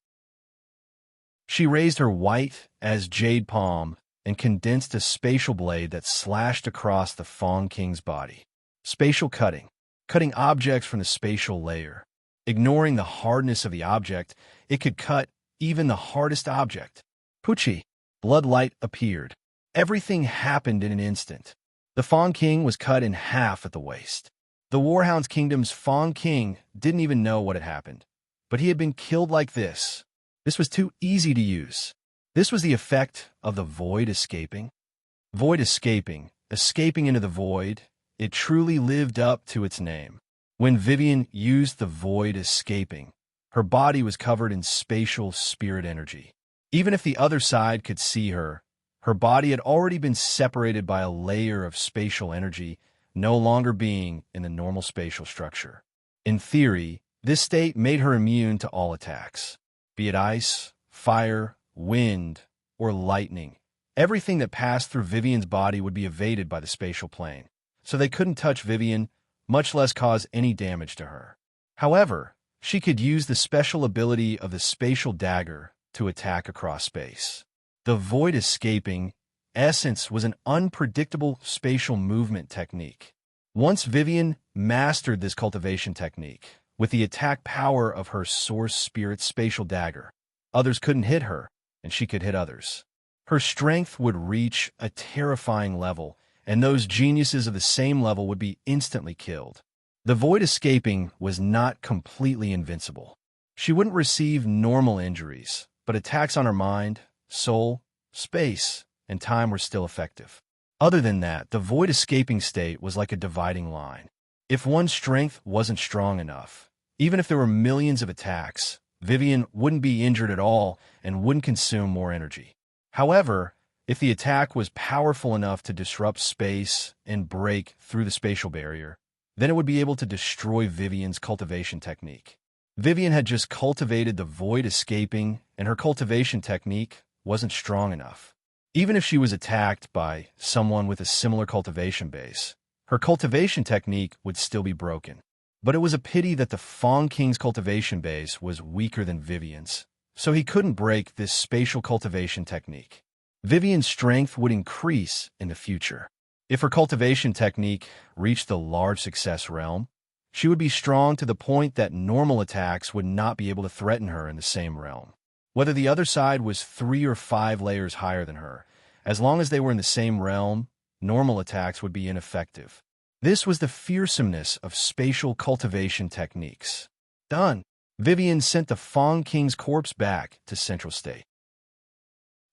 She raised her white as jade palm and condensed a spatial blade that slashed across the Fawn King's body. Spatial cutting. Cutting objects from the spatial layer. Ignoring the hardness of the object, it could cut even the hardest object. Pucci. Bloodlight appeared. Everything happened in an instant. The Fawn King was cut in half at the waist. The Warhound's Kingdom's Fawn King didn't even know what had happened, but he had been killed like this. This was too easy to use. This was the effect of the void escaping. Void escaping into the void, it truly lived up to its name. When Vivian used the void escaping, her body was covered in spatial spirit energy. Even if the other side could see her, her body had already been separated by a layer of spatial energy, no longer being in the normal spatial structure. In theory, this state made her immune to all attacks, be it ice, fire, wind, or lightning. Everything that passed through Vivian's body would be evaded by the spatial plane, so they couldn't touch Vivian, much less cause any damage to her. However, she could use the special ability of the spatial dagger to attack across space. The void escaping essence was an unpredictable spatial movement technique. Once Vivian mastered this cultivation technique, with the attack power of her source spirit spatial dagger, others couldn't hit her, and she could hit others. Her strength would reach a terrifying level, and those geniuses of the same level would be instantly killed. The void escaping was not completely invincible. She wouldn't receive normal injuries, but attacks on her mind, soul, space, and time were still effective. Other than that, the void escaping state was like a dividing line. If one's strength wasn't strong enough, even if there were millions of attacks, Vivian wouldn't be injured at all and wouldn't consume more energy. However, if the attack was powerful enough to disrupt space and break through the spatial barrier, then it would be able to destroy Vivian's cultivation technique. Vivian had just cultivated the void escaping, and her cultivation technique wasn't strong enough. Even if she was attacked by someone with a similar cultivation base, her cultivation technique would still be broken. But it was a pity that the Fawn King's cultivation base was weaker than Vivian's, so he couldn't break this spatial cultivation technique. Vivian's strength would increase in the future. If her cultivation technique reached the large success realm, she would be strong to the point that normal attacks would not be able to threaten her in the same realm. Whether the other side was 3 or 5 layers higher than her, as long as they were in the same realm, normal attacks would be ineffective. This was the fearsomeness of spatial cultivation techniques. Done. Vivian sent the Fawn King's corpse back to Central State.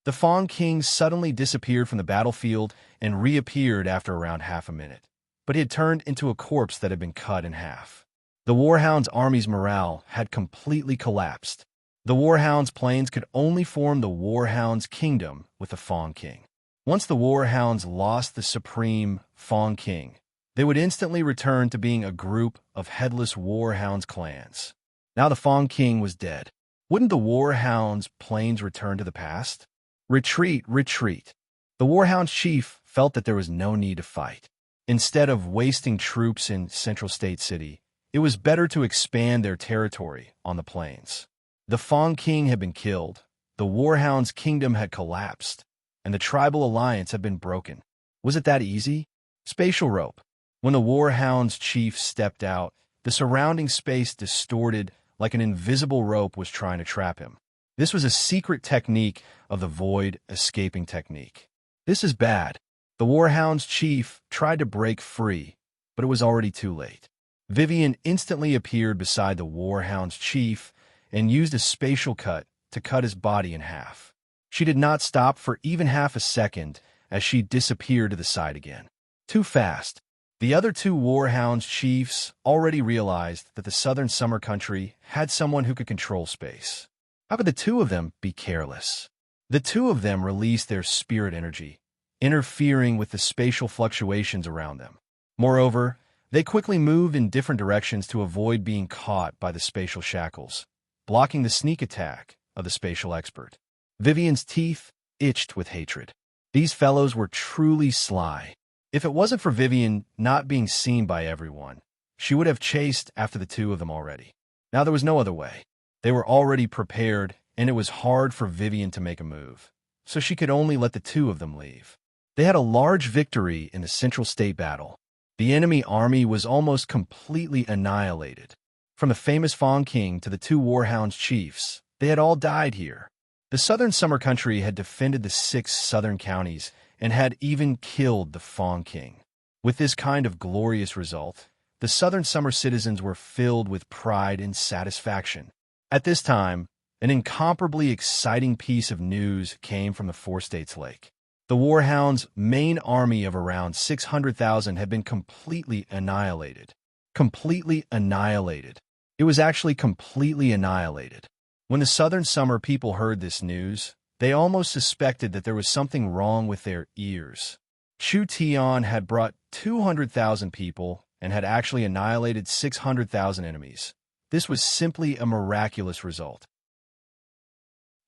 The Fawn King suddenly disappeared from the battlefield and reappeared after around half a minute, but he had turned into a corpse that had been cut in half. The Warhound's army's morale had completely collapsed. The Warhound's planes could only form the Warhound's Kingdom with the Fawn King. Once the Warhounds lost the supreme Fawn King, they would instantly return to being a group of headless Warhounds clans. Now the Fawn King was dead. Wouldn't the Warhounds' planes return to the past? Retreat, retreat. The Warhound's chief felt that there was no need to fight. Instead of wasting troops in Central State City, it was better to expand their territory on the plains. The Fang King had been killed, the Warhound's kingdom had collapsed, and the tribal alliance had been broken. Was it that easy? Spatial rope. When the Warhound's chief stepped out, the surrounding space distorted like an invisible rope was trying to trap him. This was a secret technique of the void escaping technique. This is bad. The Warhound's chief tried to break free, but it was already too late. Vivian instantly appeared beside the Warhound's chief and used a spatial cut to cut his body in half. She did not stop for even half a second as she disappeared to the side again. Too fast. The other two Warhound's chiefs already realized that the Southern Summer Country had someone who could control space. How could the two of them be careless? The two of them released their spirit energy, interfering with the spatial fluctuations around them. Moreover, they quickly moved in different directions to avoid being caught by the spatial shackles, blocking the sneak attack of the spatial expert. Vivian's teeth itched with hatred. These fellows were truly sly. If it wasn't for Vivian not being seen by everyone, she would have chased after the two of them already. Now there was no other way. They were already prepared, and it was hard for Vivian to make a move, so she could only let the two of them leave. They had a large victory in the Central State battle. The enemy army was almost completely annihilated. From the famous Fang King to the two Warhound's chiefs, they had all died here. The Southern Summer Country had defended the 6 southern counties and had even killed the Fang King. With this kind of glorious result, the Southern Summer citizens were filled with pride and satisfaction. At this time, an incomparably exciting piece of news came from the Four States Lake. The Warhound's main army of around 600,000 had been completely annihilated. Completely annihilated. It was actually completely annihilated. When the Southern Summer people heard this news, they almost suspected that there was something wrong with their ears. Chu Tian had brought 200,000 people and had actually annihilated 600,000 enemies. This was simply a miraculous result.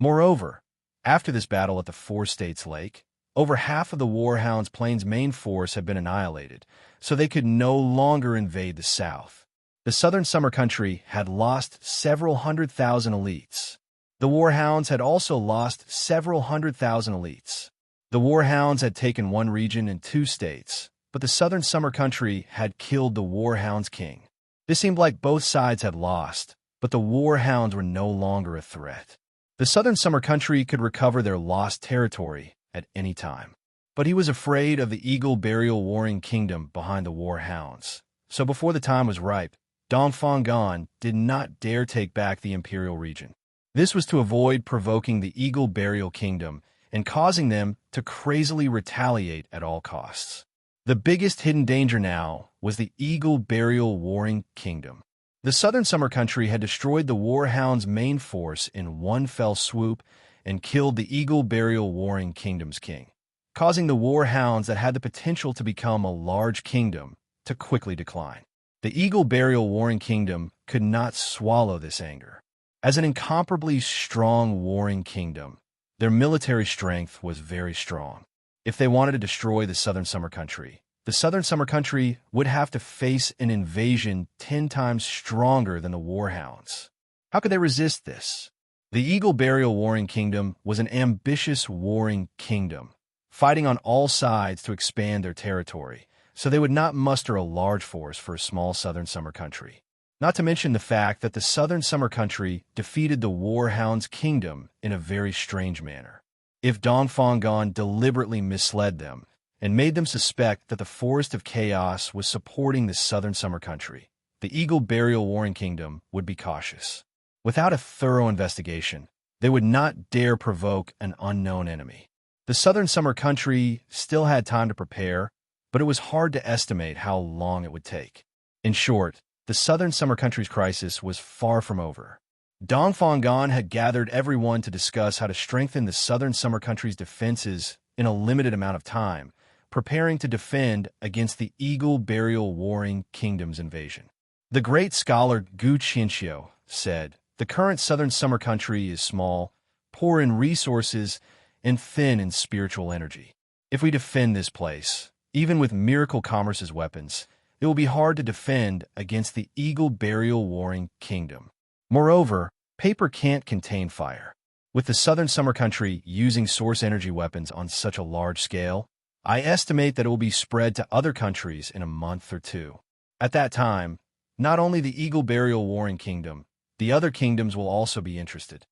Moreover, after this battle at the Four States Lake, over half of the Warhound's Plains' main force had been annihilated, so they could no longer invade the south. The Southern Summer Country had lost several 100,000 elites. The Warhounds had also lost several 100,000 elites. The Warhounds had taken one region in 2 states, but the Southern Summer Country had killed the Warhound's king. This seemed like both sides had lost, but the Warhounds were no longer a threat. The Southern Summer Country could recover their lost territory at any time. But he was afraid of the Eagle Burial Warring Kingdom behind the Warhounds. So before the time was ripe, Dongfang did not dare take back the imperial region. This was to avoid provoking the Eagle Burial Kingdom and causing them to crazily retaliate at all costs. The biggest hidden danger now was the Eagle Burial Warring Kingdom. The Southern Summer Country had destroyed the Warhound's main force in one fell swoop and killed the Eagle Burial Warring Kingdom's king, causing the Warhounds that had the potential to become a large kingdom to quickly decline. The Eagle Burial Warring Kingdom could not swallow this anger. As an incomparably strong warring kingdom, their military strength was very strong. If they wanted to destroy the Southern Summer Country, the Southern Summer Country would have to face an invasion 10 times stronger than the Warhounds. How could they resist this? The Eagle Burial Warring Kingdom was an ambitious warring kingdom, fighting on all sides to expand their territory, so they would not muster a large force for a small Southern Summer Country. Not to mention the fact that the Southern Summer Country defeated the Warhound's kingdom in a very strange manner. If Dongfang deliberately misled them and made them suspect that the Forest of Chaos was supporting the Southern Summer Country, the Eagle Burial Warring Kingdom would be cautious. Without a thorough investigation, they would not dare provoke an unknown enemy. The Southern Summer Country still had time to prepare, but it was hard to estimate how long it would take. In short, the Southern Summer Country's crisis was far from over. Dongfang had gathered everyone to discuss how to strengthen the Southern Summer Country's defenses in a limited amount of time, preparing to defend against the Eagle Burial Warring Kingdom's invasion. The great scholar Gu Qianxiu said, "The current Southern Summer Country is small, poor in resources, and thin in spiritual energy. If we defend this place, Even with Miracle Commerce's weapons, it will be hard to defend against the Eagle Burial Warring Kingdom. Moreover, paper can't contain fire. With the Southern Summer Country using source energy weapons on such a large scale, I estimate that it will be spread to other countries in a month or two. At that time, not only the Eagle Burial Warring Kingdom, the other kingdoms will also be interested.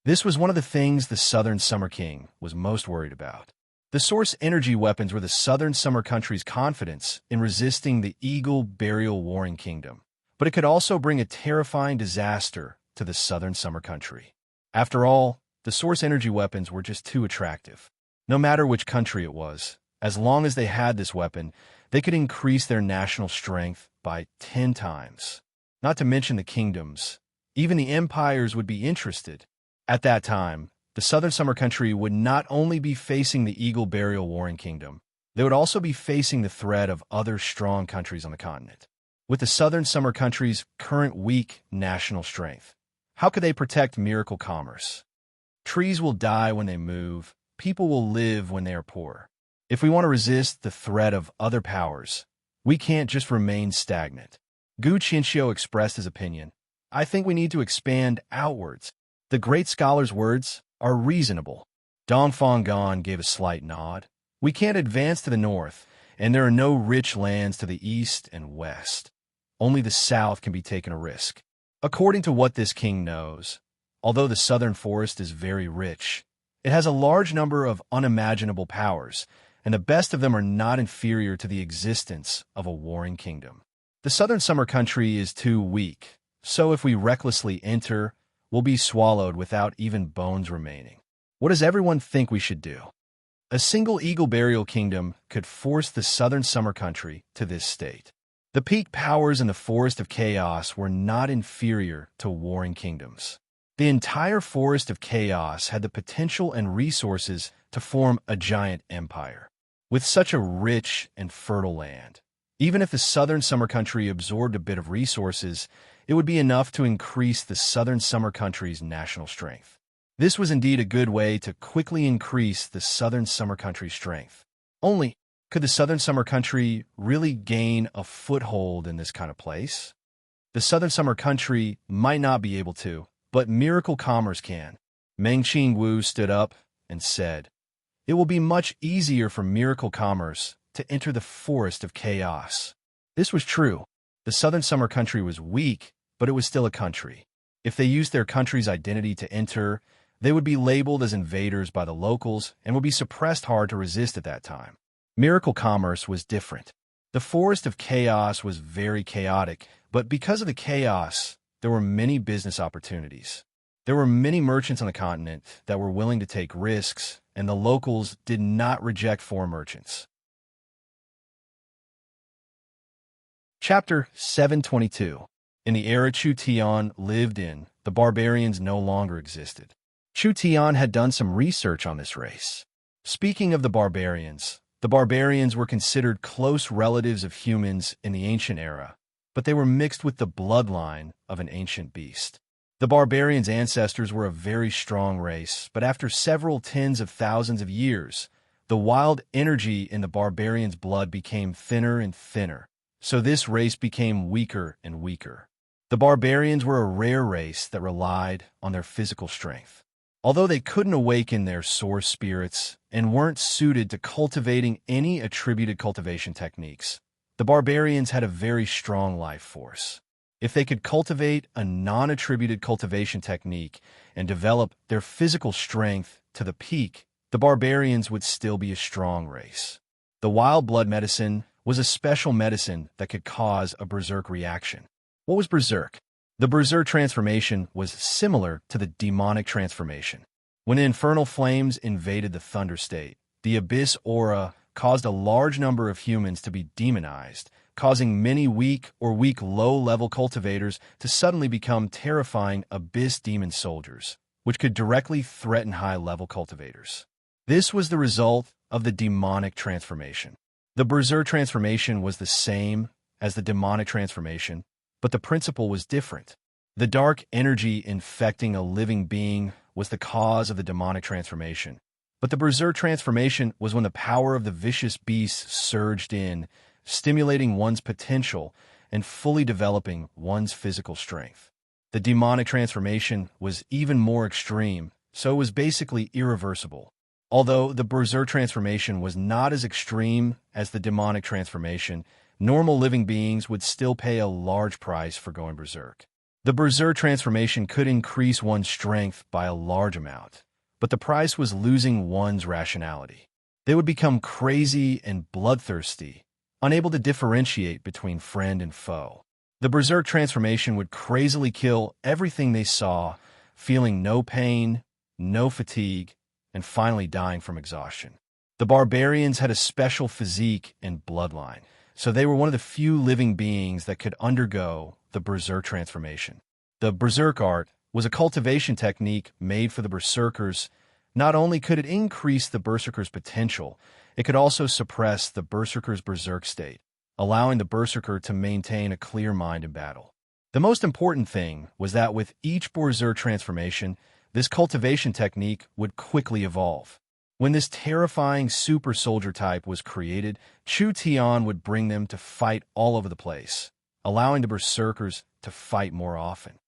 This was one of the things the Southern Summer King was most worried about. The source energy weapons were the Southern Summer Country's confidence in resisting the Eagle Burial Warring Kingdom, but it could also bring a terrifying disaster to the Southern Summer Country. After all, the source energy weapons were just too attractive. No matter which country it was, as long as they had this weapon, they could increase their national strength by 10 times. Not to mention the kingdoms. Even the empires would be interested. At that time, the Southern Summer Country would not only be facing the Eagle Burial Warring Kingdom, they would also be facing the threat of other strong countries on the continent. With the Southern Summer Country's current weak national strength, how could they protect Miracle Commerce? Trees will die when they move. People will live when they are poor. If we want to resist the threat of other powers, we can't just remain stagnant. Gu Qianxiu expressed his opinion. I think we need to expand outwards. The great scholar's words are reasonable. Dong Fanggan gave a slight nod. We can't advance to the north, and there are no rich lands to the east and west. Only the south can be taken a risk. According to what this king knows, although the southern forest is very rich, it has a large number of unimaginable powers, and the best of them are not inferior to the existence of a warring kingdom. The Southern Summer Country is too weak, so if we recklessly enter, we'll be swallowed without even bones remaining. What does everyone think we should do? A single Eagle Burial Kingdom could force the Southern Summer Country to this state. The peak powers in the Forest of Chaos were not inferior to warring kingdoms. The entire Forest of Chaos had the potential and resources to form a giant empire. With such a rich and fertile land, even if the Southern Summer Country absorbed a bit of resources, it would be enough to increase the Southern Summer Country's national strength. This was indeed a good way to quickly increase the Southern Summer Country's strength. Only, could the Southern Summer Country really gain a foothold in this kind of place? The Southern Summer Country might not be able to, but Miracle Commerce can. Meng Qingwu stood up and said, "It will be much easier for Miracle Commerce to enter the Forest of Chaos." This was true. The Southern Summer Country was weak, but it was still a country. If they used their country's identity to enter, they would be labeled as invaders by the locals and would be suppressed hard to resist at that time. Miracle Commerce was different. The Forest of Chaos was very chaotic, but because of the chaos, there were many business opportunities. There were many merchants on the continent that were willing to take risks, and the locals did not reject foreign merchants. Chapter 722. In the era Chu Tian lived in, the barbarians no longer existed. Chu Tian had done some research on this race. Speaking of the barbarians were considered close relatives of humans in the ancient era, but they were mixed with the bloodline of an ancient beast. The barbarians' ancestors were a very strong race, but after several tens of thousands of years, the wild energy in the barbarians' blood became thinner and thinner, so this race became weaker and weaker. The barbarians were a rare race that relied on their physical strength. Although they couldn't awaken their source spirits and weren't suited to cultivating any attributed cultivation techniques, the barbarians had a very strong life force. If they could cultivate a non-attributed cultivation technique and develop their physical strength to the peak, the barbarians would still be a strong race. The wild blood medicine was a special medicine that could cause a berserk reaction. What was berserk? The berserk transformation was similar to the demonic transformation. When the infernal flames invaded the thunder state, the abyss aura caused a large number of humans to be demonized, causing many weak or weak low-level cultivators to suddenly become terrifying abyss demon soldiers, which could directly threaten high-level cultivators. This was the result of the demonic transformation. The berserk transformation was the same as the demonic transformation, but the principle was different. The dark energy infecting a living being was the cause of the demonic transformation, But the Berserk transformation was when the power of the vicious beast surged in, stimulating one's potential and fully developing one's physical strength. The demonic transformation was even more extreme, so it was basically irreversible. Although the Berserk transformation was not as extreme as the demonic transformation, normal living beings would still pay a large price for going Berserk. The Berserk transformation could increase one's strength by a large amount, but the price was losing one's rationality. They would become crazy and bloodthirsty, unable to differentiate between friend and foe. The Berserk transformation would crazily kill everything they saw, feeling no pain, no fatigue, and finally dying from exhaustion. The barbarians had a special physique and bloodline, so they were one of the few living beings that could undergo the Berserk transformation. The Berserk art was a cultivation technique made for the Berserkers. Not only could it increase the Berserker's potential, it could also suppress the Berserker's Berserk state, allowing the Berserker to maintain a clear mind in battle. The most important thing was that with each Berserk transformation, this cultivation technique would quickly evolve. When this terrifying super soldier type was created, Chu Tian would bring them to fight all over the place, allowing the Berserkers to fight more often.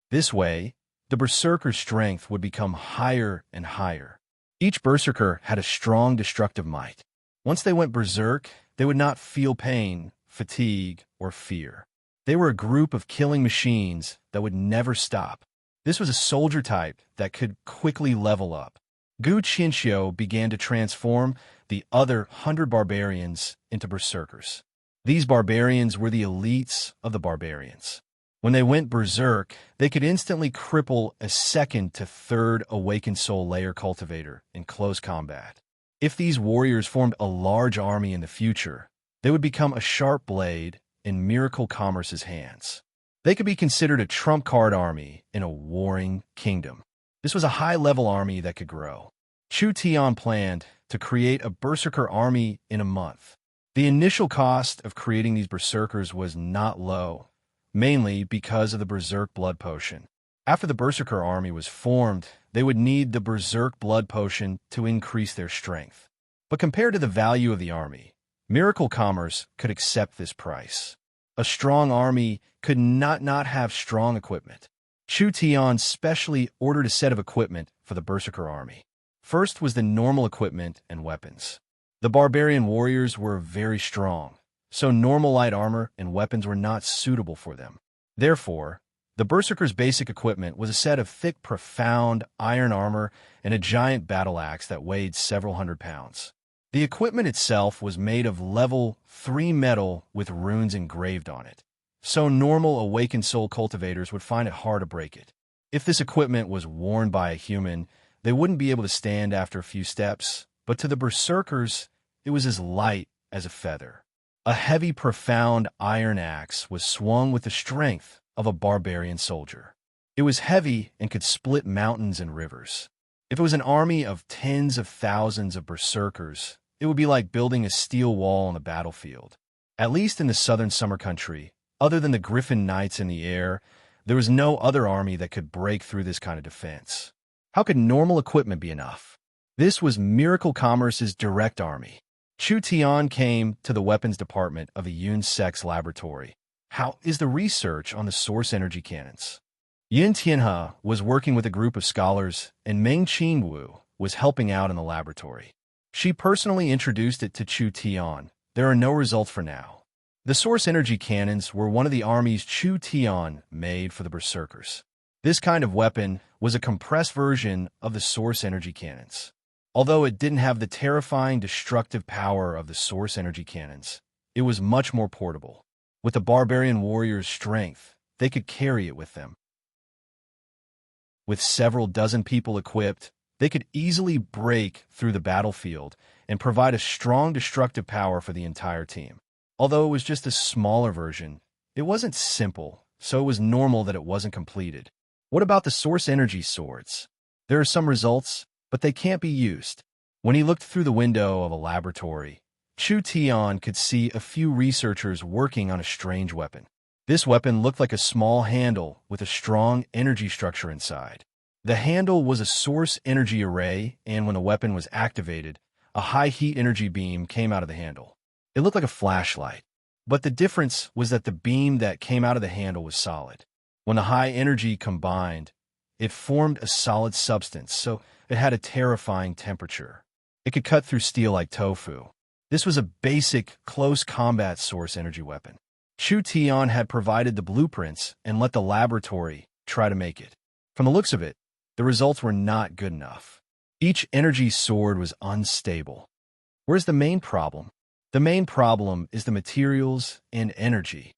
This way, the Berserker's strength would become higher and higher. Each Berserker had a strong destructive might. Once they went Berserk, they would not feel pain, fatigue, or fear. They were a group of killing machines that would never stop. This was a soldier type that could quickly level up. Gu Qinxiu began to transform the other 100 barbarians into Berserkers. These barbarians were the elites of the barbarians. When they went Berserk, they could instantly cripple a second to third awakened soul layer cultivator in close combat. If these warriors formed a large army in the future, they would become a sharp blade in Miracle Commerce's hands. They could be considered a trump card army in a warring kingdom. This was a high-level army that could grow. Chu Tian planned to create a Berserker army in a month. The initial cost of creating these Berserkers was not low, mainly because of the Berserk blood potion. After the Berserker army was formed, they would need the Berserk blood potion to increase their strength. But compared to the value of the army, Miracle Commerce could accept this price. A strong army could not have strong equipment. Chu Tian specially ordered a set of equipment for the Berserker army. First was the normal equipment and weapons. The barbarian warriors were very strong, so normal light armor and weapons were not suitable for them. Therefore, the Berserker's basic equipment was a set of thick, profound iron armor and a giant battle axe that weighed several hundred pounds. The equipment itself was made of level 3 metal with runes engraved on it, so normal awakened soul cultivators would find it hard to break it. If this equipment was worn by a human, they wouldn't be able to stand after a few steps, but to the Berserkers, it was as light as a feather. A heavy, profound iron axe was swung with the strength of a barbarian soldier. It was heavy and could split mountains and rivers. If it was an army of tens of thousands of Berserkers, it would be like building a steel wall on the battlefield. At least in the southern summer country, other than the Griffin Knights in the air, there was no other army that could break through this kind of defense. How could normal equipment be enough? This was Miracle Commerce's direct army. Chu Tian came to the weapons department of a Yun Sect's laboratory. How is the research on the source energy cannons? Yin Tianhe was working with a group of scholars, and Meng Qinwu was helping out in the laboratory. She personally introduced it to Chu Tian. There are no results for now. The source energy cannons were one of the armies Chu Tian made for the Berserkers. This kind of weapon was a compressed version of the source energy cannons. Although it didn't have the terrifying destructive power of the source energy cannons, it was much more portable. With the barbarian warriors' strength, they could carry it with them. With several dozen people equipped, they could easily break through the battlefield and provide a strong destructive power for the entire team. Although it was just a smaller version, it wasn't simple, so it was normal that it wasn't completed. What about the source energy swords? There are some results, but they can't be used. When he looked through the window of a laboratory, Chu Tian could see a few researchers working on a strange weapon. This weapon looked like a small handle with a strong energy structure inside. The handle was a source energy array, and when the weapon was activated, a high heat energy beam came out of the handle. It looked like a flashlight, but the difference was that the beam that came out of the handle was solid. When the high energy combined, it formed a solid substance, so it had a terrifying temperature. It could cut through steel like tofu. This was a basic, close combat source energy weapon. Chu Tian had provided the blueprints and let the laboratory try to make it. From the looks of it, the results were not good enough. Each energy sword was unstable. Where's the main problem? The main problem is the materials and energy.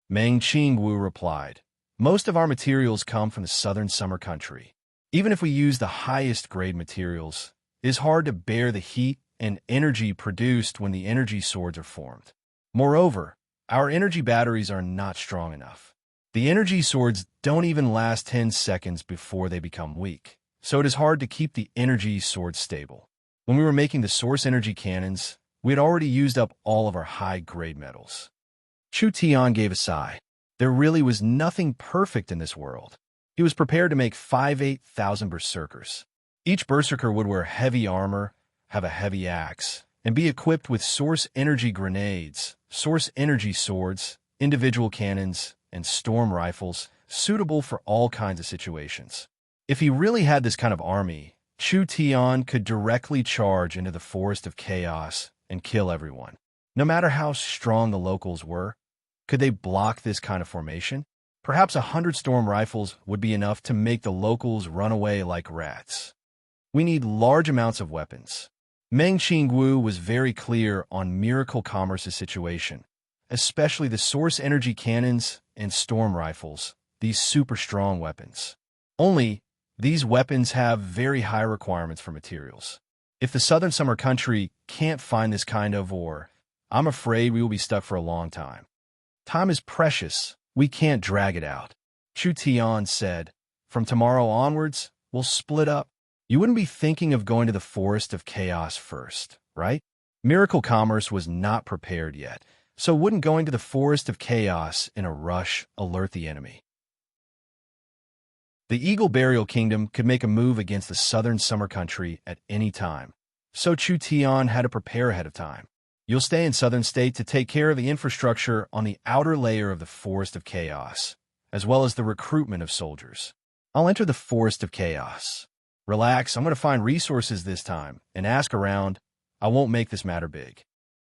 Meng Qingwu replied, most of our materials come from the southern summer country. Even if we use the highest grade materials, it is hard to bear the heat and energy produced when the energy swords are formed. Moreover, our energy batteries are not strong enough. The energy swords don't even last 10 seconds before they become weak, so it is hard to keep the energy swords stable. When we were making the source energy cannons, we had already used up all of our high-grade metals. Chu Tian gave a sigh. There really was nothing perfect in this world. He was prepared to make 8,000 berserkers. Each berserker would wear heavy armor, have a heavy axe, and be equipped with source energy grenades, source energy swords, individual cannons, and storm rifles, suitable for all kinds of situations. If he really had this kind of army, Chu Tian could directly charge into the Forest of Chaos and kill everyone. No matter how strong the locals were, could they block this kind of formation? Perhaps 100 storm rifles would be enough to make the locals run away like rats. We need large amounts of weapons. Meng Qingwu was very clear on Miracle Commerce's situation, especially the source energy cannons and storm rifles, these super strong weapons. Only, these weapons have very high requirements for materials. If the southern summer country can't find this kind of ore, I'm afraid we will be stuck for a long time. Time is precious. We can't drag it out. Chu Tian said, from tomorrow onwards, we'll split up. You wouldn't be thinking of going to the Forest of Chaos first, right? Miracle Commerce was not prepared yet, so wouldn't going to the Forest of Chaos in a rush alert the enemy. The Eagle Burial Kingdom could make a move against the southern summer country at any time, so Chu Tian had to prepare ahead of time. You'll stay in southern state to take care of the infrastructure on the outer layer of the Forest of Chaos, as well as the recruitment of soldiers. I'll enter the Forest of Chaos. Relax, I'm going to find resources this time, and ask around. I won't make this matter big.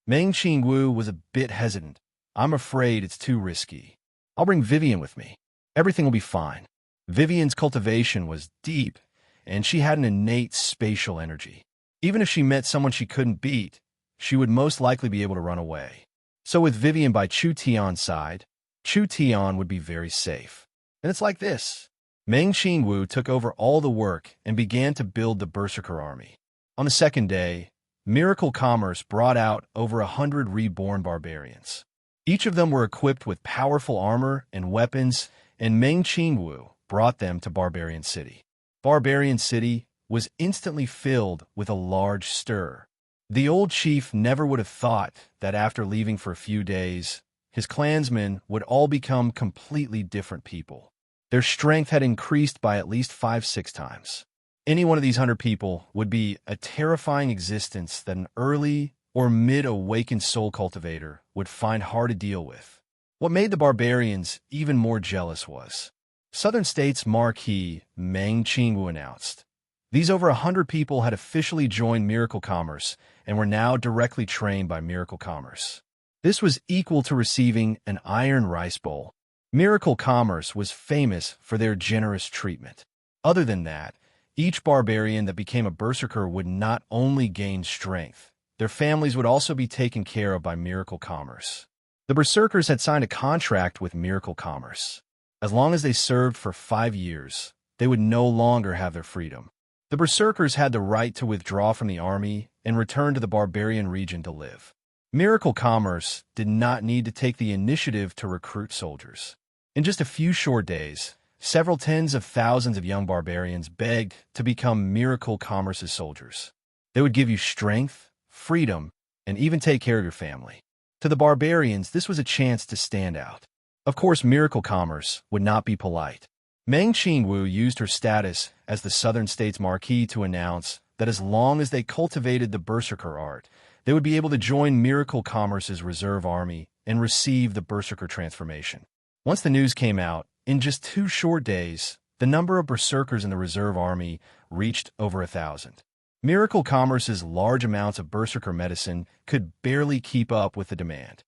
Meng Qingwu was a bit hesitant. I'm afraid it's too risky. I'll bring Vivian with me. Everything will be fine. Vivian's cultivation was deep, and she had an innate spatial energy. Even if she met someone she couldn't beat, she would most likely be able to run away. So with Vivian by Chu Tian's side, Chu Tian would be very safe. And it's like this. Meng Qingwu took over all the work and began to build the Berserker army. On the second day, Miracle Commerce brought out over 100 reborn barbarians. Each of them were equipped with powerful armor and weapons, and Meng Qingwu brought them to Barbarian City. Barbarian City was instantly filled with a large stir. The old chief never would have thought that after leaving for a few days, his clansmen would all become completely different people. Their strength had increased by at least 5-6 times. Any one of these 100 people would be a terrifying existence that an early or mid-awakened soul cultivator would find hard to deal with. What made the barbarians even more jealous was Southern State's Marquis Meng Qingwu announced. These over 100 people had officially joined Miracle Commerce and were now directly trained by Miracle Commerce. This was equal to receiving an iron rice bowl. Miracle Commerce was famous for their generous treatment. Other than that, each barbarian that became a berserker would not only gain strength, their families would also be taken care of by Miracle Commerce. The berserkers had signed a contract with Miracle Commerce. As long as they served for 5 years, they would no longer have their freedom. The berserkers had the right to withdraw from the army and return to the barbarian region to live. Miracle Commerce did not need to take the initiative to recruit soldiers. In just a few short days, several tens of thousands of young barbarians begged to become Miracle Commerce's soldiers. They would give you strength, freedom, and even take care of your family. To the barbarians, this was a chance to stand out. Of course, Miracle Commerce would not be polite. Meng Qingwu used her status as the southern state's marquis to announce that as long as they cultivated the berserker art, they would be able to join Miracle Commerce's reserve army and receive the berserker transformation. Once the news came out, in just 2 short days, the number of berserkers in the reserve army reached over 1,000. Miracle Commerce's large amounts of berserker medicine could barely keep up with the demand.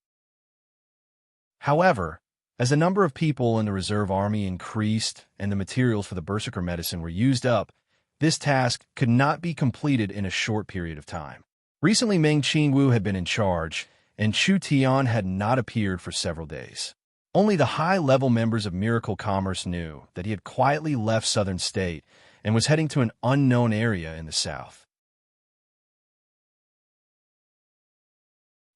However, as the number of people in the reserve army increased and the materials for the berserker medicine were used up, this task could not be completed in a short period of time. Recently, Meng Qingwu had been in charge, and Chu Tian had not appeared for several days. Only the high-level members of Miracle Commerce knew that he had quietly left Southern State and was heading to an unknown area in the south.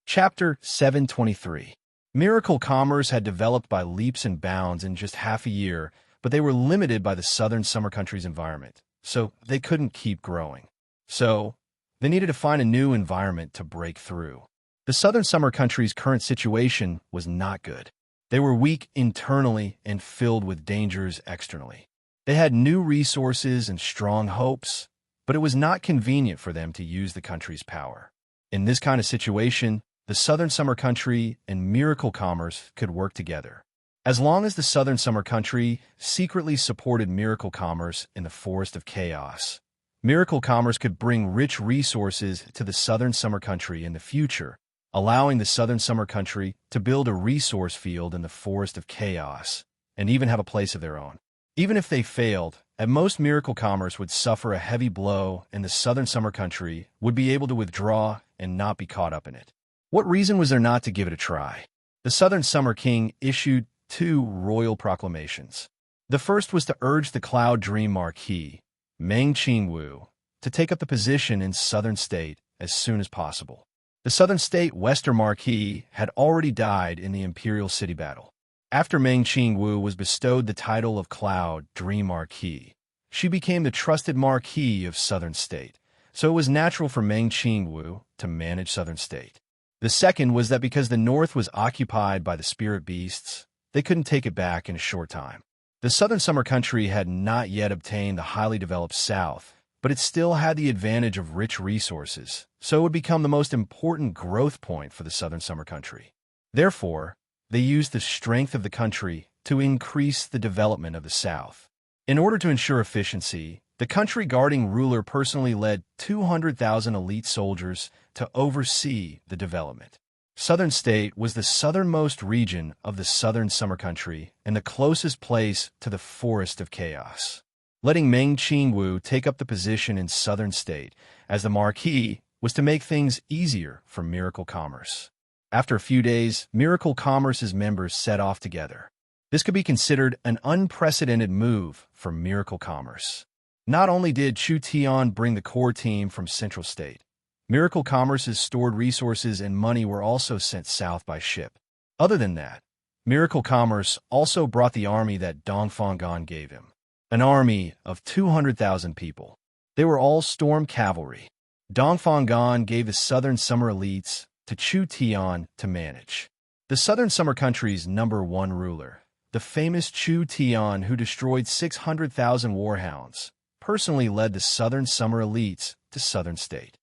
Chapter 723. Miracle Commerce had developed by leaps and bounds in just half a year, but they were limited by the southern summer country's environment, so they couldn't keep growing. So, they needed to find a new environment to break through. The southern summer country's current situation was not good. They were weak internally and filled with dangers externally. They had new resources and strong hopes, but it was not convenient for them to use the country's power. In this kind of situation, the southern summer country and Miracle Commerce could work together. As long as the southern summer country secretly supported Miracle Commerce in the Forest of Chaos, Miracle Commerce could bring rich resources to the southern summer country in the future, allowing the southern summer country to build a resource field in the Forest of Chaos and even have a place of their own. Even if they failed, at most Miracle Commerce would suffer a heavy blow and the southern summer country would be able to withdraw and not be caught up in it. What reason was there not to give it a try? The Southern Summer King issued 2 royal proclamations. The first was to urge the Cloud Dream Marquis, Meng Qingwu, to take up the position in Southern State as soon as possible. The Southern State Western Marquis had already died in the Imperial City battle. After Meng Qingwu was bestowed the title of Cloud Dream Marquis, she became the trusted Marquis of Southern State, so it was natural for Meng Qingwu to manage Southern State. The second was that because the North was occupied by the spirit beasts, they couldn't take it back in a short time. The Southern Summer Country had not yet obtained the highly developed South, but it still had the advantage of rich resources, so it would become the most important growth point for the Southern Summer Country. Therefore, they used the strength of the country to increase the development of the South. In order to ensure efficiency, the country guarding ruler personally led 200,000 elite soldiers to oversee the development. Southern State was the southernmost region of the Southern Summer Country and the closest place to the Forest of Chaos. Letting Meng Qingwu take up the position in Southern State as the Marquis was to make things easier for Miracle Commerce. After a few days, Miracle Commerce's members set off together. This could be considered an unprecedented move for Miracle Commerce. Not only did Chu Tian bring the core team from Central State, Miracle Commerce's stored resources and money were also sent south by ship. Other than that, Miracle Commerce also brought the army that Dongfang Gan gave him, an army of 200,000 people. They were all storm cavalry. Dongfang Gan gave the Southern Summer elites to Chu Tian to manage. The Southern Summer Country's #1 ruler, the famous Chu Tian who destroyed 600,000 warhounds, personally led the Southern Summer elites to Southern State.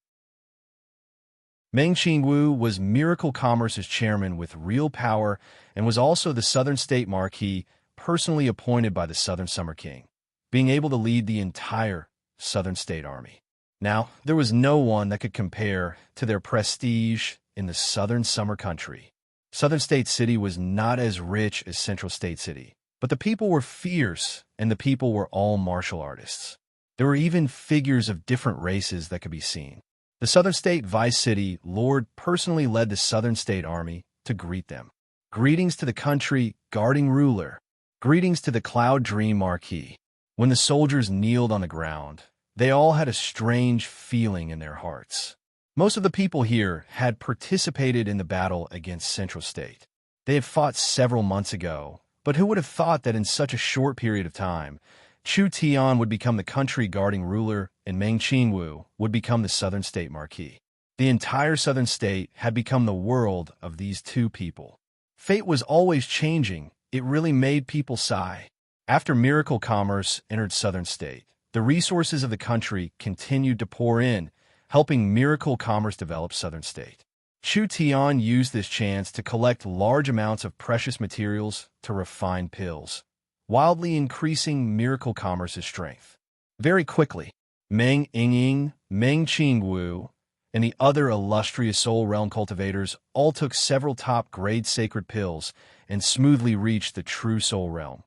Meng Qingwu was Miracle Commerce's chairman with real power and was also the Southern State Marquis personally appointed by the Southern Summer King, being able to lead the entire Southern State Army. Now, there was no one that could compare to their prestige in the Southern Summer Country. Southern State City was not as rich as Central State City, but the people were fierce and the people were all martial artists. There were even figures of different races that could be seen. The Southern State Vice City Lord personally led the Southern State Army to greet them. Greetings to the country guarding ruler. Greetings to the Cloud Dream Marquis. When the soldiers kneeled on the ground, they all had a strange feeling in their hearts. Most of the people here had participated in the battle against Central State. They had fought several months ago, but who would have thought that in such a short period of time, Chu Tian would become the country guarding ruler and Meng Qingwu would become the Southern State Marquis. The entire Southern State had become the world of these two people. Fate was always changing. It really made people sigh. After Miracle Commerce entered Southern State, the resources of the country continued to pour in, helping Miracle Commerce develop Southern State. Chu Tian used this chance to collect large amounts of precious materials to refine pills, wildly increasing Miracle Commerce's strength. Very quickly, Meng Yingying, Meng Qingwu, and the other illustrious Soul Realm cultivators all took several top-grade sacred pills and smoothly reached the true Soul Realm,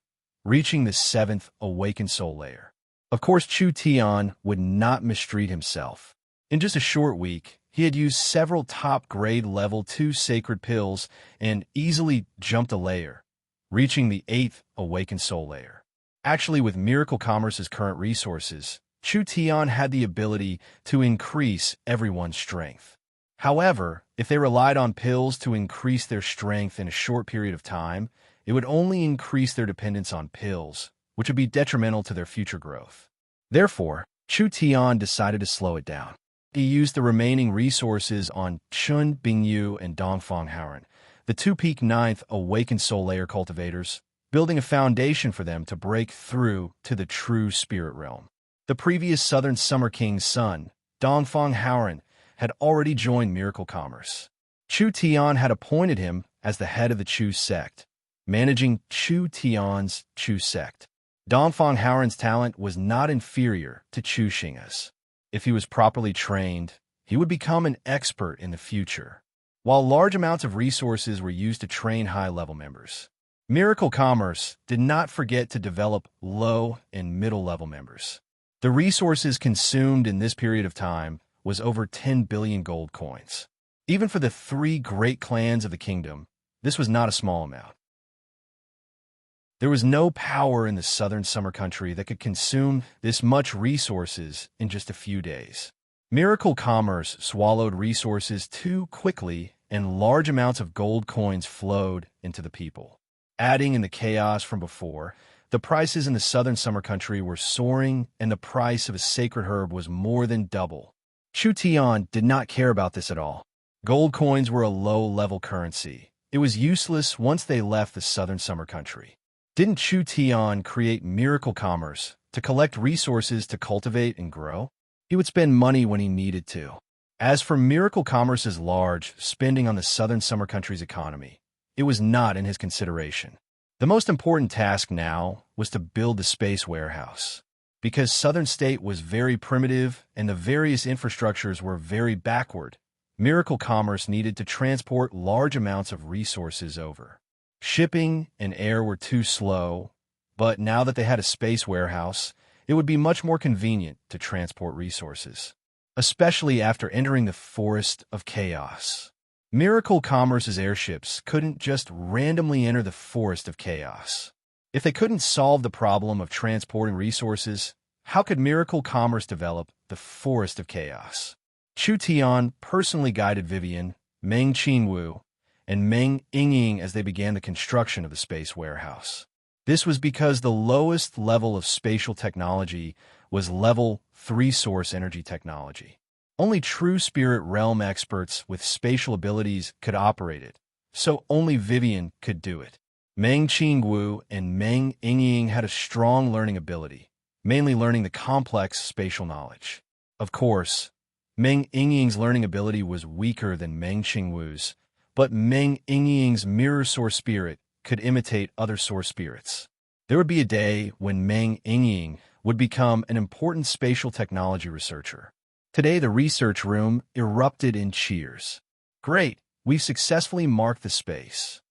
reaching the 7th awakened soul layer. Of course, Chu Tian would not mistreat himself. In just a short week, he had used several top-grade level 2 sacred pills and easily jumped a layer, reaching the 8th awakened soul layer. Actually, with Miracle Commerce's current resources, Chu Tian had the ability to increase everyone's strength. However, if they relied on pills to increase their strength in a short period of time, it would only increase their dependence on pills, which would be detrimental to their future growth. Therefore, Chu Tian decided to slow it down. He used the remaining resources on Chun Bingyu and Dongfang Haoren, the two peak 9th awakened soul layer cultivators, building a foundation for them to break through to the true spirit realm. The previous Southern Summer King's son, Dongfang Haoren, had already joined Miracle Commerce. Chu Tian had appointed him as the head of the Chu sect, managing Chu Tian's Chu sect. Dongfang Haoren's talent was not inferior to Chu Xing's. If he was properly trained, he would become an expert in the future. While large amounts of resources were used to train high-level members, Miracle Commerce did not forget to develop low and middle-level members. The resources consumed in this period of time was over 10 billion gold coins. Even for the 3 great clans of the kingdom, this was not a small amount. There was no power in the southern summer country that could consume this much resources in just a few days. Miracle Commerce swallowed resources too quickly, and large amounts of gold coins flowed into the people. Adding in the chaos from before, the prices in the southern summer country were soaring, and the price of a sacred herb was more than double. Chu Tian did not care about this at all. Gold coins were a low-level currency. It was useless once they left the southern summer country. Didn't Chu Tian create Miracle Commerce to collect resources to cultivate and grow? He would spend money when he needed to. As for Miracle Commerce's large spending on the southern summer country's economy, it was not in his consideration. The most important task now was to build the space warehouse. Because Southern State was very primitive and the various infrastructures were very backward, Miracle Commerce needed to transport large amounts of resources over. Shipping and air were too slow, but now that they had a space warehouse, it would be much more convenient to transport resources, especially after entering the Forest of Chaos. Miracle Commerce's airships couldn't just randomly enter the Forest of Chaos. If they couldn't solve the problem of transporting resources, how could Miracle Commerce develop the Forest of Chaos? Chu Tian personally guided Vivian, Meng Qingwu, and Meng Yingying as they began the construction of the space warehouse. This was because the lowest level of spatial technology was level 3 source energy technology. Only true spirit realm experts with spatial abilities could operate it, so only Vivian could do it. Meng Qingwu and Meng Yingying had a strong learning ability, mainly learning the complex spatial knowledge. Of course, Meng Yingying's learning ability was weaker than Meng Qingwu's, but Meng Yingying's mirror source spirit could imitate other source spirits. There would be a day when Meng Yingying would become an important spatial technology researcher. Today, the research room erupted in cheers. Great, we've successfully marked the space.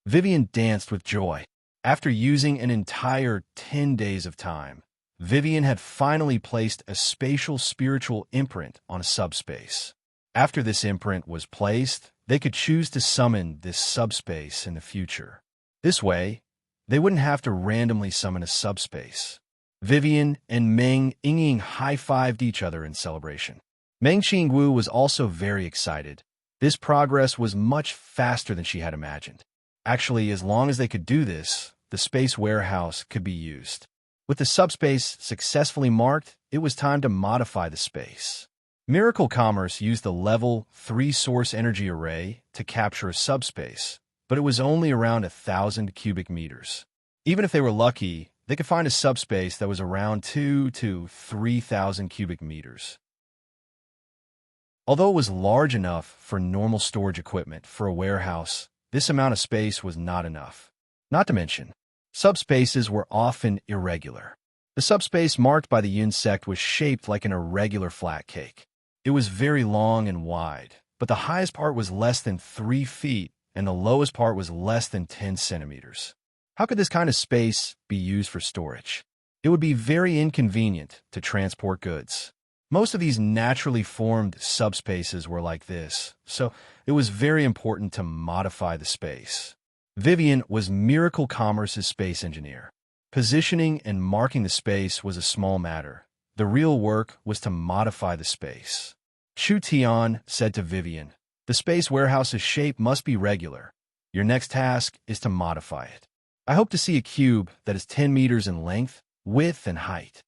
Vivian danced with joy. After using an entire 10 days of time, Vivian had finally placed a spatial spiritual imprint on a subspace. After this imprint was placed, they could choose to summon this subspace in the future. This way, they wouldn't have to randomly summon a subspace. Vivian and Meng Yingying high-fived each other in celebration. Meng Qingwu was also very excited. This progress was much faster than she had imagined. Actually, as long as they could do this, the space warehouse could be used. With the subspace successfully marked, it was time to modify the space. Miracle Commerce used the level 3 source energy array to capture a subspace, but it was only around 1,000 cubic meters. Even if they were lucky, They could find a subspace that was around 2 to 3,000 cubic meters. Although it was large enough for normal storage equipment for a warehouse, this amount of space was not enough. Not to mention, subspaces were often irregular. The subspace marked by the insect was shaped like an irregular flat cake. It was very long and wide, but the highest part was less than 3 feet and the lowest part was less than 10 centimeters. How could this kind of space be used for storage? It would be very inconvenient to transport goods. Most of these naturally formed subspaces were like this, so it was very important to modify the space. Vivian was Miracle Commerce's space engineer. Positioning and marking the space was a small matter. The real work was to modify the space. Chu Tian said to Vivian, "The space warehouse's shape must be regular. Your next task is to modify it. I hope to see a cube that is 10 meters in length, width, and height."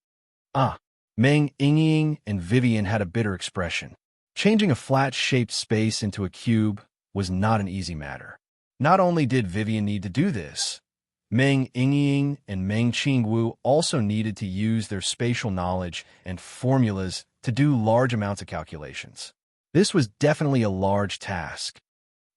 Meng Yingying and Vivian had a bitter expression. Changing a flat-shaped space into a cube was not an easy matter. Not only did Vivian need to do this, Meng Yingying and Meng Qingwu also needed to use their spatial knowledge and formulas to do large amounts of calculations. This was definitely a large task.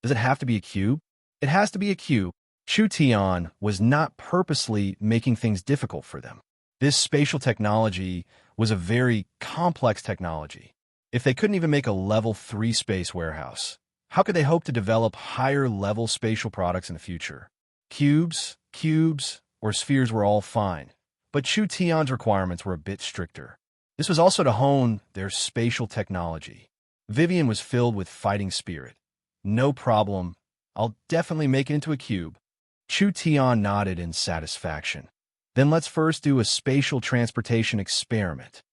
Does it have to be a cube? It has to be a cube. Chu Tian was not purposely making things difficult for them. This spatial technology was a very complex technology. If they couldn't even make a level 3 space warehouse, how could they hope to develop higher-level spatial products in the future? Cubes, or spheres were all fine, but Chu Tian's requirements were a bit stricter. This was also to hone their spatial technology. Vivian was filled with fighting spirit. "No problem. I'll definitely make it into a cube." Chu Tian nodded in satisfaction. "Then let's first do a spatial transportation experiment."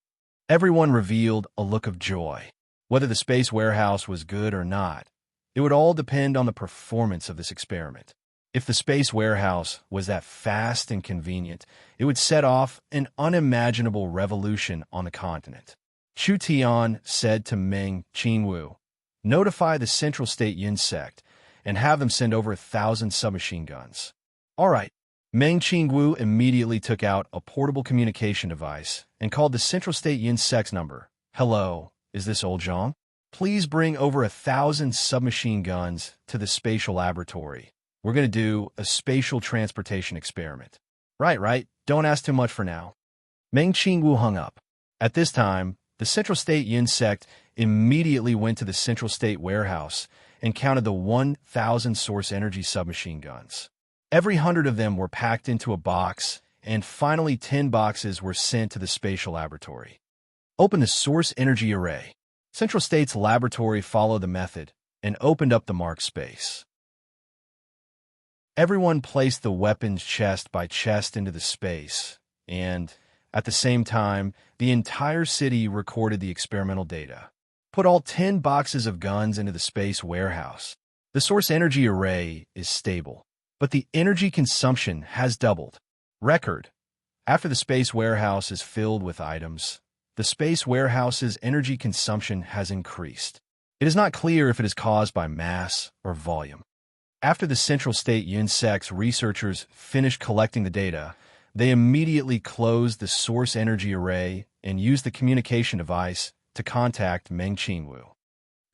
Everyone revealed a look of joy. Whether the space warehouse was good or not, it would all depend on the performance of this experiment. If the space warehouse was that fast and convenient, it would set off an unimaginable revolution on the continent. Chu Tian said to Meng Qingwu, "Notify the Central State Insect and have them send over 1,000 submachine guns." All right. Meng Qingwu immediately took out a portable communication device and called the Central State Insect's number. "Hello, is this Old Zhang? Please bring over 1,000 submachine guns to the spatial laboratory. We're going to do a spatial transportation experiment." Right. Don't ask too much for now." Meng Qingwu hung up. At this time, the Central State Insect immediately went to the Central State warehouse and counted the 1,000 source energy submachine guns. Every 100 of them were packed into a box, and finally 10 boxes were sent to the spatial laboratory. "Open the source energy array." Central State's laboratory followed the method and opened up the marked space. Everyone placed the weapons chest by chest into the space, and, at the same time, the entire city recorded the experimental data. Put all 10 boxes of guns into the space warehouse. The source energy array is stable, but the energy consumption has doubled. Record. After the space warehouse is filled with items, the space warehouse's energy consumption has increased. It is not clear if it is caused by mass or volume. After the Central State Insect's researchers finished collecting the data, they immediately closed the source energy array and used the communication device to contact Meng Qingwu.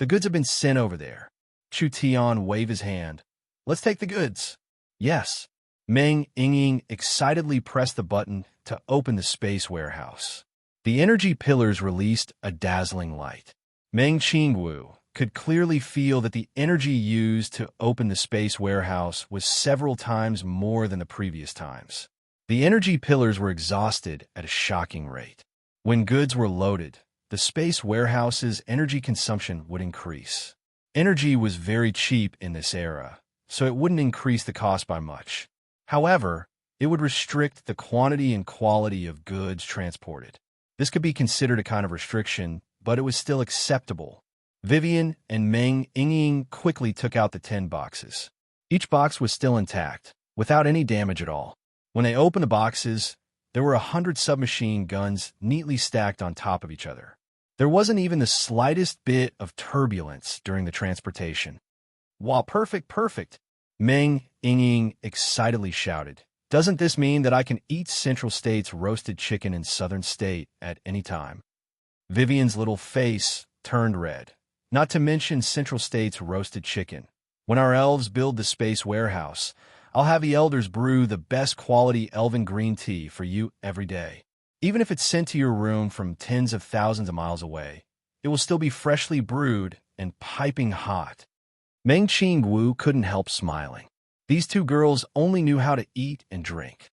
"The goods have been sent over there." Chu Tian waved his hand. "Let's take the goods." "Yes." Meng Yingying excitedly pressed the button to open the space warehouse. The energy pillars released a dazzling light. Meng Qingwu could clearly feel that the energy used to open the space warehouse was several times more than the previous times. The energy pillars were exhausted at a shocking rate. When goods were loaded, the space warehouse's energy consumption would increase. Energy was very cheap in this era, so it wouldn't increase the cost by much. However, it would restrict the quantity and quality of goods transported. This could be considered a kind of restriction, but it was still acceptable. Vivian and Meng Yingying quickly took out the 10 boxes. Each box was still intact, without any damage at all. When they opened the boxes, there were 100 submachine guns neatly stacked on top of each other. There wasn't even the slightest bit of turbulence during the transportation. "Wow, perfect! Meng Yingying excitedly shouted. Doesn't this mean that I can eat Central State's roasted chicken in Southern State at any time? Vivian's little face turned red. Not to mention Central State's roasted chicken. When our elves build the space warehouse, I'll have the elders brew the best quality elven green tea for you every day. Even if it's sent to your room from tens of thousands of miles away, it will still be freshly brewed and piping hot. Meng Qing Wu couldn't help smiling. These two girls only knew how to eat and drink.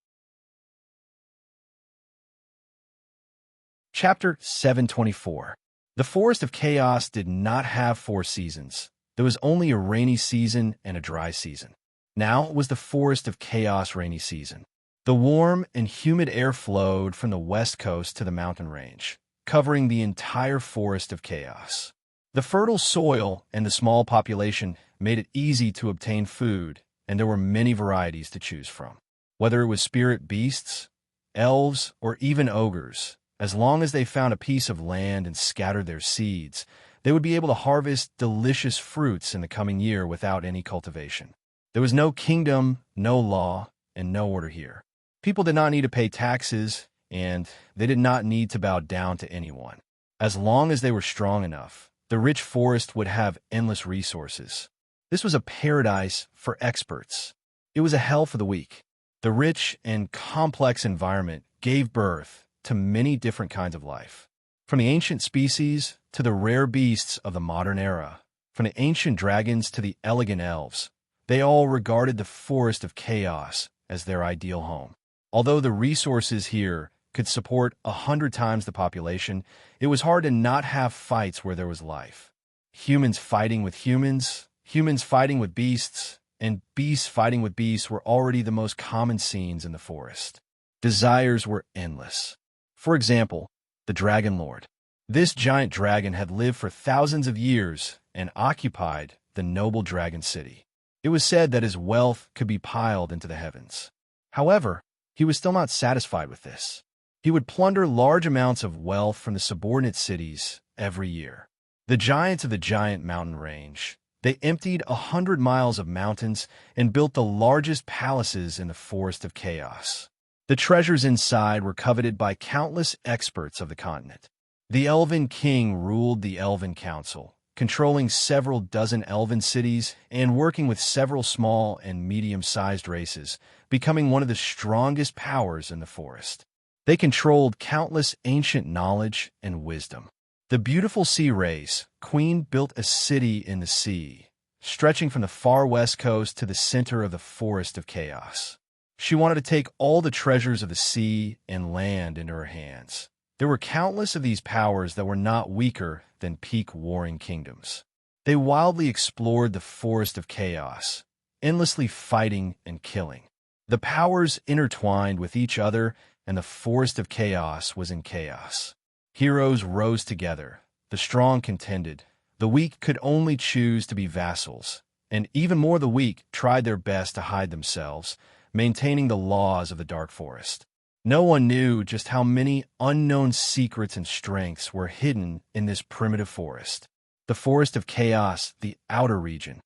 Chapter 724. The Forest of Chaos did not have 4 seasons. There was only a rainy season and a dry season. Now it was the Forest of Chaos rainy season. The warm and humid air flowed from the west coast to the mountain range, covering the entire Forest of Chaos. The fertile soil and the small population made it easy to obtain food, and there were many varieties to choose from. Whether it was spirit beasts, elves, or even ogres, as long as they found a piece of land and scattered their seeds, they would be able to harvest delicious fruits in the coming year without any cultivation. There was no kingdom, no law, and no order here. People did not need to pay taxes, and they did not need to bow down to anyone. As long as they were strong enough, the rich forest would have endless resources. This was a paradise for experts. It was a hell for the weak. The rich and complex environment gave birth to many different kinds of life. From the ancient species to the rare beasts of the modern era, from the ancient dragons to the elegant elves, they all regarded the Forest of Chaos as their ideal home. Although the resources here could support 100 times the population, it was hard to not have fights where there was life. Humans fighting with humans, humans fighting with beasts, and beasts fighting with beasts were already the most common scenes in the forest. Desires were endless. For example, the Dragon Lord. This giant dragon had lived for thousands of years and occupied the noble dragon city. It was said that his wealth could be piled into the heavens. However, he was still not satisfied with this. He would plunder large amounts of wealth from the subordinate cities every year. The giants of the giant mountain range. They emptied 100 miles of mountains and built the largest palaces in the Forest of Chaos. The treasures inside were coveted by countless experts of the continent. The Elven King ruled the Elven Council, controlling several dozen elven cities and working with several small and medium-sized races, becoming one of the strongest powers in the forest. They controlled countless ancient knowledge and wisdom. The beautiful sea race, Queen built a city in the sea, stretching from the far west coast to the center of the Forest of Chaos. She wanted to take all the treasures of the sea and land into her hands. There were countless of these powers that were not weaker than peak warring kingdoms. They wildly explored the Forest of Chaos, endlessly fighting and killing. The powers intertwined with each other, and the Forest of Chaos was in chaos. Heroes rose together, the strong contended, the weak could only choose to be vassals, and even more the weak tried their best to hide themselves, maintaining the laws of the Dark Forest. No one knew just how many unknown secrets and strengths were hidden in this primitive forest. The Forest of Chaos, the outer region.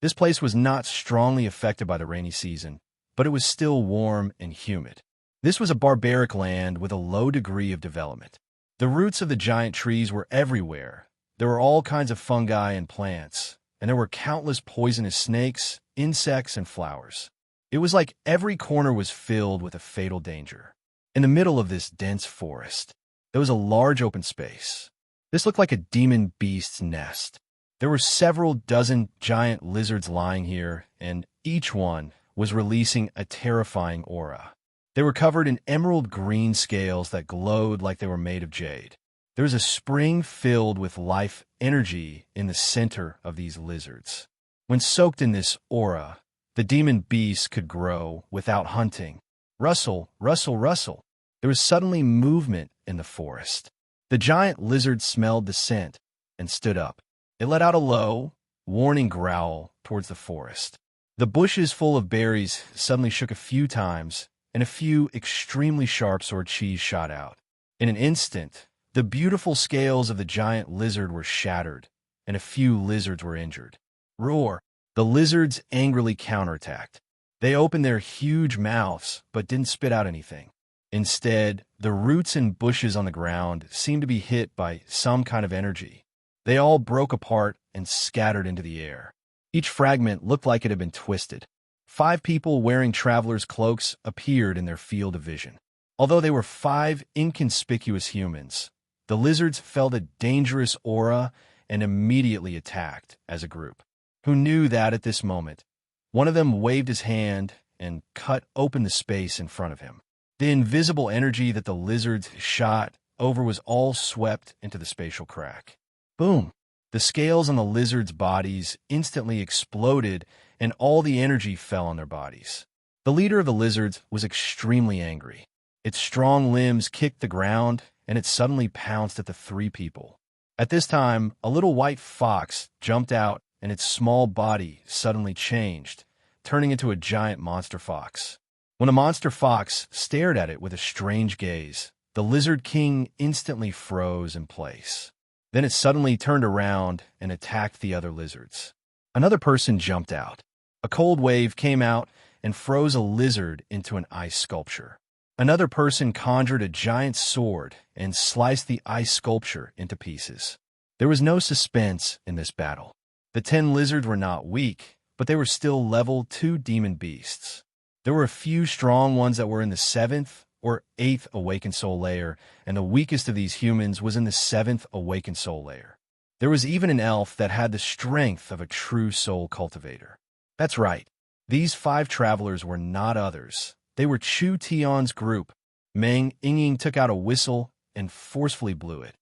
This place was not strongly affected by the rainy season, but it was still warm and humid. This was a barbaric land with a low degree of development. The roots of the giant trees were everywhere. There were all kinds of fungi and plants, and there were countless poisonous snakes, insects, and flowers. It was like every corner was filled with a fatal danger. In the middle of this dense forest, there was a large open space. This looked like a demon beast's nest. There were several dozen giant lizards lying here, and each one was releasing a terrifying aura. They were covered in emerald green scales that glowed like they were made of jade. There was a spring filled with life energy in the center of these lizards. When soaked in this aura, the demon beast could grow without hunting. Rustle, rustle, rustle. There was suddenly movement in the forest. The giant lizard smelled the scent and stood up. It let out a low, warning growl towards the forest. The bushes full of berries suddenly shook a few times, and a few extremely sharp sword cheese shot out. In an instant, the beautiful scales of the giant lizard were shattered, and a few lizards were injured. Roar! The lizards angrily counterattacked. They opened their huge mouths, but didn't spit out anything. Instead, the roots and bushes on the ground seemed to be hit by some kind of energy. They all broke apart and scattered into the air. Each fragment looked like it had been twisted. 5 people wearing travelers' cloaks appeared in their field of vision. Although they were 5 inconspicuous humans, the lizards felt a dangerous aura and immediately attacked as a group. Who knew that at this moment? One of them waved his hand and cut open the space in front of him. The invisible energy that the lizards shot over was all swept into the spatial crack. Boom! The scales on the lizards' bodies instantly exploded, and all the energy fell on their bodies. The leader of the lizards was extremely angry. Its strong limbs kicked the ground, and it suddenly pounced at the 3 people. At this time, a little white fox jumped out, and its small body suddenly changed, turning into a giant monster fox. When the monster fox stared at it with a strange gaze, the lizard king instantly froze in place. Then it suddenly turned around and attacked the other lizards. Another person jumped out. A cold wave came out and froze a lizard into an ice sculpture. Another person conjured a giant sword and sliced the ice sculpture into pieces. There was no suspense in this battle. The 10 lizards were not weak, but they were still level 2 demon beasts. There were a few strong ones that were in the 7th or 8th awakened soul layer, and the weakest of these humans was in the 7th awakened soul layer. There was even an elf that had the strength of a true soul cultivator. That's right, these 5 travelers were not others. They were Chu Tian's group. Meng Yingying took out a whistle and forcefully blew it.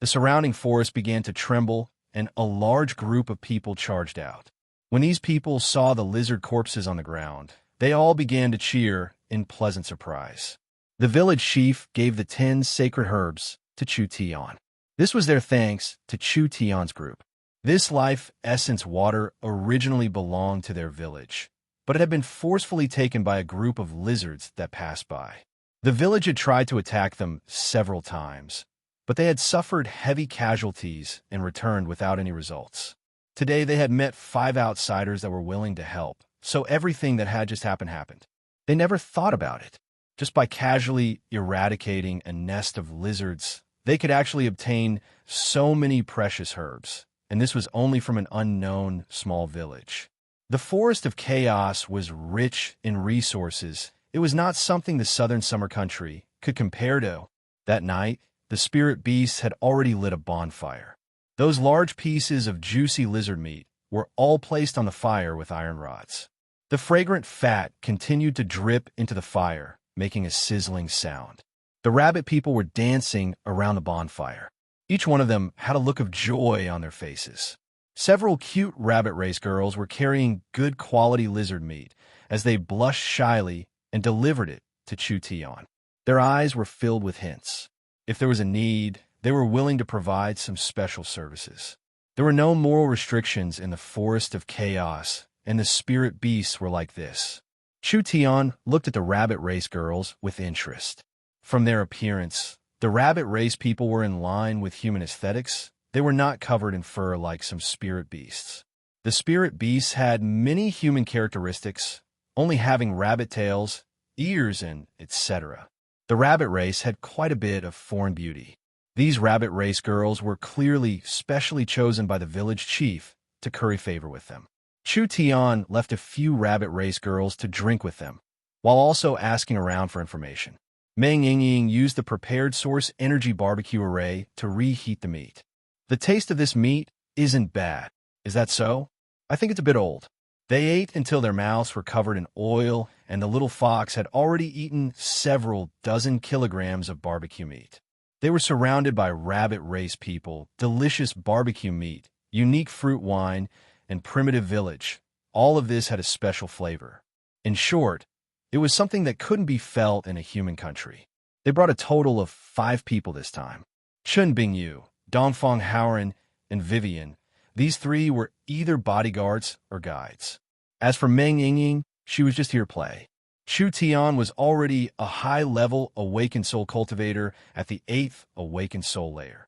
The surrounding forest began to tremble, and a large group of people charged out. When these people saw the lizard corpses on the ground, they all began to cheer in pleasant surprise. The village chief gave the 10 sacred herbs to Chu Tian. This was their thanks to Chu Tian's group. This life essence water originally belonged to their village, but it had been forcefully taken by a group of lizards that passed by. The village had tried to attack them several times, but they had suffered heavy casualties and returned without any results. Today they had met 5 outsiders that were willing to help, so everything that had just happened. They never thought about it. Just by casually eradicating a nest of lizards, they could actually obtain so many precious herbs, and this was only from an unknown small village. The Forest of Chaos was rich in resources. It was not something the southern summer country could compare to. That night, the spirit beasts had already lit a bonfire. Those large pieces of juicy lizard meat were all placed on the fire with iron rods. The fragrant fat continued to drip into the fire, making a sizzling sound. The rabbit people were dancing around the bonfire. Each one of them had a look of joy on their faces. Several cute rabbit race girls were carrying good quality lizard meat as they blushed shyly and delivered it to Chu Tian. Their eyes were filled with hints. If there was a need, they were willing to provide some special services. There were no moral restrictions in the Forest of Chaos, and the spirit beasts were like this. Chu Tian looked at the rabbit race girls with interest. From their appearance, the rabbit race people were in line with human aesthetics. They were not covered in fur like some spirit beasts. The spirit beasts had many human characteristics, only having rabbit tails, ears, and etc. The rabbit race had quite a bit of foreign beauty. These rabbit race girls were clearly specially chosen by the village chief to curry favor with them. Chu Tian left a few rabbit race girls to drink with them, while also asking around for information. Meng Yingying used the prepared source energy barbecue array to reheat the meat. The taste of this meat isn't bad. Is that so? I think it's a bit old. They ate until their mouths were covered in oil, and the little fox had already eaten several dozen kilograms of barbecue meat. They were surrounded by rabbit race people, delicious barbecue meat, unique fruit wine, and primitive village. All of this had a special flavor. In short, it was something that couldn't be felt in a human country. They brought a total of 5 people this time. Chun Bingyu, Dongfang Haoran, and Vivian. These 3 were either bodyguards or guides. As for Meng Yingying, she was just here to play. Chu Tian was already a high-level awakened soul cultivator at the 8th awakened soul layer.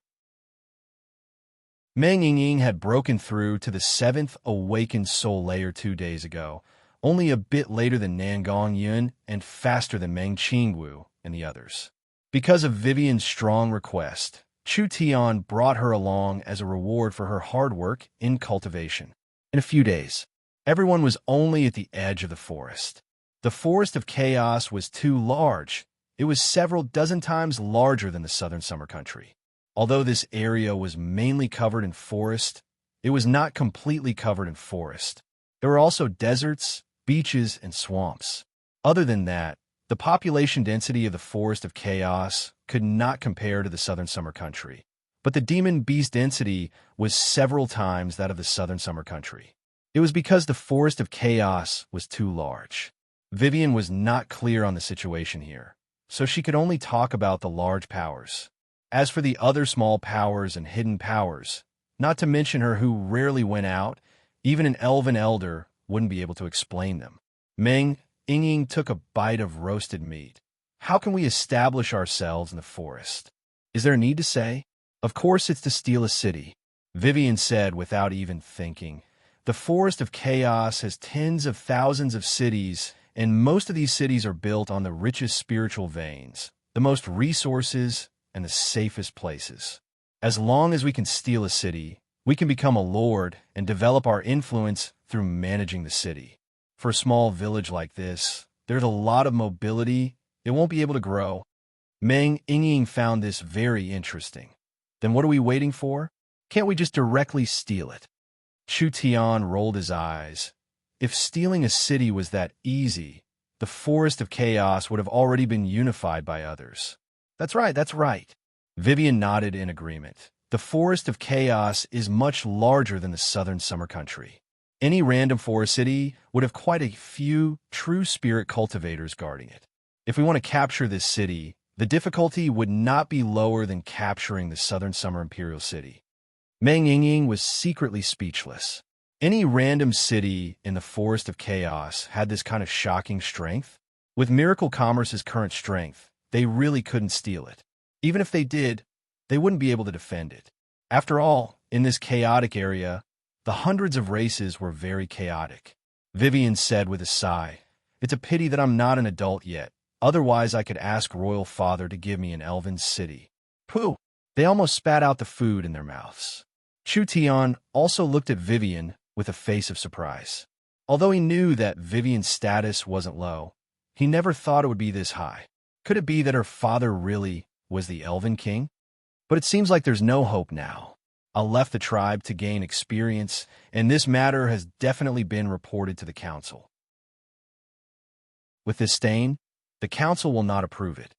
Meng Yingying had broken through to the 7th awakened soul layer 2 days ago, only a bit later than Nangong Yun and faster than Meng Qingwu and the others. Because of Vivian's strong request, Chu Tian brought her along as a reward for her hard work in cultivation. In a few days, everyone was only at the edge of the forest. The forest of chaos was too large. It was several dozen times larger than the southern summer country. Although this area was mainly covered in forest, it was not completely covered in forest. There were also deserts, beaches, and swamps. Other than that, the population density of the forest of chaos could not compare to the southern summer country. But the demon beast density was several times that of the southern summer country. It was because the forest of chaos was too large. Vivian was not clear on the situation here, so she could only talk about the large powers. As for the other small powers and hidden powers, not to mention her who rarely went out, even an elven elder wouldn't be able to explain them. Meng Ying took a bite of roasted meat. How can we establish ourselves in the forest? Is there a need to say? Of course it's to steal a city, Vivian said without even thinking. The forest of chaos has tens of thousands of cities, and most of these cities are built on the richest spiritual veins, the most resources, and the safest places. As long as we can steal a city, we can become a lord and develop our influence through managing the city. For a small village like this, there's a lot of mobility. It won't be able to grow. Meng Ying found this very interesting. Then what are we waiting for? Can't we just directly steal it? Chu Tian rolled his eyes. If stealing a city was that easy, the forest of chaos would have already been unified by others. That's right, that's right. Vivian nodded in agreement. The forest of chaos is much larger than the southern summer country. Any random forest city would have quite a few true spirit cultivators guarding it. If we want to capture this city, the difficulty would not be lower than capturing the southern summer imperial city. Meng Ying was secretly speechless. Any random city in the forest of chaos had this kind of shocking strength. With Miracle Commerce's current strength, they really couldn't steal it. Even if they did, they wouldn't be able to defend it. After all, in this chaotic area, the hundreds of races were very chaotic. Vivian said with a sigh, "It's a pity that I'm not an adult yet. Otherwise, I could ask Royal Father to give me an elven city." Pooh! They almost spat out the food in their mouths. Chu Tian also looked at Vivian with a face of surprise. Although he knew that Vivian's status wasn't low, he never thought it would be this high. Could it be that her father really was the Elven King? But it seems like there's no hope now. I left the tribe to gain experience, and this matter has definitely been reported to the council. With this stain, the council will not approve it.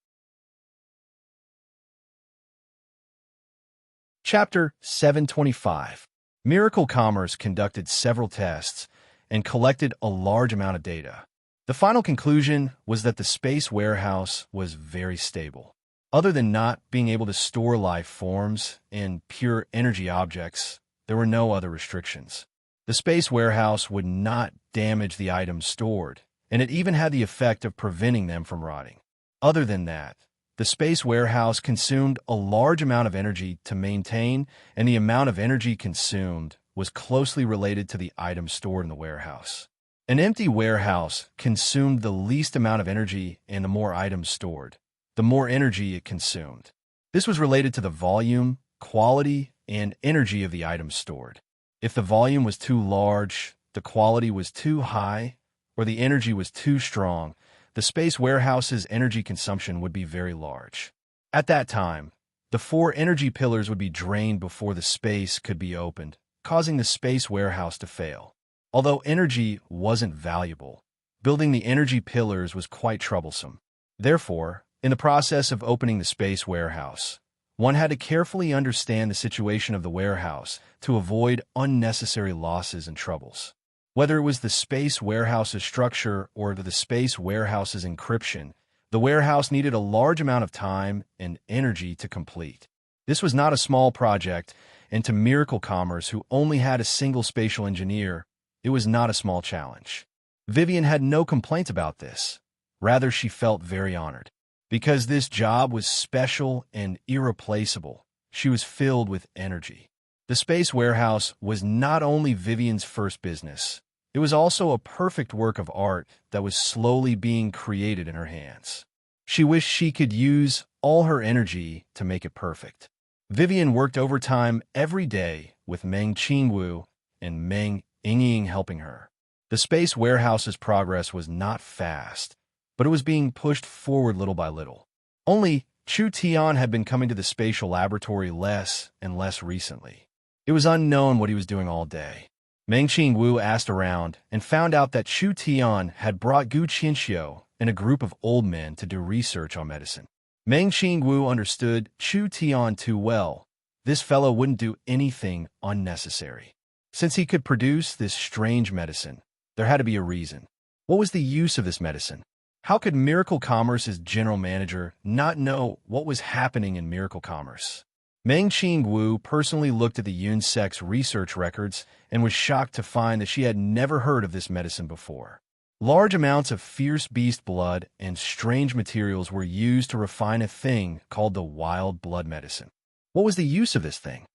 Chapter 725. Miracle Commerce conducted several tests and collected a large amount of data. The final conclusion was that the space warehouse was very stable. Other than not being able to store life forms and pure energy objects, there were no other restrictions. The space warehouse would not damage the items stored, and it even had the effect of preventing them from rotting. Other than that, the space warehouse consumed a large amount of energy to maintain, and the amount of energy consumed was closely related to the items stored in the warehouse. An empty warehouse consumed the least amount of energy, and the more items stored, the more energy it consumed. This was related to the volume, quality, and energy of the items stored. If the volume was too large, the quality was too high, or the energy was too strong, the space warehouse's energy consumption would be very large. At that time, the 4 energy pillars would be drained before the space could be opened, causing the space warehouse to fail. Although energy wasn't valuable, building the energy pillars was quite troublesome. Therefore, in the process of opening the space warehouse, one had to carefully understand the situation of the warehouse to avoid unnecessary losses and troubles. Whether it was the space warehouse's structure or the space warehouse's encryption, the warehouse needed a large amount of time and energy to complete. This was not a small project, and to Miracle Commerce, who only had a single spatial engineer, it was not a small challenge. Vivian had no complaints about this. Rather, she felt very honored. Because this job was special and irreplaceable, she was filled with energy. The space warehouse was not only Vivian's first business, It was also a perfect work of art that was slowly being created in her hands. She wished she could use all her energy to make it perfect. Vivian worked overtime every day with Meng Qingwu and Meng Yingying helping her. The space warehouse's progress was not fast, but it was being pushed forward little by little. Only Chu Tian had been coming to the spatial laboratory less and less recently. It was unknown what he was doing all day. Meng Qingwu asked around and found out that Chu Tian had brought Gu Qianxiu and a group of old men to do research on medicine. Meng Qingwu understood Chu Tian too well. This fellow wouldn't do anything unnecessary. Since he could produce this strange medicine, there had to be a reason. What was the use of this medicine? How could Miracle Commerce's general manager not know what was happening in Miracle Commerce? Meng Qingwu personally looked at the Yunsec's research records and was shocked to find that she had never heard of this medicine before. Large amounts of fierce beast blood and strange materials were used to refine a thing called the wild blood medicine. What was the use of this thing?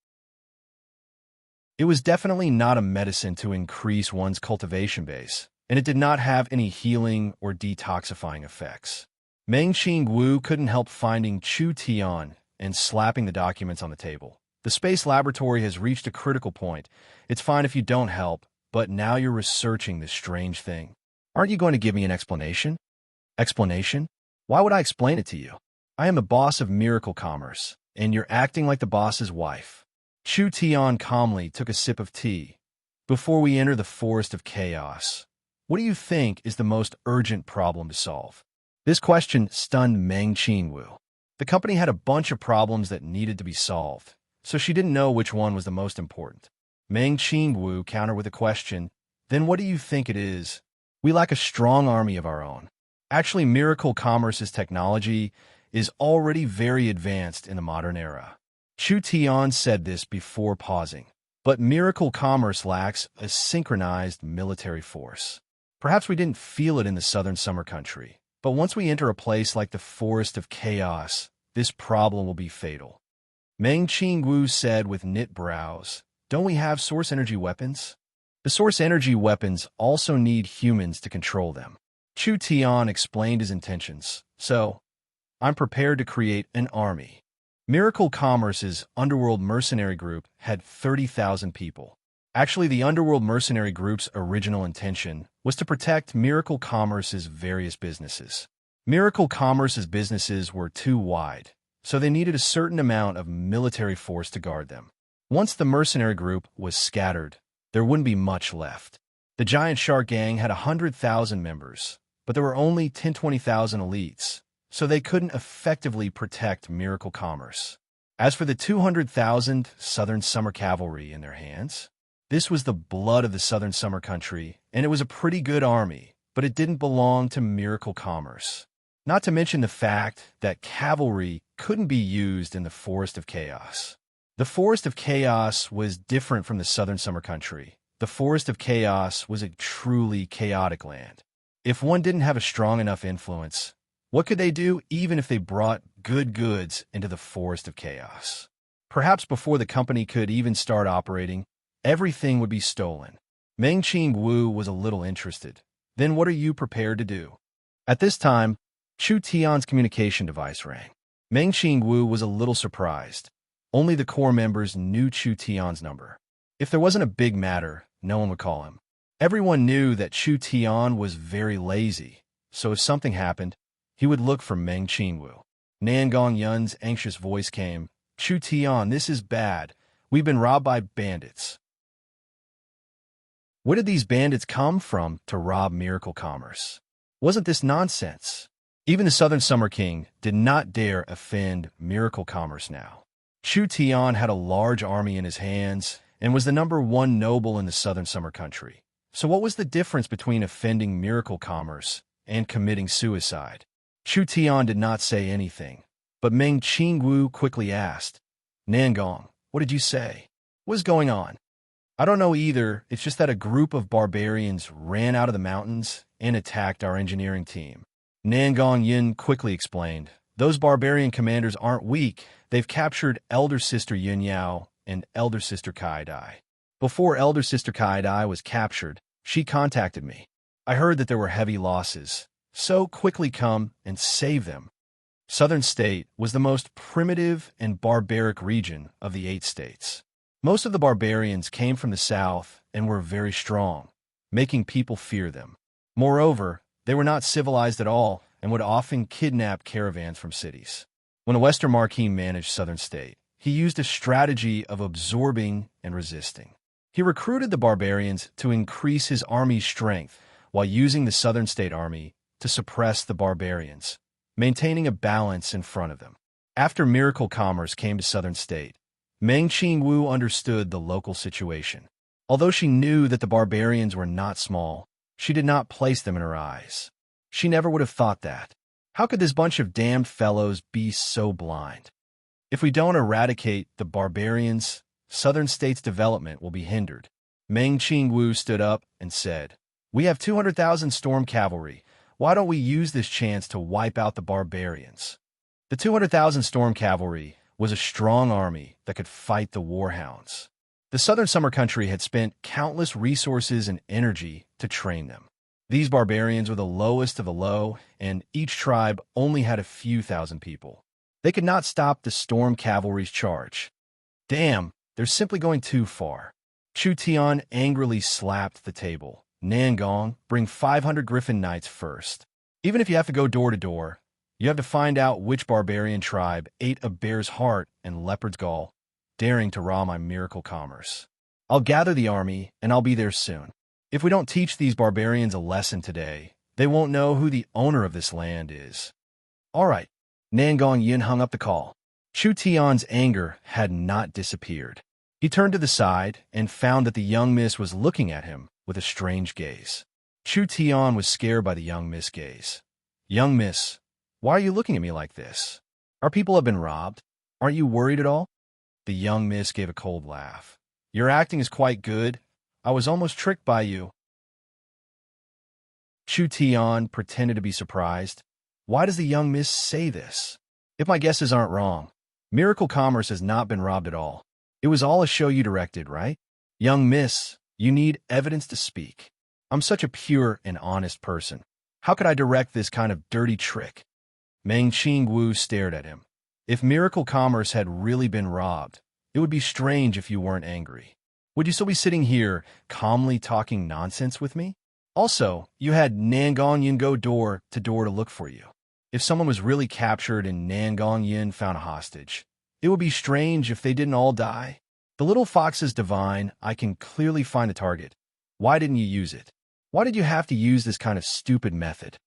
It was definitely not a medicine to increase one's cultivation base, and it did not have any healing or detoxifying effects. Meng Qingwu couldn't help finding Chu Tian and slapping the documents on the table. The space laboratory has reached a critical point. It's fine if you don't help, but now you're researching this strange thing. Aren't you going to give me an explanation? Explanation? Why would I explain it to you? I am the boss of Miracle Commerce, and you're acting like the boss's wife. Chu Tian calmly took a sip of tea. Before we enter the forest of chaos, what do you think is the most urgent problem to solve? This question stunned Meng Qingwu. The company had a bunch of problems that needed to be solved, so she didn't know which one was the most important. Meng Qingwu countered with a question, then what do you think it is? We lack a strong army of our own. Actually, Miracle Commerce's technology is already very advanced in the modern era. Chu Tian said this before pausing, but Miracle Commerce lacks a synchronized military force. Perhaps we didn't feel it in the southern summer country, but once we enter a place like the Forest of Chaos, this problem will be fatal. Meng Qingwu said with knit brows, don't we have source energy weapons? The source energy weapons also need humans to control them. Chu Tian explained his intentions, so I'm prepared to create an army. Miracle Commerce's Underworld Mercenary Group had 30,000 people. Actually, the Underworld Mercenary Group's original intention was to protect Miracle Commerce's various businesses. Miracle Commerce's businesses were too wide, so they needed a certain amount of military force to guard them. Once the mercenary group was scattered, there wouldn't be much left. The Giant Shark Gang had 100,000 members, but there were only 10-20,000 elites, so they couldn't effectively protect Miracle Commerce. As for the 200,000 Southern Summer Cavalry in their hands, this was the blood of the Southern Summer Country, and it was a pretty good army, but it didn't belong to Miracle Commerce. Not to mention the fact that cavalry couldn't be used in the Forest of Chaos. The Forest of Chaos was different from the Southern Summer Country. The Forest of Chaos was a truly chaotic land. If one didn't have a strong enough influence, what could they do even if they brought good goods into the Forest of Chaos? Perhaps before the company could even start operating, everything would be stolen. Meng Qingwu was a little interested. Then what are you prepared to do? At this time, Chu Tian's communication device rang. Meng Qingwu was a little surprised. Only the core members knew Chu Tian's number. If there wasn't a big matter, no one would call him. Everyone knew that Chu Tian was very lazy, so if something happened, he would look for Meng Qingwu. Nangong Yun's anxious voice came, Chu Tian, this is bad. We've been robbed by bandits. Where did these bandits come from to rob Miracle Commerce? Wasn't this nonsense? Even the Southern Summer King did not dare offend Miracle Commerce now. Chu Tian had a large army in his hands and was the #1 noble in the Southern Summer Country. So what was the difference between offending Miracle Commerce and committing suicide? Chu Tian did not say anything, but Meng Qingwu quickly asked, Nangong, what did you say? What is going on? I don't know either, it's just that a group of barbarians ran out of the mountains and attacked our engineering team. Nangong Yin quickly explained, those barbarian commanders aren't weak, they've captured Elder Sister Yun Yao and Elder Sister Kai Dai. Before Elder Sister Kai Dai was captured, She contacted me. I heard that there were heavy losses, so quickly come and save them. Southern State was the most primitive and barbaric region of the 8 states. Most of the barbarians came from the south and were very strong, making people fear them. Moreover, they were not civilized at all and would often kidnap caravans from cities. When the Western Marquis managed Southern State, he used a strategy of absorbing and resisting. He recruited the barbarians to increase his army's strength while using the Southern State Army to suppress the barbarians, maintaining a balance in front of them. After Miracle Commerce came to Southern State, Meng Qingwu understood the local situation. Although she knew that the barbarians were not small, she did not place them in her eyes. She never would have thought that. How could this bunch of damned fellows be so blind? If we don't eradicate the barbarians, Southern State's development will be hindered. Meng Qingwu stood up and said, "We have 200,000 storm cavalry. Why don't we use this chance to wipe out the barbarians?" The 200,000 storm cavalry was a strong army that could fight the warhounds. The Southern Summer Country had spent countless resources and energy to train them. These barbarians were the lowest of the low, and each tribe only had a few thousand people. They could not stop the storm cavalry's charge. Damn, they're simply going too far. Chu Tian angrily slapped the table. Nangong, bring 500 Griffin Knights first. Even if you have to go door to door, you have to find out which barbarian tribe ate a bear's heart and leopard's gall, daring to rob my miracle commerce. I'll gather the army, and I'll be there soon. If we don't teach these barbarians a lesson today, they won't know who the owner of this land is. All right. Nangong Yin hung up the call. Chu Tian's anger had not disappeared. He turned to the side and found that the young miss was looking at him with a strange gaze. Chu Tian was scared by the young miss' gaze. "Young miss, why are you looking at me like this? Our people have been robbed. Aren't you worried at all?" The young miss gave a cold laugh. "Your acting is quite good. I was almost tricked by you." Chu Tian pretended to be surprised. Why does the young miss say this? If my guesses aren't wrong, Miracle Commerce has not been robbed at all. It was all a show you directed, right? Young miss, you need evidence to speak. I'm such a pure and honest person. How could I direct this kind of dirty trick? Meng Qingwu stared at him. If Miracle Commerce had really been robbed, it would be strange if you weren't angry. Would you still be sitting here, calmly talking nonsense with me? Also, you had Nangong Yin go door to look for you. If someone was really captured and Nangong Yin found a hostage, it would be strange if they didn't all die. The little fox is divine. I can clearly find the target. Why didn't you use it? Why did you have to use this kind of stupid method?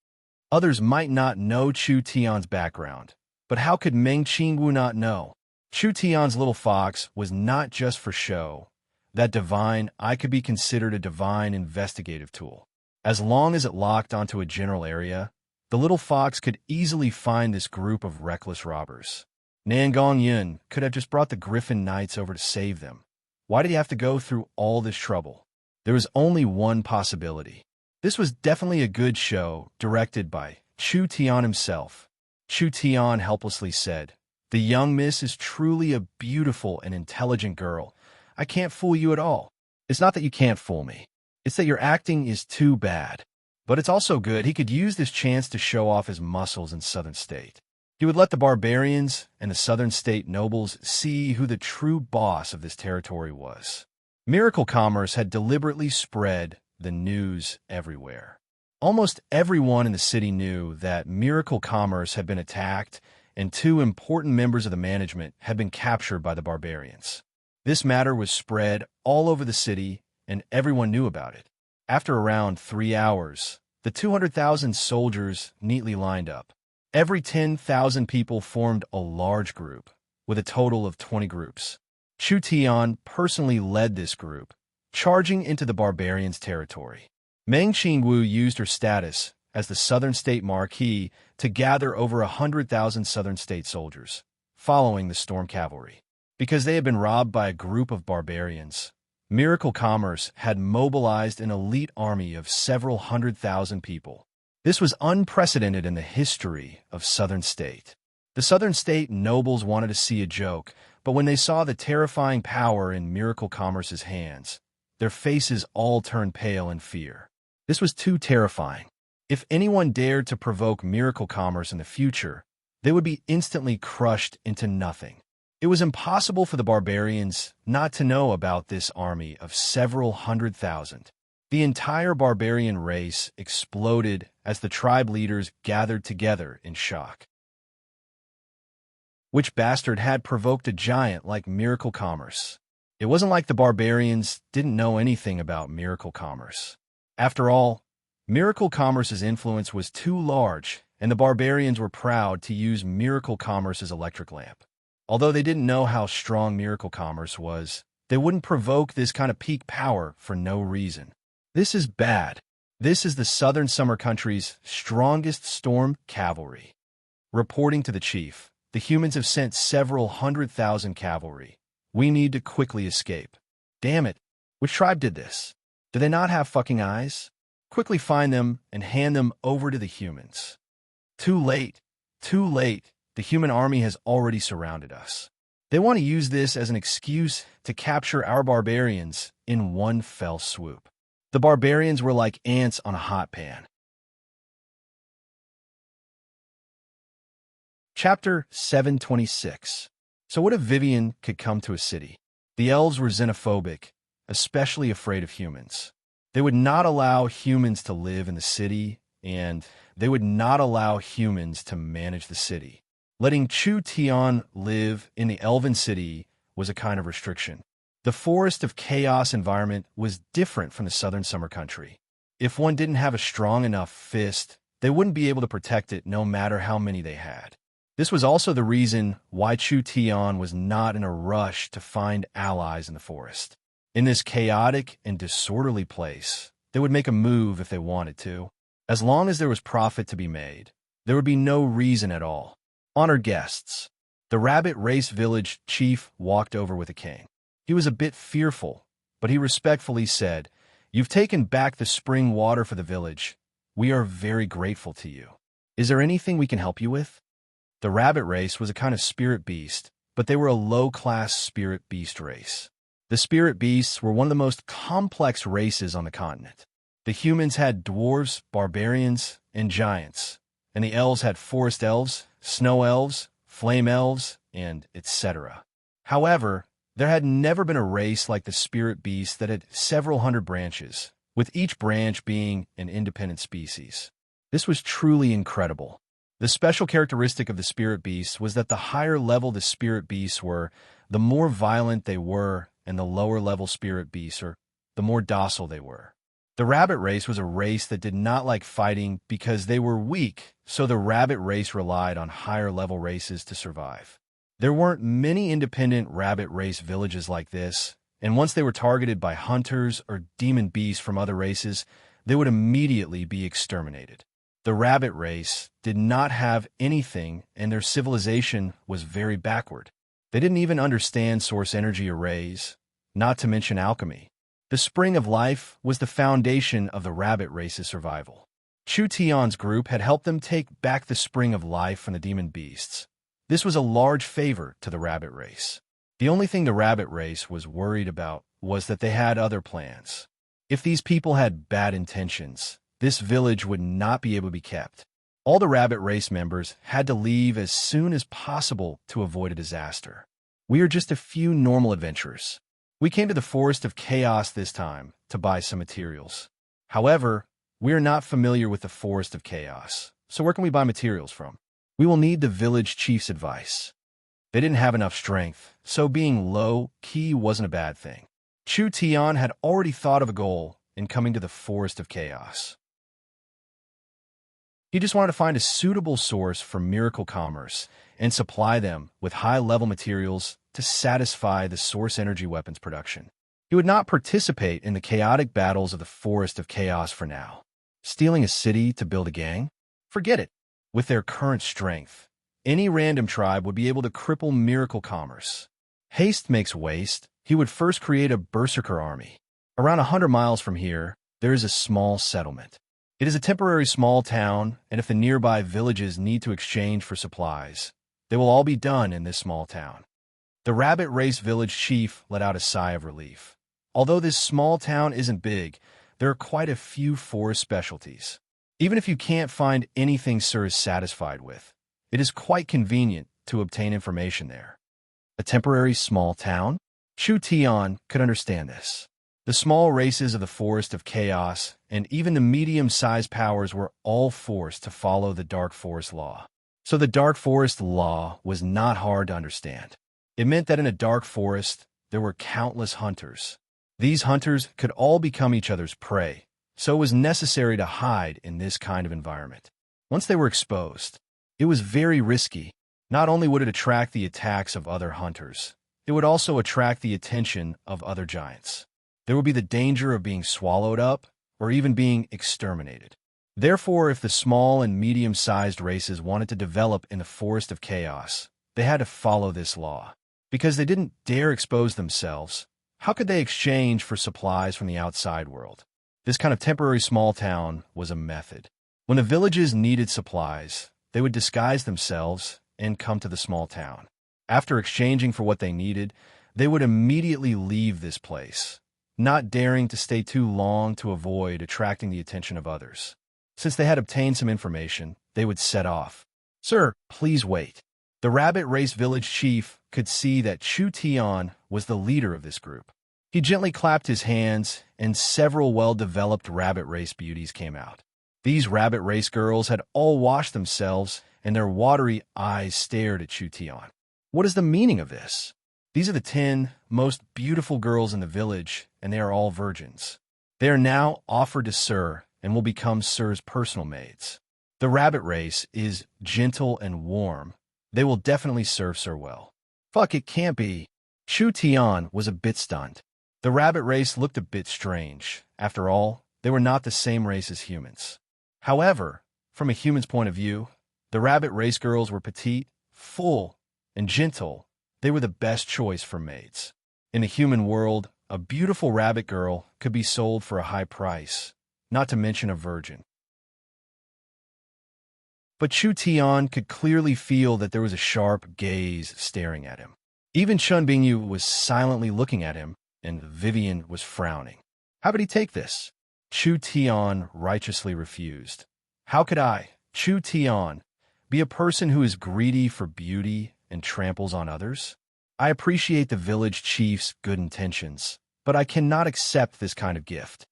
Others might not know Chu Tian's background, but how could Meng Qingwu not know? Chu Tian's little fox was not just for show. That divine eye could be considered a divine investigative tool. As long as it locked onto a general area, the little fox could easily find this group of reckless robbers. Nangong Yin could have just brought the Griffin Knights over to save them. Why did he have to go through all this trouble? There was only one possibility. This was definitely a good show, directed by Chu Tian himself. Chu Tian helplessly said, "The young miss is truly a beautiful and intelligent girl. I can't fool you at all. It's not that you can't fool me. It's that your acting is too bad. But it's also good. He could use this chance to show off his muscles in Southern State. He would let the barbarians and the Southern State nobles see who the true boss of this territory was." Miracle Commerce had deliberately spread the news everywhere. Almost everyone in the city knew that Miracle Commerce had been attacked and 2 important members of the management had been captured by the barbarians. This matter was spread all over the city, and everyone knew about it. After around 3 hours, the 200,000 soldiers neatly lined up. Every 10,000 people formed a large group, with a total of 20 groups. Chu Tian personally led this group, charging into the barbarians' territory. Meng Qingwu used her status as the Southern State Marquis to gather over 100,000 Southern State soldiers, following the Storm Cavalry. Because they had been robbed by a group of barbarians, Miracle Commerce had mobilized an elite army of several 100,000 people. This was unprecedented in the history of Southern State. The Southern State nobles wanted to see a joke, but when they saw the terrifying power in Miracle Commerce's hands, their faces all turned pale in fear. This was too terrifying. If anyone dared to provoke miracle commerce in the future, they would be instantly crushed into nothing. It was impossible for the barbarians not to know about this army of several 100,000. The entire barbarian race exploded as the tribe leaders gathered together in shock. Which bastard had provoked a giant like miracle commerce? It wasn't like the barbarians didn't know anything about miracle commerce. After all, miracle commerce's influence was too large, and the barbarians were proud to use miracle commerce's electric lamp. Although they didn't know how strong miracle commerce was, they wouldn't provoke this kind of peak power for no reason. This is bad. This is the Southern Summer Country's strongest storm cavalry. Reporting to the chief, the humans have sent several 100,000 cavalry. We need to quickly escape. Damn it. Which tribe did this? Do they not have fucking eyes? Quickly find them and hand them over to the humans. Too late. Too late. The human army has already surrounded us. They want to use this as an excuse to capture our barbarians in one fell swoop. The barbarians were like ants on a hot pan. Chapter 726. So what if Vivian could come to a city? The elves were xenophobic, especially afraid of humans. They would not allow humans to live in the city, and they would not allow humans to manage the city. Letting Chu Tian live in the elven city was a kind of restriction. The Forest of Chaos environment was different from the Southern Summer Country. If one didn't have a strong enough fist, they wouldn't be able to protect it no matter how many they had. This was also the reason why Chu Tian was not in a rush to find allies in the forest. In this chaotic and disorderly place, they would make a move if they wanted to. As long as there was profit to be made, there would be no reason at all. Honored guests. The rabbit race village chief walked over with the king. He was a bit fearful, but he respectfully said, "You've taken back the spring water for the village. We are very grateful to you. Is there anything we can help you with?" The rabbit race was a kind of spirit beast, but they were a low-class spirit beast race. The spirit beasts were one of the most complex races on the continent. The humans had dwarves, barbarians, and giants, and the elves had forest elves, snow elves, flame elves, and etc. However, there had never been a race like the spirit beast that had several hundred branches, with each branch being an independent species. This was truly incredible. The special characteristic of the spirit beasts was that the higher level the spirit beasts were, the more violent they were, and the lower level spirit beasts are, the more docile they were. The rabbit race was a race that did not like fighting because they were weak, so the rabbit race relied on higher level races to survive. There weren't many independent rabbit race villages like this, and once they were targeted by hunters or demon beasts from other races, they would immediately be exterminated. The rabbit race did not have anything, and their civilization was very backward. They didn't even understand source energy arrays, not to mention alchemy. The spring of life was the foundation of the rabbit race's survival. Chu Tian's group had helped them take back the spring of life from the demon beasts. This was a large favor to the rabbit race. The only thing the rabbit race was worried about was that they had other plans. If these people had bad intentions, this village would not be able to be kept. All the rabbit race members had to leave as soon as possible to avoid a disaster. We are just a few normal adventurers. We came to the Forest of Chaos this time to buy some materials. However, we are not familiar with the Forest of Chaos, so where can we buy materials from? We will need the village chief's advice. They didn't have enough strength, so being low-key wasn't a bad thing. Chu Tian had already thought of a goal in coming to the Forest of Chaos. He just wanted to find a suitable source for miracle commerce and supply them with high-level materials to satisfy the source energy weapons production. He would not participate in the chaotic battles of the Forest of Chaos for now. Stealing a city to build a gang? Forget it. With their current strength, any random tribe would be able to cripple miracle commerce. Haste makes waste. He would first create a berserker army. Around 100 miles from here, there is a small settlement. It is a temporary small town, and if the nearby villages need to exchange for supplies, they will all be done in this small town. The rabbit race village chief let out a sigh of relief. Although this small town isn't big, there are quite a few forest specialties. Even if you can't find anything Sir is satisfied with, it is quite convenient to obtain information there. A temporary small town? Chu Tian could understand this. The small races of the Forest of Chaos and even the medium-sized powers were all forced to follow the Dark Forest law. So the Dark Forest law was not hard to understand. It meant that in a dark forest, there were countless hunters. These hunters could all become each other's prey, so it was necessary to hide in this kind of environment. Once they were exposed, it was very risky. Not only would it attract the attacks of other hunters, it would also attract the attention of other giants. There would be the danger of being swallowed up or even being exterminated. Therefore, if the small and medium-sized races wanted to develop in the Forest of Chaos, they had to follow this law. Because they didn't dare expose themselves, how could they exchange for supplies from the outside world? This kind of temporary small town was a method. When the villages needed supplies, they would disguise themselves and come to the small town. After exchanging for what they needed, they would immediately leave this place, not daring to stay too long to avoid attracting the attention of others. Since they had obtained some information, they would set off. "Sir, please wait." The rabbit race village chief could see that Chu Tian was the leader of this group. He gently clapped his hands, and several well-developed rabbit race beauties came out. These rabbit race girls had all washed themselves, and their watery eyes stared at Chu Tian. What is the meaning of this? These are the 10 most beautiful girls in the village, and they are all virgins. They are now offered to Sir and will become Sir's personal maids. The rabbit race is gentle and warm. They will definitely serve Sir well. Fuck, it can't be. Chu Tian was a bit stunned. The rabbit race looked a bit strange. After all, they were not the same race as humans. However, from a human's point of view, the rabbit race girls were petite, full, and gentle. They were the best choice for maids. In the human world, a beautiful rabbit girl could be sold for a high price, not to mention a virgin. But Chu Tian could clearly feel that there was a sharp gaze staring at him. Even Chun Bingyu was silently looking at him, and Vivian was frowning. How could he take this? Chu Tian righteously refused. How could I, Chu Tian, be a person who is greedy for beauty and tramples on others? I appreciate the village chief's good intentions, but I cannot accept this kind of gift.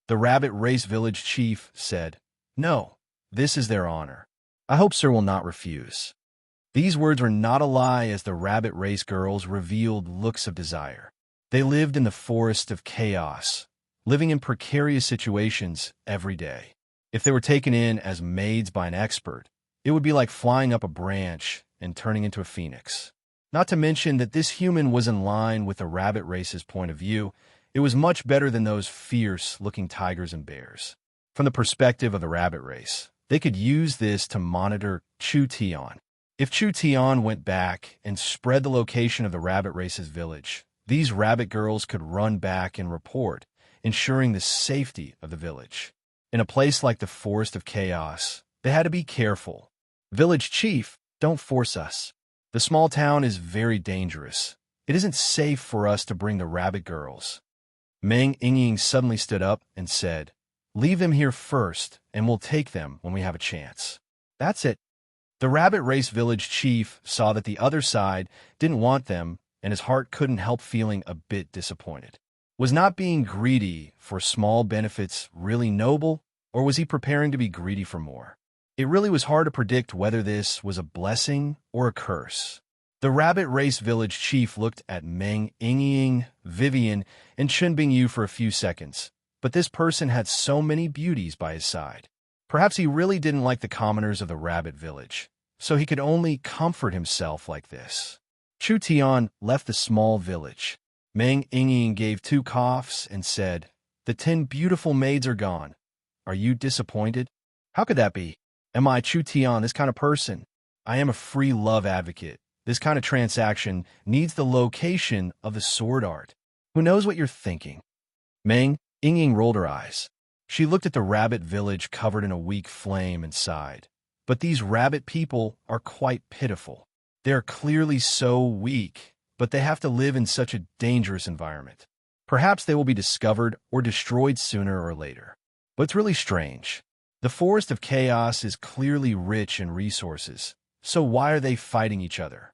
The rabbit race village chief said, "No, this is their honor. I hope Sir will not refuse." These words were not a lie as the rabbit race girls revealed looks of desire. They lived in the Forest of Chaos, living in precarious situations every day. If they were taken in as maids by an expert, it would be like flying up a branch and turning into a phoenix. Not to mention that this human was in line with the rabbit race's point of view. It was much better than those fierce-looking tigers and bears. From the perspective of the rabbit race, they could use this to monitor Chu Tian. If Chu Tian went back and spread the location of the rabbit race's village, these rabbit girls could run back and report, ensuring the safety of the village. In a place like the Forest of Chaos, they had to be careful. "Village chief, don't force us. The small town is very dangerous. It isn't safe for us to bring the rabbit girls." Meng Yingying suddenly stood up and said, "Leave them here first, and we'll take them when we have a chance." That's it. The rabbit race village chief saw that the other side didn't want them, and his heart couldn't help feeling a bit disappointed. Was not being greedy for small benefits really noble, or was he preparing to be greedy for more? It really was hard to predict whether this was a blessing or a curse. The rabbit race village chief looked at Meng Yingying, Vivian, and Chun Bingyu for a few seconds, but this person had so many beauties by his side. Perhaps he really didn't like the commoners of the rabbit village, so he could only comfort himself like this. Chu Tian left the small village. Meng Yingying gave 2 coughs and said, "The 10 beautiful maids are gone. Are you disappointed?" "How could that be? Am I, Chu Tian, this kind of person? I am a free love advocate. This kind of transaction needs the location of the sword art. Who knows what you're thinking?" Meng Yingying rolled her eyes. She looked at the rabbit village covered in a weak flame and sighed. But these rabbit people are quite pitiful. They are clearly so weak, but they have to live in such a dangerous environment. Perhaps they will be discovered or destroyed sooner or later. But it's really strange. The Forest of Chaos is clearly rich in resources, so why are they fighting each other?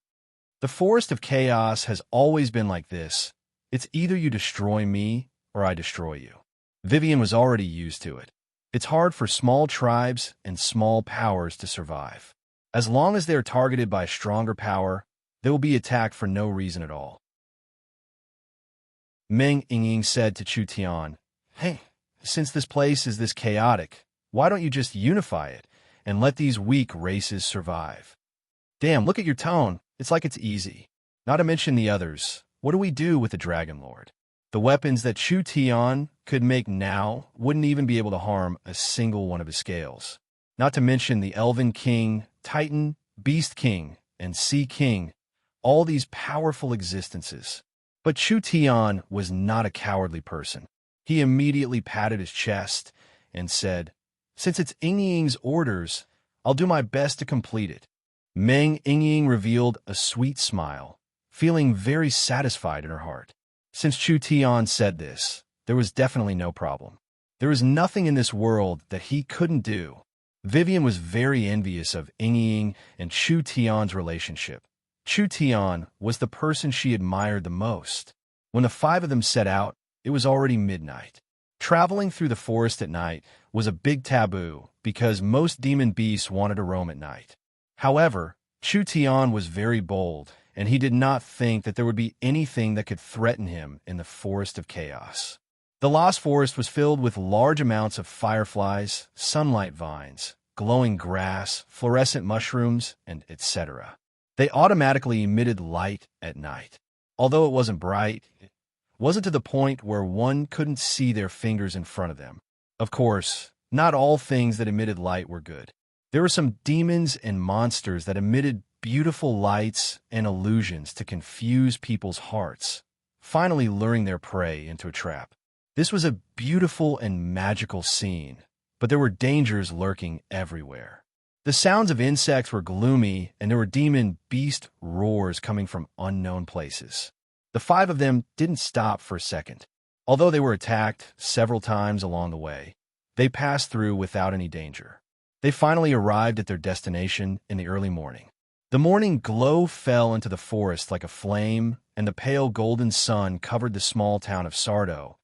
The Forest of Chaos has always been like this. It's either you destroy me or I destroy you. Vivian was already used to it. It's hard for small tribes and small powers to survive. As long as they are targeted by a stronger power, they will be attacked for no reason at all. Meng Yingying said to Chu Tian, "Hey, since this place is this chaotic, why don't you just unify it and let these weak races survive?" Damn, look at your tone. It's like it's easy. Not to mention the others. What do we do with the Dragon Lord? The weapons that Chu Tian could make now wouldn't even be able to harm a single one of his scales. Not to mention the Elven King, Titan, Beast King, and Sea King, all these powerful existences. But Chu Tian was not a cowardly person. He immediately patted his chest and said, "Since it's Yingying's orders, I'll do my best to complete it." Meng Yingying revealed a sweet smile, feeling very satisfied in her heart. Since Chu Tian said this, there was definitely no problem. There was nothing in this world that he couldn't do. Vivian was very envious of Yingying and Chu Tian's relationship. Chu Tian was the person she admired the most. When the five of them set out, it was already midnight. Traveling through the forest at night was a big taboo because most demon beasts wanted to roam at night. However, Chu Tian was very bold, and he did not think that there would be anything that could threaten him in the Forest of Chaos. The Lost Forest was filled with large amounts of fireflies, sunlight vines, glowing grass, fluorescent mushrooms, and etc. They automatically emitted light at night. Although it wasn't bright, it wasn't to the point where one couldn't see their fingers in front of them. Of course, not all things that emitted light were good. There were some demons and monsters that emitted beautiful lights and illusions to confuse people's hearts, finally luring their prey into a trap. This was a beautiful and magical scene, but there were dangers lurking everywhere. The sounds of insects were gloomy, and there were demon beast roars coming from unknown places. The five of them didn't stop for a second. Although they were attacked several times along the way, they passed through without any danger. They finally arrived at their destination in the early morning. The morning glow fell into the forest like a flame, and the pale golden sun covered the small town of Sardo,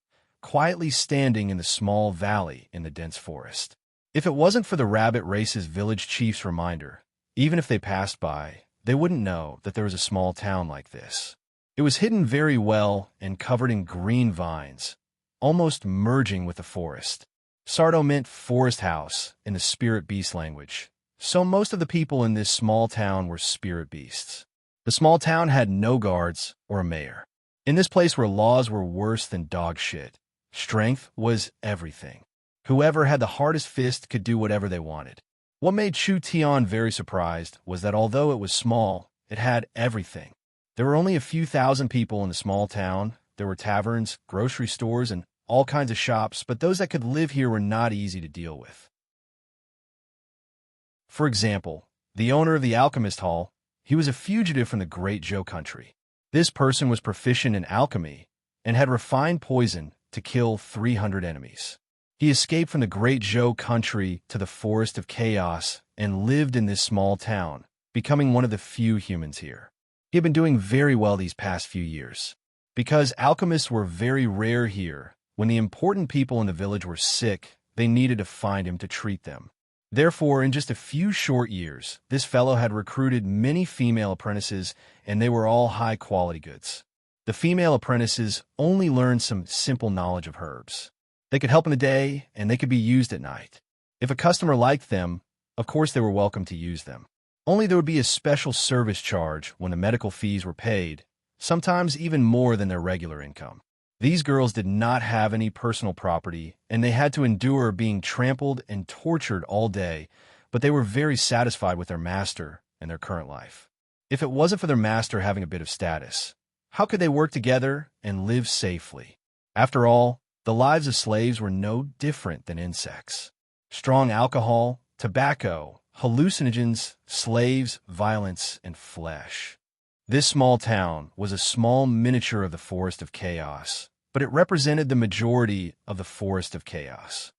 quietly standing in the small valley in the dense forest. If it wasn't for the rabbit race's village chief's reminder, even if they passed by, they wouldn't know that there was a small town like this. It was hidden very well and covered in green vines, almost merging with the forest. Sardo meant forest house in the spirit beast language, so most of the people in this small town were spirit beasts. The small town had no guards or a mayor. In this place where laws were worse than dog shit, strength was everything. Whoever had the hardest fist could do whatever they wanted. What made Chu Tian very surprised was that although it was small, it had everything. There were only a few thousand people in the small town. There were taverns, grocery stores, and all kinds of shops, but those that could live here were not easy to deal with. For example, the owner of the Alchemist Hall, he was a fugitive from the Great Zhou country. This person was proficient in alchemy and had refined poison to kill 300 enemies. He escaped from the Great Zhou country to the Forest of Chaos and lived in this small town, becoming one of the few humans here. He had been doing very well these past few years. Because alchemists were very rare here, when the important people in the village were sick, they needed to find him to treat them. Therefore, in just a few short years, this fellow had recruited many female apprentices, and they were all high-quality goods. The female apprentices only learned some simple knowledge of herbs. They could help in the day, and they could be used at night. If a customer liked them, of course they were welcome to use them. Only there would be a special service charge when the medical fees were paid, sometimes even more than their regular income. These girls did not have any personal property, and they had to endure being trampled and tortured all day, but they were very satisfied with their master and their current life. If it wasn't for their master having a bit of status, how could they work together and live safely? After all, the lives of slaves were no different than insects. Strong alcohol, tobacco, hallucinogens, slaves, violence, and flesh. This small town was a small miniature of the Forest of Chaos, but it represented the majority of the forest of chaos.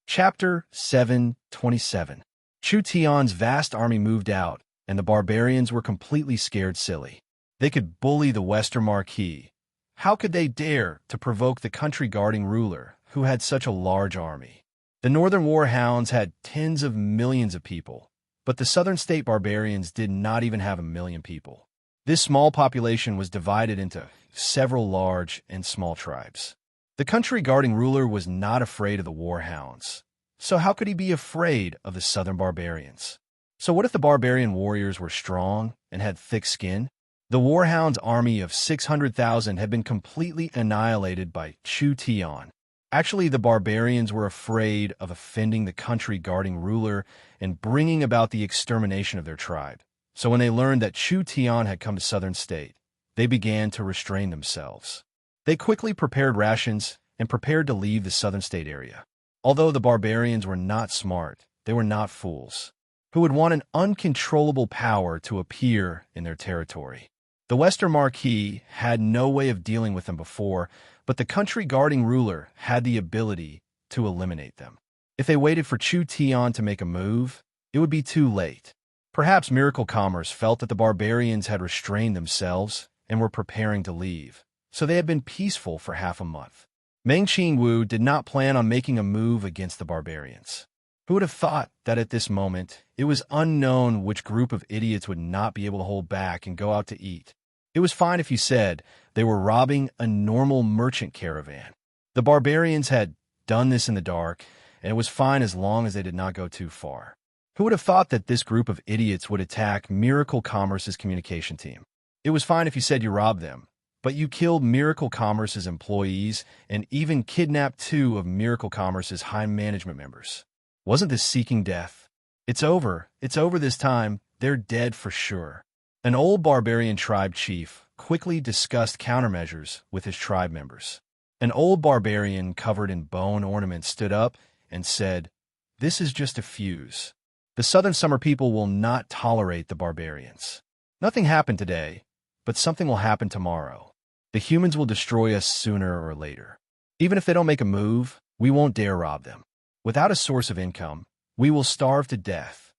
Chapter 7:27. Chu Tian's vast army moved out, and the barbarians were completely scared silly. They could bully the Western Marquis. How could they dare to provoke the country-guarding ruler, who had such a large army? The northern warhounds had tens of millions of people, but the southern state barbarians did not even have 1 million people. This small population was divided into several large and small tribes. The country-guarding ruler was not afraid of the warhounds. So how could he be afraid of the southern barbarians? So what if the barbarian warriors were strong and had thick skin? The warhounds' army of 600,000 had been completely annihilated by Chu Tian. Actually, the barbarians were afraid of offending the country-guarding ruler and bringing about the extermination of their tribe. So when they learned that Chu Tian had come to southern state, they began to restrain themselves. They quickly prepared rations and prepared to leave the southern state area. Although the barbarians were not smart, they were not fools, who would want an uncontrollable power to appear in their territory. The Western Marquis had no way of dealing with them before, but the country-guarding ruler had the ability to eliminate them. If they waited for Chu Tian to make a move, it would be too late. Perhaps Miracle Commerce felt that the barbarians had restrained themselves and were preparing to leave, so they had been peaceful for half a month. Meng Qingwu did not plan on making a move against the barbarians. Who would have thought that at this moment, it was unknown which group of idiots would not be able to hold back and go out to eat? It was fine if you said they were robbing a normal merchant caravan. The barbarians had done this in the dark, and it was fine as long as they did not go too far. Who would have thought that this group of idiots would attack Miracle Commerce's communication team? It was fine if you said you robbed them, but you killed Miracle Commerce's employees and even kidnapped 2 of Miracle Commerce's high management members. Wasn't this seeking death? It's over this time, they're dead for sure. An old barbarian tribe chief quickly discussed countermeasures with his tribe members. An old barbarian covered in bone ornaments stood up and said, "This is just a fuse. The Southern Summer people will not tolerate the barbarians. Nothing happened today, but something will happen tomorrow. The humans will destroy us sooner or later. Even if they don't make a move, we won't dare rob them. Without a source of income, we will starve to death.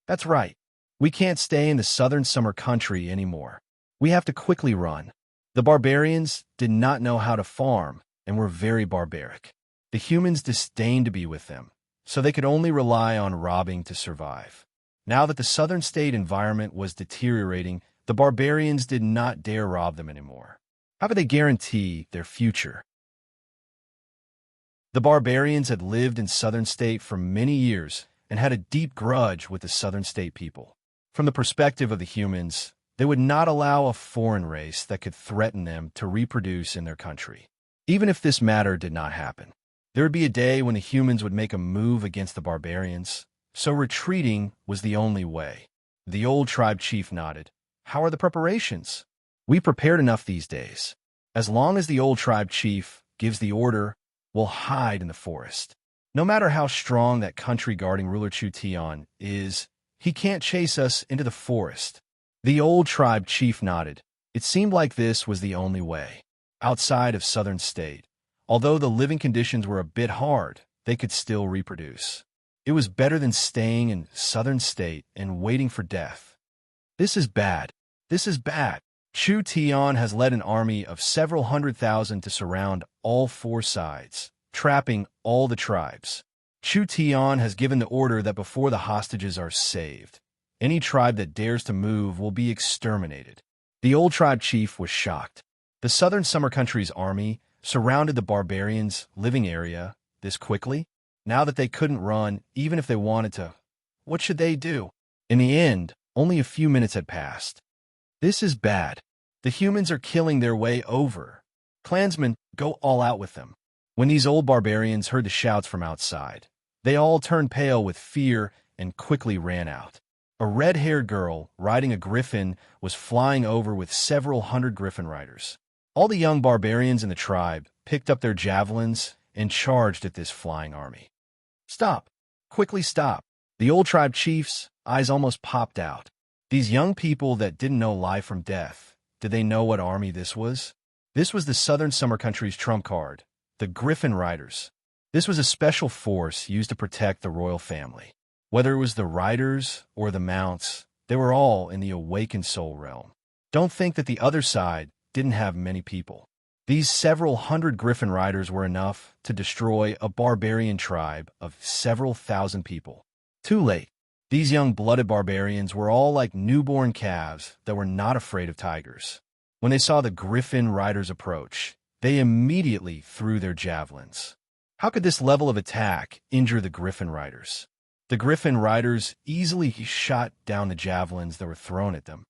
That's right. We can't stay in the Southern Summer country anymore. We have to quickly run." The barbarians did not know how to farm and were very barbaric. The humans disdained to be with them, so they could only rely on robbing to survive. Now that the southern state environment was deteriorating, the barbarians did not dare rob them anymore. How could they guarantee their future? The barbarians had lived in southern state for many years and had a deep grudge with the southern state people. From the perspective of the humans, they would not allow a foreign race that could threaten them to reproduce in their country. Even if this matter did not happen, there would be a day when the humans would make a move against the barbarians, so retreating was the only way. The old tribe chief nodded. "How are the preparations?" "We prepared enough these days. As long as the old tribe chief gives the order, we'll hide in the forest. No matter how strong that country-guarding ruler Chu Tian is, he can't chase us into the forest." The old tribe chief nodded. It seemed like this was the only way. Outside of southern state, although the living conditions were a bit hard, they could still reproduce. It was better than staying in southern state and waiting for death. This is bad. This is bad. Chu Tian has led an army of several 100,000 to surround all 4 sides, trapping all the tribes. Chu Tian has given the order that before the hostages are saved, any tribe that dares to move will be exterminated. The old tribe chief was shocked. The southern summer country's army surrounded the barbarians' living area this quickly. Now that they couldn't run, even if they wanted to, what should they do? In the end, only a few minutes had passed. This is bad. The humans are killing their way over. Clansmen, go all out with them. When these old barbarians heard the shouts from outside, they all turned pale with fear and quickly ran out. A red-haired girl riding a griffin was flying over with several hundred griffin riders. All the young barbarians in the tribe picked up their javelins and charged at this flying army. "Stop! Quickly stop!" The old tribe chief's eyes almost popped out. These young people that didn't know life from death, did they know what army this was? This was the Southern Summer Country's trump card, the Griffin Riders. This was a special force used to protect the royal family. Whether it was the riders or the mounts, they were all in the awakened soul realm. Don't think that the other side didn't have many people. These several hundred Griffin Riders were enough to destroy a barbarian tribe of several thousand people. Too late. These young blooded barbarians were all like newborn calves that were not afraid of tigers. When they saw the Griffin Riders approach, they immediately threw their javelins. How could this level of attack injure the Griffin Riders? The Griffin Riders easily shot down the javelins that were thrown at them.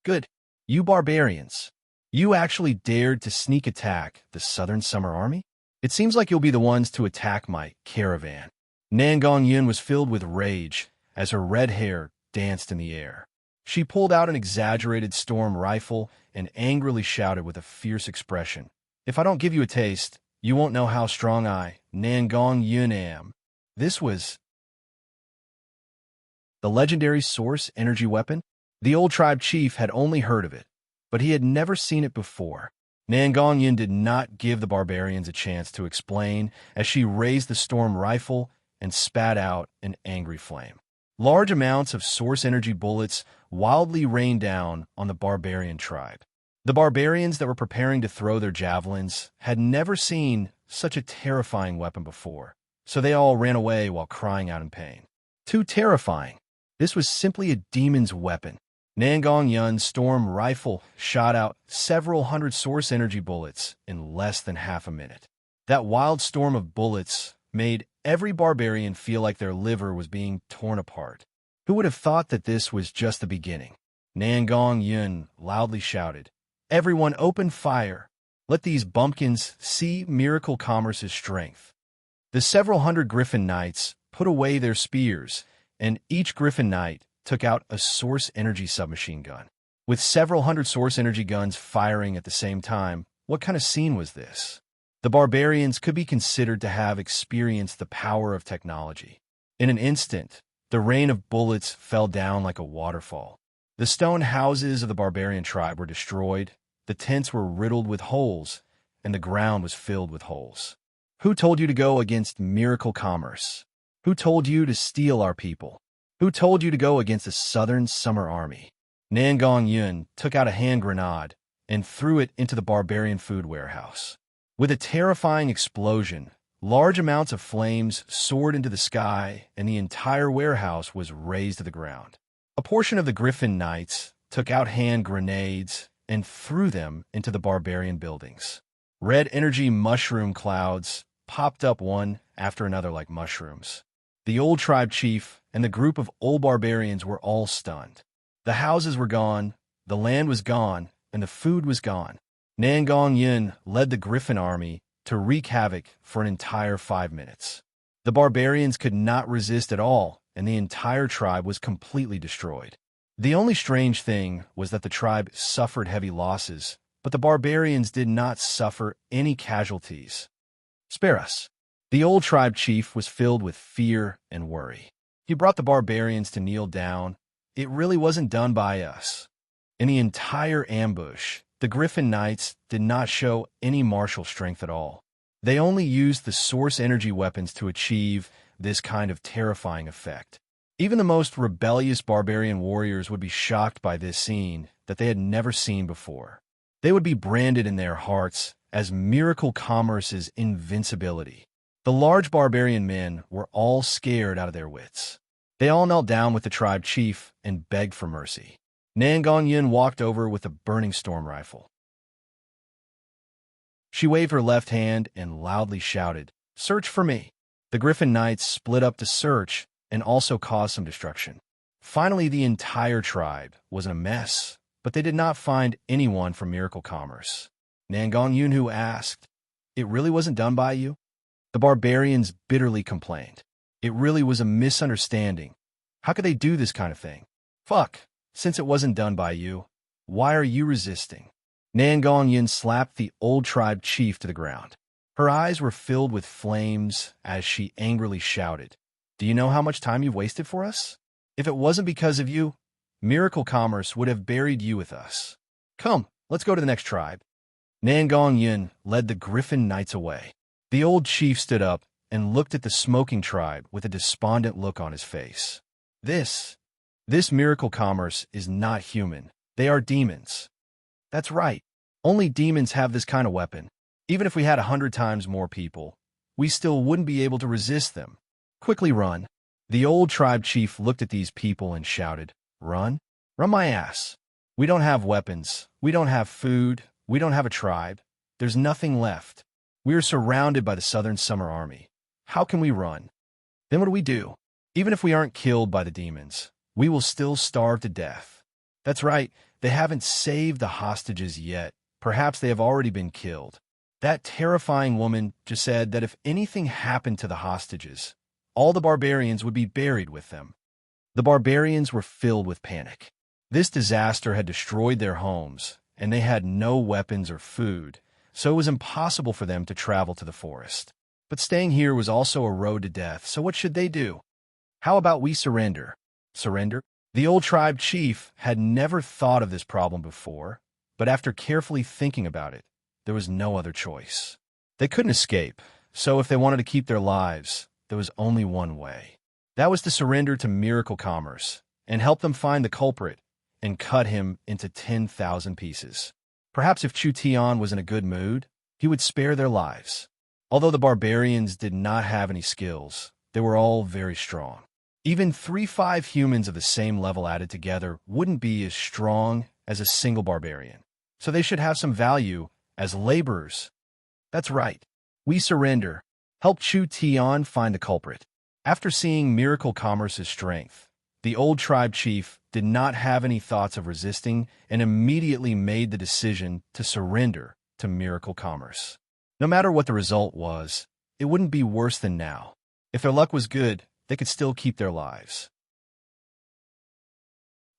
Good. You barbarians. You actually dared to sneak attack the Southern Summer Army? It seems like you'll be the ones to attack my caravan. Nan Gong-yun was filled with rage as her red hair danced in the air. She pulled out an exaggerated storm rifle and angrily shouted with a fierce expression, "If I don't give you a taste, you won't know how strong I, Nan Gong-yun, am." This was the legendary source energy weapon. The old tribe chief had only heard of it, but he had never seen it before. Nan Gong-yun did not give the barbarians a chance to explain as she raised the storm rifle and spat out an angry flame. Large amounts of source energy bullets wildly rained down on the barbarian tribe. The barbarians that were preparing to throw their javelins had never seen such a terrifying weapon before, so they all ran away while crying out in pain. Too terrifying. This was simply a demon's weapon. Nan Gong-yun's storm rifle shot out several hundred source energy bullets in less than half a minute. That wild storm of bullets made every barbarian feel like their liver was being torn apart. Who would have thought that this was just the beginning? Nan Gong-yun loudly shouted, "Everyone open fire! Let these bumpkins see Miracle Commerce's strength." The several hundred Griffin Knights put away their spears, and each Griffin Knight took out a source energy submachine gun. With several hundred source energy guns firing at the same time, what kind of scene was this? The barbarians could be considered to have experienced the power of technology. In an instant, the rain of bullets fell down like a waterfall. The stone houses of the barbarian tribe were destroyed, the tents were riddled with holes, and the ground was filled with holes. Who told you to go against Miracle Commerce? Who told you to steal our people? Who told you to go against the Southern Summer Army? Nan Gong-yun took out a hand grenade and threw it into the barbarian food warehouse. With a terrifying explosion, large amounts of flames soared into the sky, and the entire warehouse was razed to the ground. A portion of the Griffin Knights took out hand grenades and threw them into the barbarian buildings. Red energy mushroom clouds popped up one after another like mushrooms. The old tribe chief and the group of old barbarians were all stunned. The houses were gone, the land was gone, and the food was gone. Nan Gong-yun led the Griffin army to wreak havoc for an entire 5 minutes. The barbarians could not resist at all, and the entire tribe was completely destroyed. The only strange thing was that the tribe suffered heavy losses, but the barbarians did not suffer any casualties. "Spare us." The old tribe chief was filled with fear and worry. He brought the barbarians to kneel down. It really wasn't done by us. In the entire ambush, the Griffin Knights did not show any martial strength at all. They only used the source energy weapons to achieve this kind of terrifying effect. Even the most rebellious barbarian warriors would be shocked by this scene that they had never seen before. They would be branded in their hearts as Miracle Commerce's invincibility. The large barbarian men were all scared out of their wits. They all knelt down with the tribe chief and begged for mercy. Nan Gong-yun walked over with a burning storm rifle. She waved her left hand and loudly shouted, "Search for me." The Griffin Knights split up to search and also caused some destruction. Finally, the entire tribe was in a mess, but they did not find anyone from Miracle Commerce. Nan Gong-yun who asked, "It really wasn't done by you?" The barbarians bitterly complained. It really was a misunderstanding. How could they do this kind of thing? Fuck. Since it wasn't done by you, why are you resisting? Nan Gong-yun slapped the old tribe chief to the ground. Her eyes were filled with flames as she angrily shouted, "Do you know how much time you've wasted for us? If it wasn't because of you, Miracle Commerce would have buried you with us. Come, let's go to the next tribe. Nangong Yin led the Griffin Knights away. The old chief stood up and looked at the smoking tribe with a despondent look on his face. This Miracle Commerce is not human. They are demons. That's right. Only demons have this kind of weapon. Even if we had 100 times more people, we still wouldn't be able to resist them. Quickly run. The old tribe chief looked at these people and shouted, Run? Run my ass. We don't have weapons. We don't have food. We don't have a tribe. There's nothing left. We are surrounded by the Southern Summer Army. How can we run? Then what do? Even if we aren't killed by the demons, we will still starve to death. That's right. They haven't saved the hostages yet. Perhaps they have already been killed. That terrifying woman just said that if anything happened to the hostages, all the barbarians would be buried with them. The barbarians were filled with panic. This disaster had destroyed their homes, and they had no weapons or food, so it was impossible for them to travel to the forest. But staying here was also a road to death, so what should they do? How about we surrender? Surrender? The old tribe chief had never thought of this problem before, but after carefully thinking about it, there was no other choice. They couldn't escape, so if they wanted to keep their lives, there was only one way. That was to surrender to Miracle Commerce and help them find the culprit and cut him into 10,000 pieces. Perhaps if Chu Tian was in a good mood, he would spare their lives. Although the barbarians did not have any skills, they were all very strong. Even 3-5 humans of the same level added together wouldn't be as strong as a single barbarian. So they should have some value as laborers. That's right. We surrender. Help Chu Tian find the culprit. After seeing Miracle Commerce's strength, the old tribe chief did not have any thoughts of resisting and immediately made the decision to surrender to Miracle Commerce. No matter what the result was, it wouldn't be worse than now. If their luck was good, they could still keep their lives.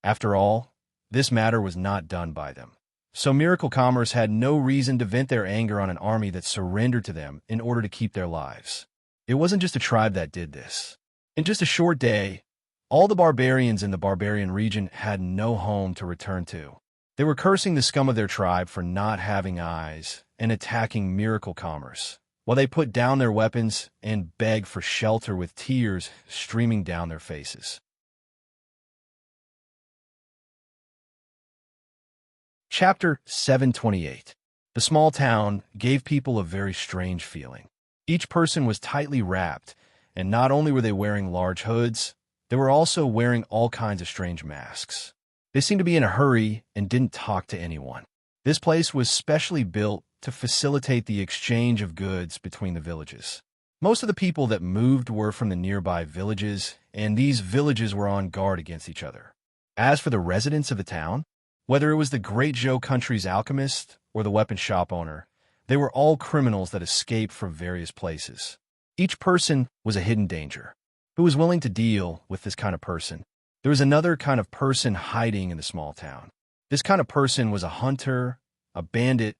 After all, this matter was not done by them. So Miracle Commerce had no reason to vent their anger on an army that surrendered to them in order to keep their lives. It wasn't just a tribe that did this. In just a short day, all the barbarians in the barbarian region had no home to return to. They were cursing the scum of their tribe for not having eyes and attacking Miracle Commerce, while they put down their weapons and begged for shelter with tears streaming down their faces. Chapter 728. The small town gave people a very strange feeling. Each person was tightly wrapped, and not only were they wearing large hoods, they were also wearing all kinds of strange masks. They seemed to be in a hurry and didn't talk to anyone. This place was specially built to facilitate the exchange of goods between the villages. Most of the people that moved were from the nearby villages, and these villages were on guard against each other. As for the residents of the town, whether it was the Great Zhou country's alchemist or the weapon shop owner, they were all criminals that escaped from various places. Each person was a hidden danger. Who was willing to deal with this kind of person? There was another kind of person hiding in the small town. This kind of person was a hunter, a bandit,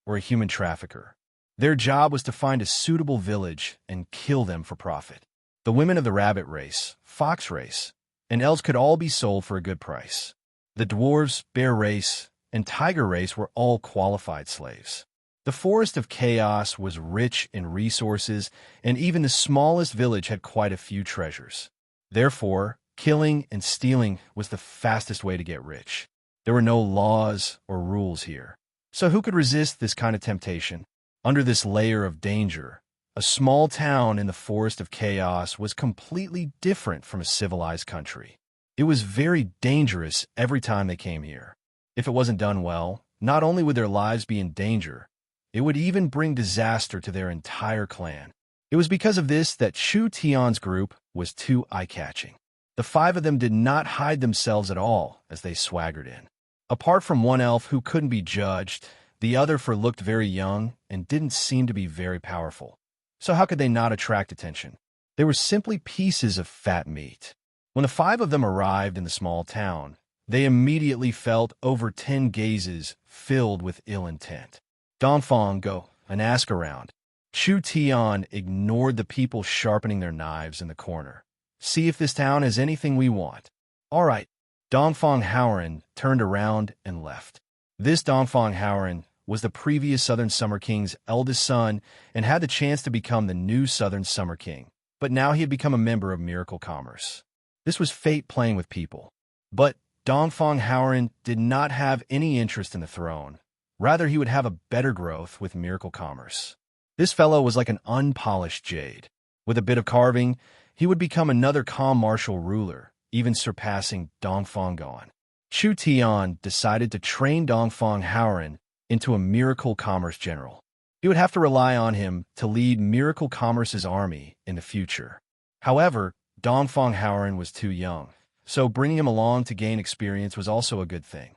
or a human trafficker. Their job was to find a suitable village and kill them for profit. The women of the rabbit race, fox race, and elves could all be sold for a good price. The dwarves, bear race, and tiger race were all qualified slaves. The Forest of Chaos was rich in resources, and even the smallest village had quite a few treasures. Therefore, killing and stealing was the fastest way to get rich. There were no laws or rules here. So who could resist this kind of temptation? Under this layer of danger, a small town in the Forest of Chaos was completely different from a civilized country. It was very dangerous every time they came here. If it wasn't done well, not only would their lives be in danger, it would even bring disaster to their entire clan. It was because of this that Chu Tian's group was too eye-catching. The 5 of them did not hide themselves at all as they swaggered in. Apart from one elf who couldn't be judged, the other looked very young and didn't seem to be very powerful. So how could they not attract attention? They were simply pieces of fat meat. When the 5 of them arrived in the small town, they immediately felt over 10 gazes filled with ill intent. Dongfang go and ask around. Chu Tian ignored the people sharpening their knives in the corner. See if this town has anything we want. All right, Dongfang Haoran turned around and left. This Dongfang Haoran was the previous Southern Summer King's eldest son and had the chance to become the new Southern Summer King. But now he had become a member of Miracle Commerce. This was fate playing with people. But Dongfang Haoran did not have any interest in the throne. Rather, he would have a better growth with Miracle Commerce. This fellow was like an unpolished jade. With a bit of carving, he would become another calm martial ruler, even surpassing Dongfang Gon. Chu Tian decided to train Dongfang Haoran into a Miracle Commerce general. He would have to rely on him to lead Miracle Commerce's army in the future. However, Dongfang Haoran was too young, so bringing him along to gain experience was also a good thing.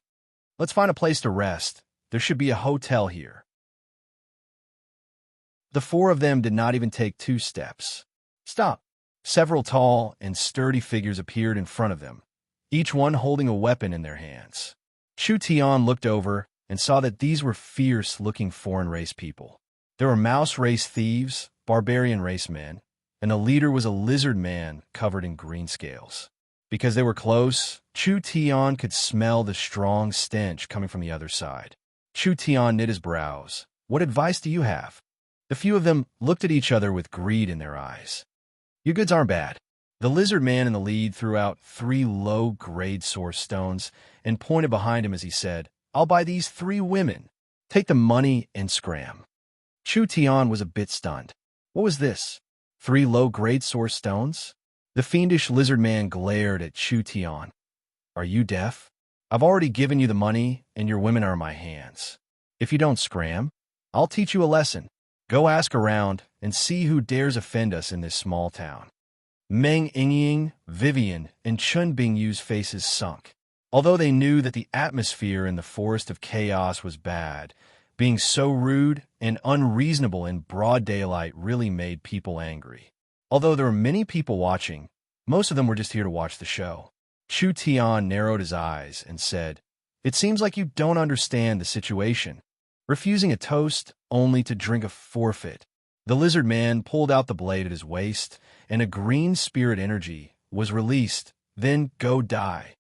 Let's find a place to rest. There should be a hotel here. The four of them did not even take 2 steps. Stop! Several tall and sturdy figures appeared in front of them, each one holding a weapon in their hands. Chu Tian looked over and saw that these were fierce-looking foreign race people. There were mouse race thieves, barbarian race men, and the leader was a lizard man covered in green scales. Because they were close, Chu Tian could smell the strong stench coming from the other side. Chu Tian knit his brows. What advice do you have? The few of them looked at each other with greed in their eyes. Your goods aren't bad. The lizard man in the lead threw out 3 low-grade source stones and pointed behind him as he said, I'll buy these 3 women. Take the money and scram. Chu Tian was a bit stunned. What was this? 3 low-grade source stones? The fiendish lizard man glared at Chu Tian. Are you deaf? I've already given you the money, and your women are in my hands. If you don't scram, I'll teach you a lesson. Go ask around and see who dares offend us in this small town. Meng Yingying, Vivian, and Chun Bingyu's faces sunk. Although they knew that the atmosphere in the Forest of Chaos was bad, being so rude and unreasonable in broad daylight really made people angry. Although there were many people watching, most of them were just here to watch the show. Chu Tian narrowed his eyes and said, It seems like you don't understand the situation. Refusing a toast only to drink a forfeit. The lizard man pulled out the blade at his waist, and a green spirit energy was released. Then go die.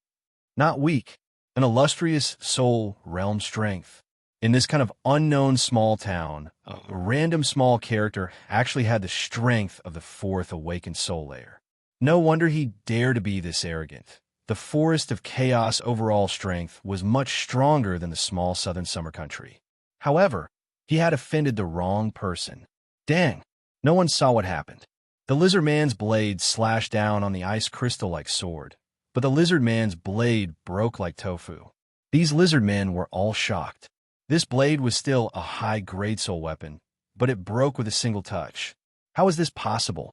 Not weak, an illustrious soul realm strength. In this kind of unknown small town, a random small character actually had the strength of the 4th awakened soul layer. No wonder he dared to be this arrogant. The Forest of Chaos overall strength was much stronger than the small southern summer country. However, he had offended the wrong person. Dang, no one saw what happened. The lizard man's blade slashed down on the ice crystal like sword, but the lizard man's blade broke like tofu. These lizard men were all shocked. This blade was still a high-grade soul weapon, but it broke with a single touch. How is this possible?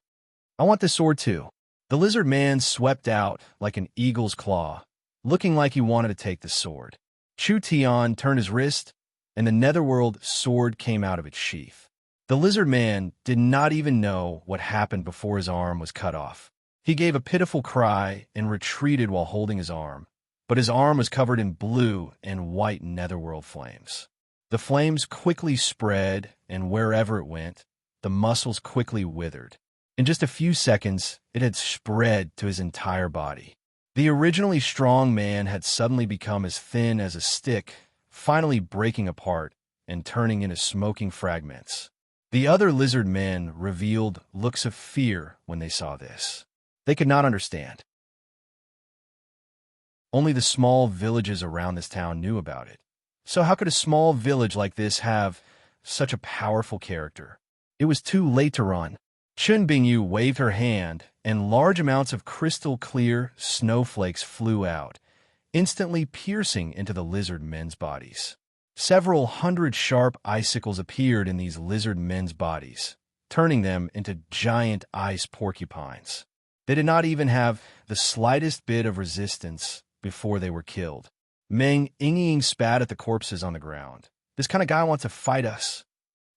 I want this sword too. The lizard man swept out like an eagle's claw, looking like he wanted to take the sword. Chu Tian turned his wrist, and the netherworld sword came out of its sheath. The lizard man did not even know what happened before his arm was cut off. He gave a pitiful cry and retreated while holding his arm, but his arm was covered in blue and white netherworld flames. The flames quickly spread, and wherever it went, the muscles quickly withered. In just a few seconds, it had spread to his entire body. The originally strong man had suddenly become as thin as a stick, finally breaking apart and turning into smoking fragments. The other lizard men revealed looks of fear when they saw this. They could not understand. Only the small villages around this town knew about it. So how could a small village like this have such a powerful character? It was too late to run. Chun Bingyu waved her hand, and large amounts of crystal-clear snowflakes flew out, instantly piercing into the lizard men's bodies. Several hundred sharp icicles appeared in these lizard men's bodies, turning them into giant ice porcupines. They did not even have the slightest bit of resistance before they were killed. Meng Yingying spat at the corpses on the ground. This kind of guy wants to fight us.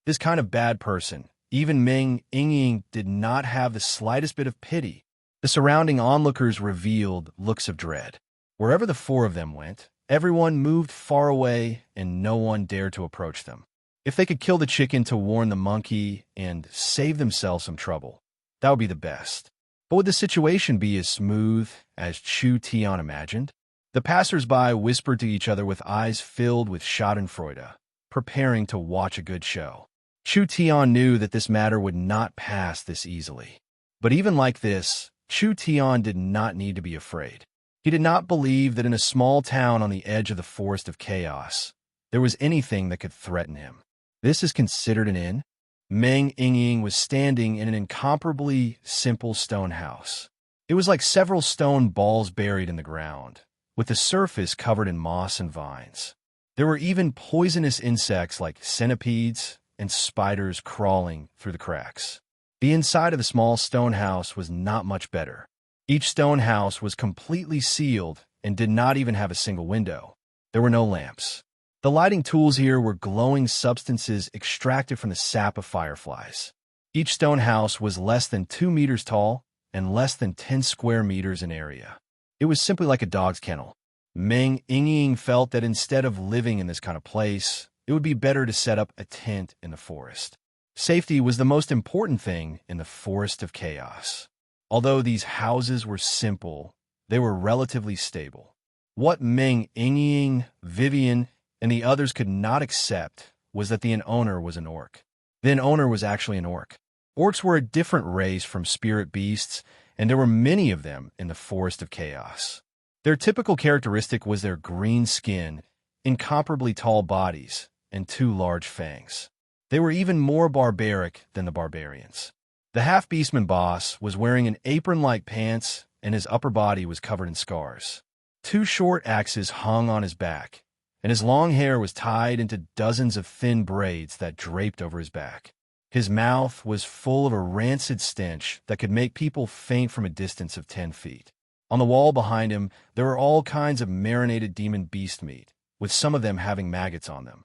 This kind of bad person. Even Meng Yingying did not have the slightest bit of pity. The surrounding onlookers revealed looks of dread. Wherever the 4 of them went, everyone moved far away and no one dared to approach them. If they could kill the chicken to warn the monkey and save themselves some trouble, that would be the best. But would the situation be as smooth as Chu Tian imagined? The passers-by whispered to each other with eyes filled with schadenfreude, preparing to watch a good show. Chu Tian knew that this matter would not pass this easily. But even like this, Chu Tian did not need to be afraid. He did not believe that in a small town on the edge of the forest of chaos, there was anything that could threaten him. This is considered an inn? Meng Yingying was standing in an incomparably simple stone house. It was like several stone balls buried in the ground, with the surface covered in moss and vines. There were even poisonous insects like centipedes and spiders crawling through the cracks. The inside of the small stone house was not much better. Each stone house was completely sealed and did not even have a single window. There were no lamps. The lighting tools here were glowing substances extracted from the sap of fireflies. Each stone house was less than 2 meters tall and less than 10 square meters in area. It was simply like a dog's kennel. Meng Yingying felt that instead of living in this kind of place, it would be better to set up a tent in the forest. Safety was the most important thing in the forest of chaos. Although these houses were simple, they were relatively stable. What Meng Yingying, Vivian, and the others could not accept was that the owner was an orc. The owner was actually an orc. Orcs were a different race from spirit beasts, and there were many of them in the forest of chaos. Their typical characteristic was their green skin, incomparably tall bodies, and 2 large fangs. They were even more barbaric than the barbarians. The half-beastman boss was wearing an apron-like pants, and his upper body was covered in scars. 2 short axes hung on his back, and his long hair was tied into dozens of thin braids that draped over his back. His mouth was full of a rancid stench that could make people faint from a distance of 10 feet. On the wall behind him, there were all kinds of marinated demon beast meat, with some of them having maggots on them.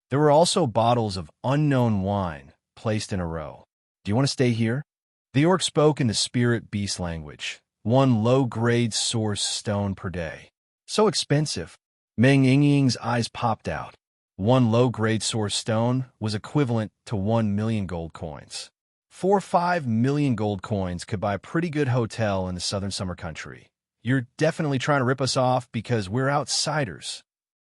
There were also bottles of unknown wine placed in a row. Do you want to stay here? The orc spoke in the spirit beast language, 1 low-grade source stone per day. So expensive. Meng Yingying's eyes popped out. 1 low-grade source stone was equivalent to 1 million gold coins. 4 or 5 million gold coins could buy a pretty good hotel in the southern summer country. You're definitely trying to rip us off because we're outsiders.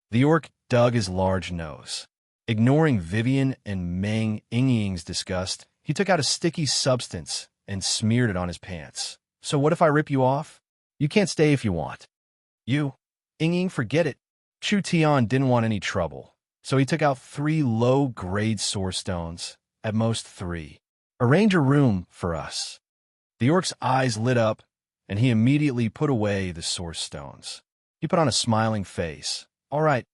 The orc dug his large nose. Ignoring Vivian and Meng Yingying's disgust, he took out a sticky substance and smeared it on his pants. So what if I rip you off? You can't stay if you want. You. Yingying, forget it. Chu Tian didn't want any trouble, so he took out 3 low-grade source stones, at most 3. Arrange a room for us. The orc's eyes lit up, and he immediately put away the source stones. He put on a smiling face. All right,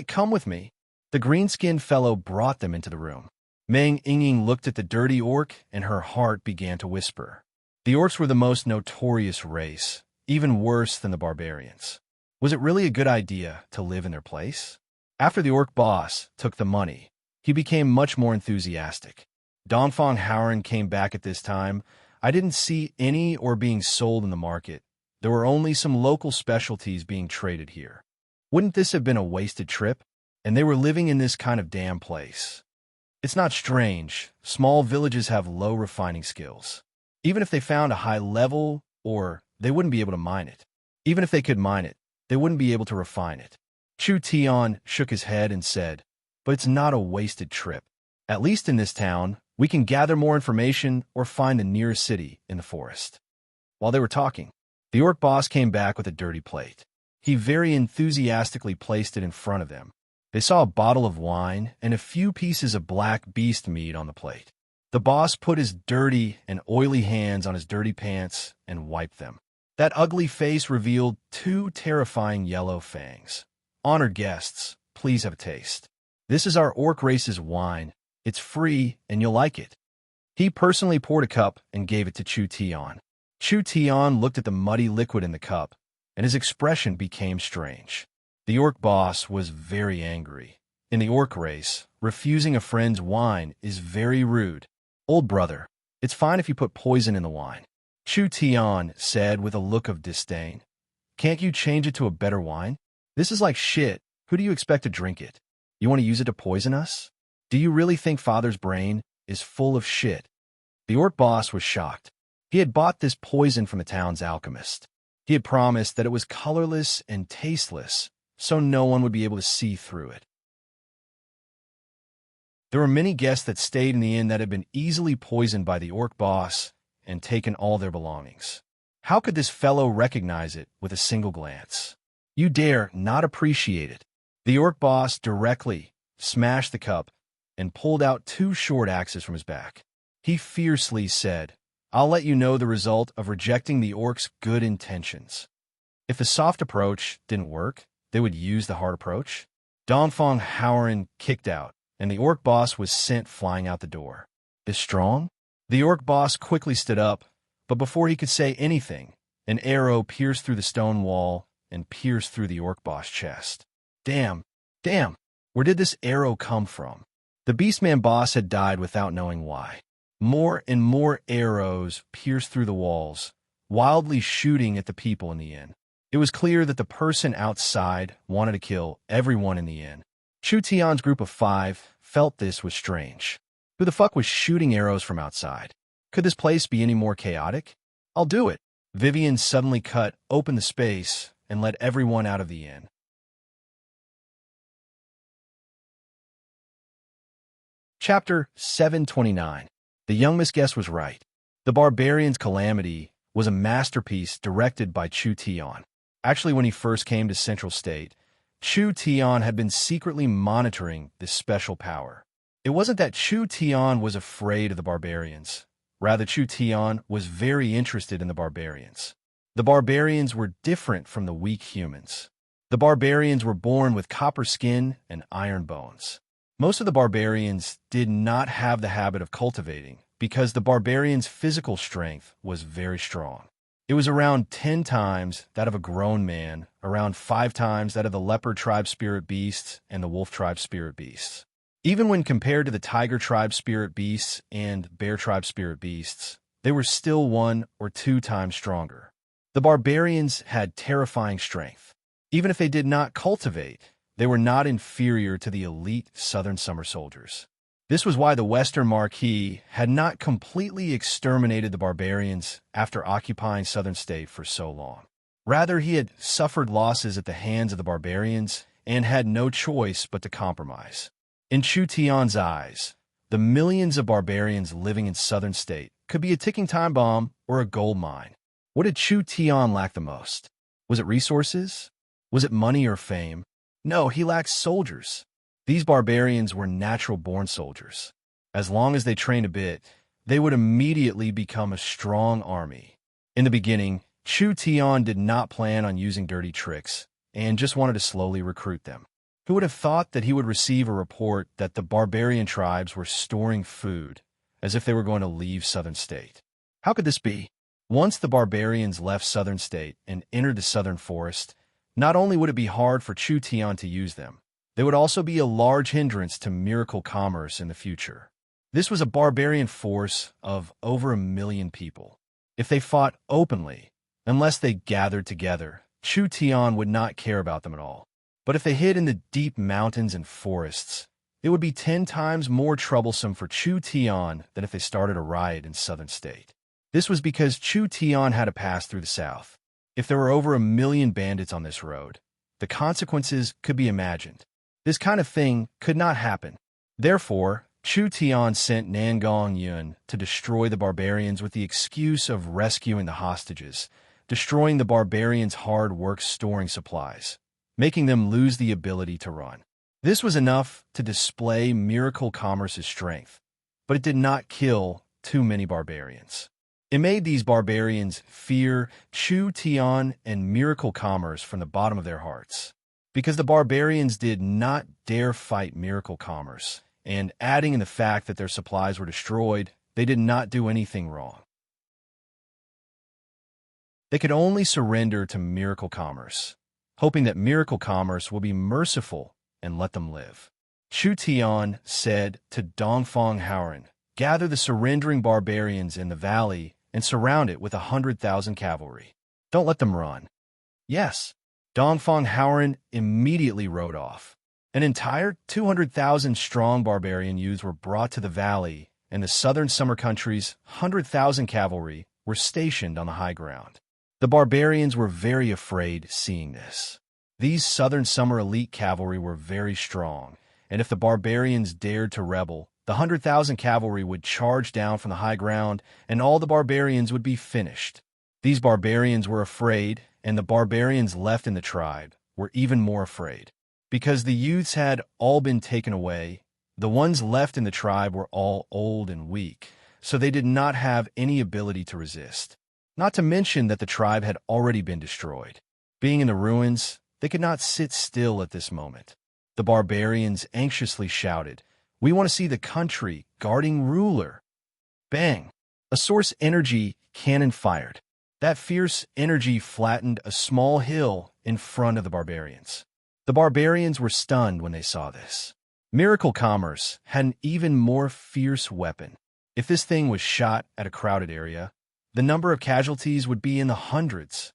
come with me. The green-skinned fellow brought them into the room. Meng Yingying looked at the dirty orc, and her heart began to whisper. The orcs were the most notorious race, even worse than the barbarians. Was it really a good idea to live in their place? After the orc boss took the money, he became much more enthusiastic. Dongfang Howren came back at this time. I didn't see any or being sold in the market. There were only some local specialties being traded here. Wouldn't this have been a wasted trip? And they were living in this kind of damn place. It's not strange. Small villages have low refining skills. Even if they found a high level, or they wouldn't be able to mine it. Even if they could mine it, they wouldn't be able to refine it. Chu Tian shook his head and said, but it's not a wasted trip. At least in this town, we can gather more information or find the nearest city in the forest. While they were talking, the orc boss came back with a dirty plate. He very enthusiastically placed it in front of them. They saw a bottle of wine and a few pieces of black beast meat on the plate. The boss put his dirty and oily hands on his dirty pants and wiped them. That ugly face revealed 2 terrifying yellow fangs. Honored guests, please have a taste. This is our orc race's wine. It's free, and you'll like it. He personally poured a cup and gave it to Chu Tian. Chu Tian looked at the muddy liquid in the cup, and his expression became strange. The orc boss was very angry. In the orc race, refusing a friend's wine is very rude. Old brother, it's fine if you put poison in the wine. Chu Tian said with a look of disdain. Can't you change it to a better wine? This is like shit. Who do you expect to drink it? You want to use it to poison us? Do you really think father's brain is full of shit? The orc boss was shocked. He had bought this poison from the town's alchemist. He had promised that it was colorless and tasteless, so no one would be able to see through it. There were many guests that stayed in the inn that had been easily poisoned by the orc boss and taken all their belongings. How could this fellow recognize it with a single glance? You dare not appreciate it. The orc boss directly smashed the cup and pulled out 2 short axes from his back. He fiercely said, "I'll let you know the result of rejecting the orc's good intentions. If the soft approach didn't work, they would use the hard approach." Dongfang Howren kicked out, and the orc boss was sent flying out the door. Is strong? The orc boss quickly stood up, but before he could say anything, an arrow pierced through the stone wall and pierced through the orc boss' chest. Damn, where did this arrow come from? The Beastman boss had died without knowing why. More and more arrows pierced through the walls, wildly shooting at the people in the inn. It was clear that the person outside wanted to kill everyone in the inn. Chu Tian's group of 5 felt this was strange. Who the fuck was shooting arrows from outside? Could this place be any more chaotic? I'll do it. Vivian suddenly cut open the space and let everyone out of the inn. Chapter 729. The young Miss Guest was right. The Barbarian's Calamity was a masterpiece directed by Chu Tian. Actually, when he first came to Central State, Chu Tian had been secretly monitoring this special power. It wasn't that Chu Tian was afraid of the barbarians. Rather, Chu Tian was very interested in the barbarians. The barbarians were different from the weak humans. The barbarians were born with copper skin and iron bones. Most of the barbarians did not have the habit of cultivating because the barbarians' physical strength was very strong. It was around 10 times that of a grown man, around 5 times that of the leopard tribe spirit beasts and the wolf tribe spirit beasts. Even when compared to the tiger tribe spirit beasts and bear tribe spirit beasts, they were still 1 or 2 times stronger. The barbarians had terrifying strength. Even if they did not cultivate, they were not inferior to the elite Southern Summer soldiers. This was why the Western Marquis had not completely exterminated the barbarians after occupying Southern State for so long. Rather, he had suffered losses at the hands of the barbarians and had no choice but to compromise. In Chu Tian's eyes, the millions of barbarians living in Southern State could be a ticking time bomb or a gold mine. What did Chu Tian lack the most? Was it resources? Was it money or fame? No, he lacked soldiers. These barbarians were natural-born soldiers. As long as they trained a bit, they would immediately become a strong army. In the beginning, Chu Tian did not plan on using dirty tricks and just wanted to slowly recruit them. Who would have thought that he would receive a report that the barbarian tribes were storing food as if they were going to leave Southern State? How could this be? Once the barbarians left Southern State and entered the Southern Forest, not only would it be hard for Chu Tian to use them, they would also be a large hindrance to miracle commerce in the future. This was a barbarian force of over 1 million people. If they fought openly, unless they gathered together, Chu Tian would not care about them at all. But if they hid in the deep mountains and forests, it would be 10 times more troublesome for Chu Tian than if they started a riot in Southern State. This was because Chu Tian had to pass through the south. If there were over 1 million bandits on this road, the consequences could be imagined. This kind of thing could not happen. Therefore, Chu Tian sent Nangong Yun to destroy the barbarians with the excuse of rescuing the hostages, destroying the barbarians' hard work storing supplies, making them lose the ability to run. This was enough to display Miracle Commerce's strength, but it did not kill too many barbarians. It made these barbarians fear Chu Tian and Miracle Commerce from the bottom of their hearts. Because the barbarians did not dare fight Miracle Commerce, and adding in the fact that their supplies were destroyed, they did not do anything wrong. They could only surrender to Miracle Commerce, hoping that Miracle Commerce will be merciful and let them live. Chu Tian said to Dongfang Howren, "Gather the surrendering barbarians in the valley and surround it with 100,000 cavalry. Don't let them run." Yes. Dongfang Howren immediately rode off. An entire 200,000 strong barbarian youths were brought to the valley, and the southern summer country's 100,000 cavalry were stationed on the high ground. The The barbarians were very afraid seeing this. These southern summer elite cavalry were very strong, and if the barbarians dared to rebel, the 100,000 cavalry would charge down from the high ground, and all the barbarians would be finished. These barbarians were afraid, and the barbarians left in the tribe were even more afraid. Because the youths had all been taken away, the ones left in the tribe were all old and weak, so they did not have any ability to resist. Not to mention that the tribe had already been destroyed. Being in the ruins, they could not sit still at this moment. The barbarians anxiously shouted, "We want to see the country guarding ruler." Bang! A source energy cannon fired. That fierce energy flattened a small hill in front of the barbarians. The barbarians were stunned when they saw this. Miracle Commerce had an even more fierce weapon. If this thing was shot at a crowded area, the number of casualties would be in the hundreds.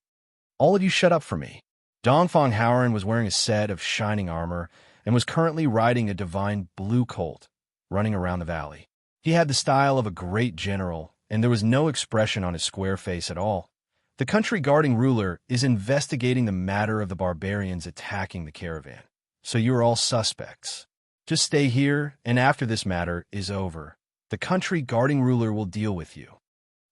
All of you shut up for me. Dongfang Howren was wearing a set of shining armor and was currently riding a divine blue colt, running around the valley. He had the style of a great general, and there was no expression on his square face at all. The country guarding ruler is investigating the matter of the barbarians attacking the caravan, so you are all suspects. Just stay here, and after this matter is over, the country guarding ruler will deal with you.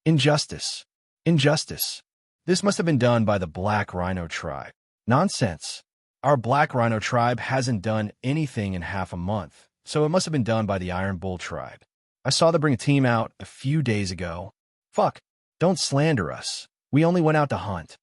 Injustice. Injustice. This must have been done by the Black Rhino tribe. Nonsense. Our Black Rhino tribe hasn't done anything in half a month, so it must have been done by the Iron Bull tribe. I saw them bring a team out a few days ago. Fuck. Don't slander us. We only went out to hunt.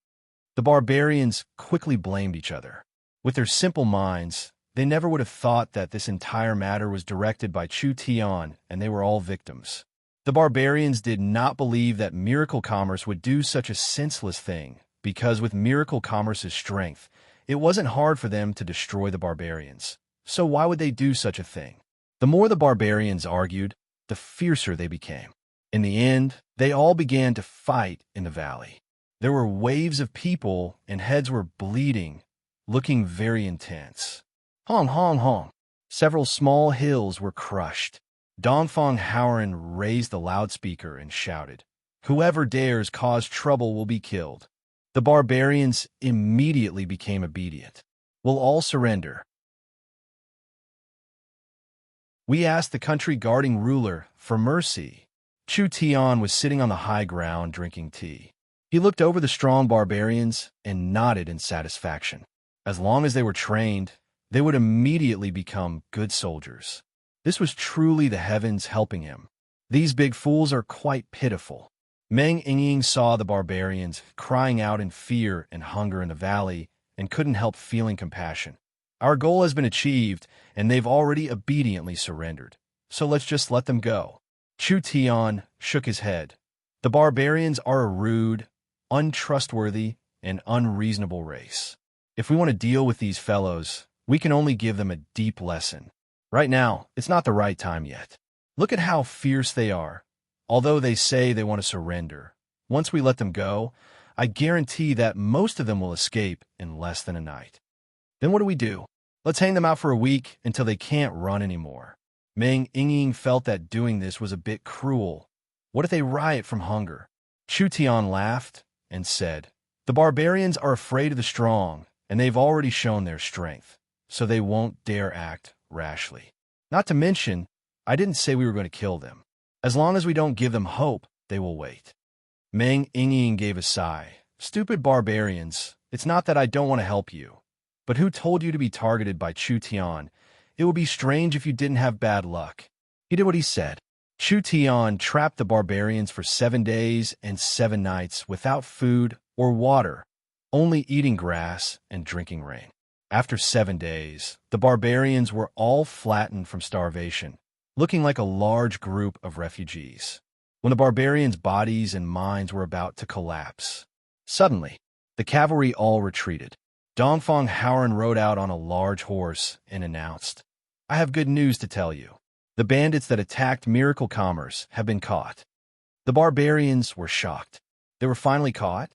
The barbarians quickly blamed each other. With their simple minds, they never would have thought that this entire matter was directed by Chu Tian, and they were all victims. The barbarians did not believe that Miracle Commerce would do such a senseless thing, because with Miracle Commerce's strength, it wasn't hard for them to destroy the barbarians. So why would they do such a thing? The more the barbarians argued, the fiercer they became. In the end, they all began to fight in the valley. There were waves of people, and heads were bleeding, looking very intense. Hong, hong, hong. Several small hills were crushed. Dongfang Howren raised the loudspeaker and shouted, "Whoever dares cause trouble will be killed." The barbarians immediately became obedient. "We'll all surrender." We asked the country guarding ruler for mercy. Chu Tian was sitting on the high ground drinking tea. He looked over the strong barbarians and nodded in satisfaction. As long as they were trained, they would immediately become good soldiers. This was truly the heavens helping him. These big fools are quite pitiful. Meng Yingying saw the barbarians crying out in fear and hunger in the valley and couldn't help feeling compassion. Our goal has been achieved, and they've already obediently surrendered. So let's just let them go. Chu Tian shook his head. The barbarians are a rude, untrustworthy, and unreasonable race. If we want to deal with these fellows, we can only give them a deep lesson. Right now, it's not the right time yet. Look at how fierce they are. Although they say they want to surrender, once we let them go, I guarantee that most of them will escape in less than a night. Then what do? Let's hang them out for a week until they can't run anymore. Meng Yingying felt that doing this was a bit cruel. What if they riot from hunger? Chu Tian laughed and said, "The barbarians are afraid of the strong, and they've already shown their strength, so they won't dare act rashly. Not to mention, I didn't say we were going to kill them. As long as we don't give them hope, they will wait." Meng Yingying gave a sigh. "Stupid barbarians, it's not that I don't want to help you. But who told you to be targeted by Chu Tian? It would be strange if you didn't have bad luck." He did what he said. Chu Tian trapped the barbarians for 7 days and 7 nights without food or water, only eating grass and drinking rain. After 7 days, the barbarians were all flattened from starvation, looking like a large group of refugees. When the barbarians' bodies and minds were about to collapse, suddenly, the cavalry all retreated. Dongfang Howren rode out on a large horse and announced, "I have good news to tell you. The bandits that attacked Miracle Commerce have been caught." The barbarians were shocked. They were finally caught?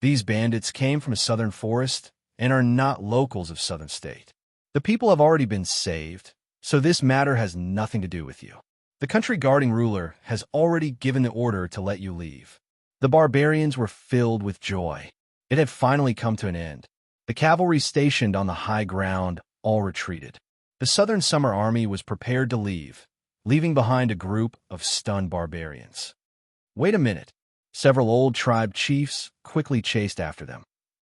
These bandits came from a southern forest and are not locals of southern state. The people have already been saved, so this matter has nothing to do with you. The country guarding ruler has already given the order to let you leave. The barbarians were filled with joy. It had finally come to an end. The cavalry stationed on the high ground all retreated. The Southern Summer Army was prepared to leave, leaving behind a group of stunned barbarians. Wait a minute. Several old tribe chiefs quickly chased after them.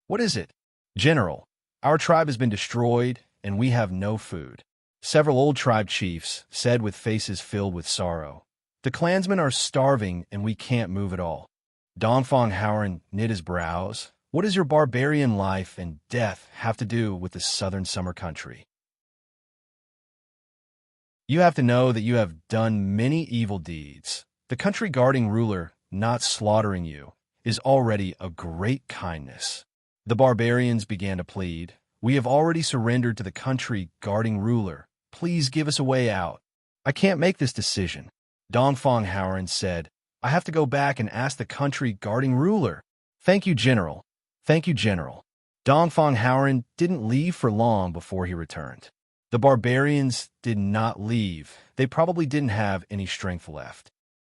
What is it? General, our tribe has been destroyed, and we have no food. Several old tribe chiefs said with faces filled with sorrow. The clansmen are starving, and we can't move at all. Dongfang Howren knit his brows. What does your barbarian life and death have to do with the Southern Summer Country? You have to know that you have done many evil deeds. The country guarding ruler not slaughtering you is already a great kindness. The barbarians began to plead. We have already surrendered to the country guarding ruler. Please give us a way out. I can't make this decision. Dongfang Howren said, I have to go back and ask the country guarding ruler. Thank you, General. Thank you, General. Dongfang Howren didn't leave for long before he returned. The barbarians did not leave. They probably didn't have any strength left.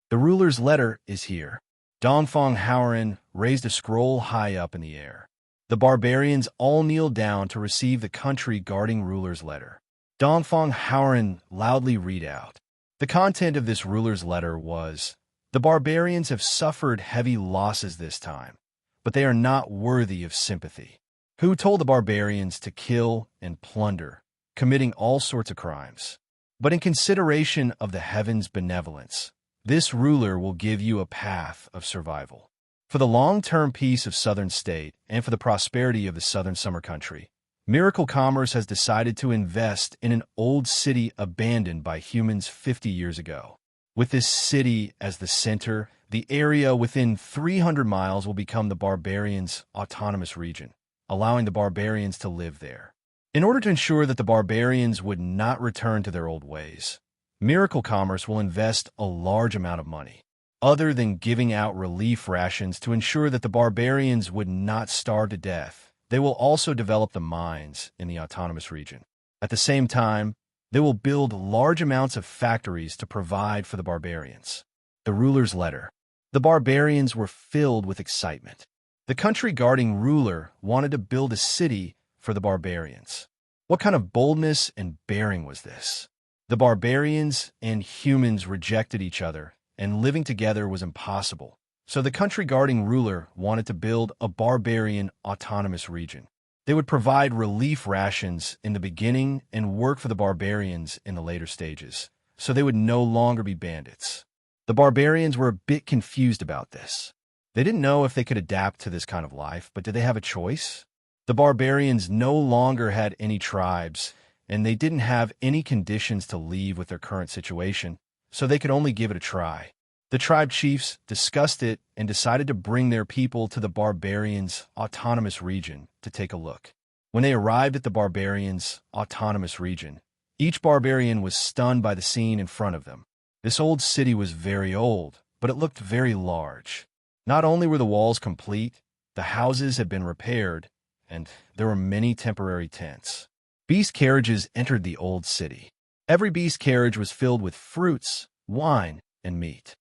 The ruler's letter is here. Dongfang Howren raised a scroll high up in the air. The barbarians all kneeled down to receive the country guarding ruler's letter. Dongfang Howren loudly read out. The content of this ruler's letter was, the barbarians have suffered heavy losses this time, but they are not worthy of sympathy. Who told the barbarians to kill and plunder, committing all sorts of crimes? But in consideration of the heavens' benevolence, this ruler will give you a path of survival. For the long-term peace of Southern State and for the prosperity of the Southern Summer Country, Miracle Commerce has decided to invest in an old city abandoned by humans 50 years ago. With this city as the center, the area within 300 miles will become the barbarians' autonomous region, allowing the barbarians to live there. In order to ensure that the barbarians would not return to their old ways, Miracle Commerce will invest a large amount of money. Other than giving out relief rations to ensure that the barbarians would not starve to death, they will also develop the mines in the autonomous region. At the same time, they will build large amounts of factories to provide for the barbarians. The ruler's letter. The barbarians were filled with excitement. The country guarding ruler wanted to build a city for the barbarians. What kind of boldness and bearing was this? The barbarians and humans rejected each other, and living together was impossible. So the country guarding ruler wanted to build a barbarian autonomous region. They would provide relief rations in the beginning and work for the barbarians in the later stages, so they would no longer be bandits. The barbarians were a bit confused about this. They didn't know if they could adapt to this kind of life, but did they have a choice? The barbarians no longer had any tribes, and they didn't have any conditions to leave with their current situation, so they could only give it a try. The tribe chiefs discussed it and decided to bring their people to the barbarians' autonomous region to take a look. When they arrived at the barbarians' autonomous region, each barbarian was stunned by the scene in front of them. This old city was very old, but it looked very large. Not only were the walls complete, the houses had been repaired, and there were many temporary tents. Beast carriages entered the old city. Every beast carriage was filled with fruits, wine, and meat.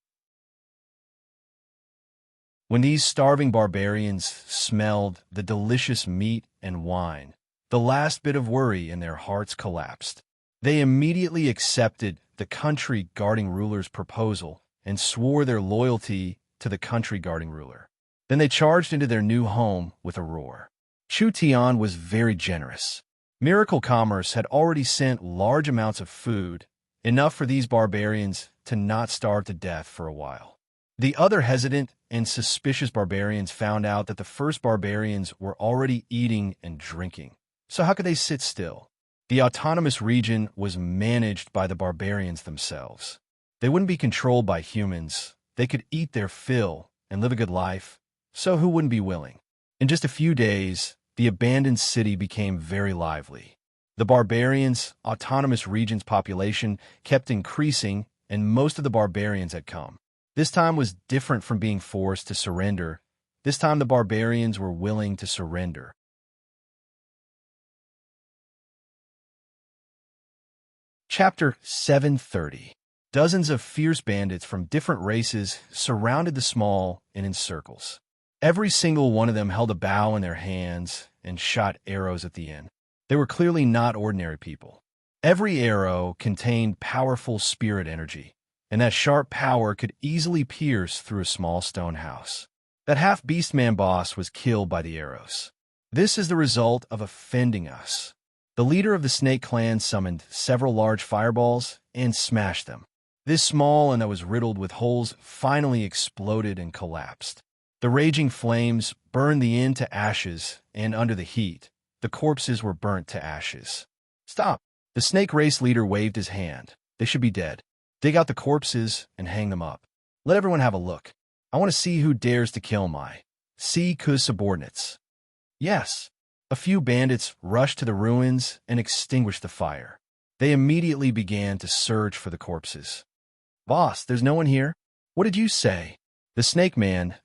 When these starving barbarians smelled the delicious meat and wine, the last bit of worry in their hearts collapsed. They immediately accepted the country guarding ruler's proposal and swore their loyalty to the country guarding ruler. Then they charged into their new home with a roar. Chu Tian was very generous. Miracle Commerce had already sent large amounts of food, enough for these barbarians to not starve to death for a while. The other hesitant and suspicious barbarians found out that the first barbarians were already eating and drinking. So how could they sit still? The autonomous region was managed by the barbarians themselves. They wouldn't be controlled by humans. They could eat their fill and live a good life. So who wouldn't be willing? In just a few days, the abandoned city became very lively. The barbarians' autonomous region's population kept increasing, and most of the barbarians had come. This time was different from being forced to surrender. This time the barbarians were willing to surrender. Chapter 730. Dozens of fierce bandits from different races surrounded the small and in circles. Every single one of them held a bow in their hands and shot arrows at the end. They were clearly not ordinary people. Every arrow contained powerful spirit energy, and that sharp power could easily pierce through a small stone house. That half-beast-man boss was killed by the arrows. This is the result of offending us. The leader of the Snake Clan summoned several large fireballs and smashed them. This small one that was riddled with holes finally exploded and collapsed. The raging flames burned the inn to ashes, and under the heat, the corpses were burnt to ashes. Stop! The snake race leader waved his hand. They should be dead. Dig out the corpses and hang them up. Let everyone have a look. I want to see who dares to kill my Ku's subordinates. Yes. A few bandits rushed to the ruins and extinguished the fire. They immediately began to search for the corpses. Boss, there's no one here? What did you say? The snake man,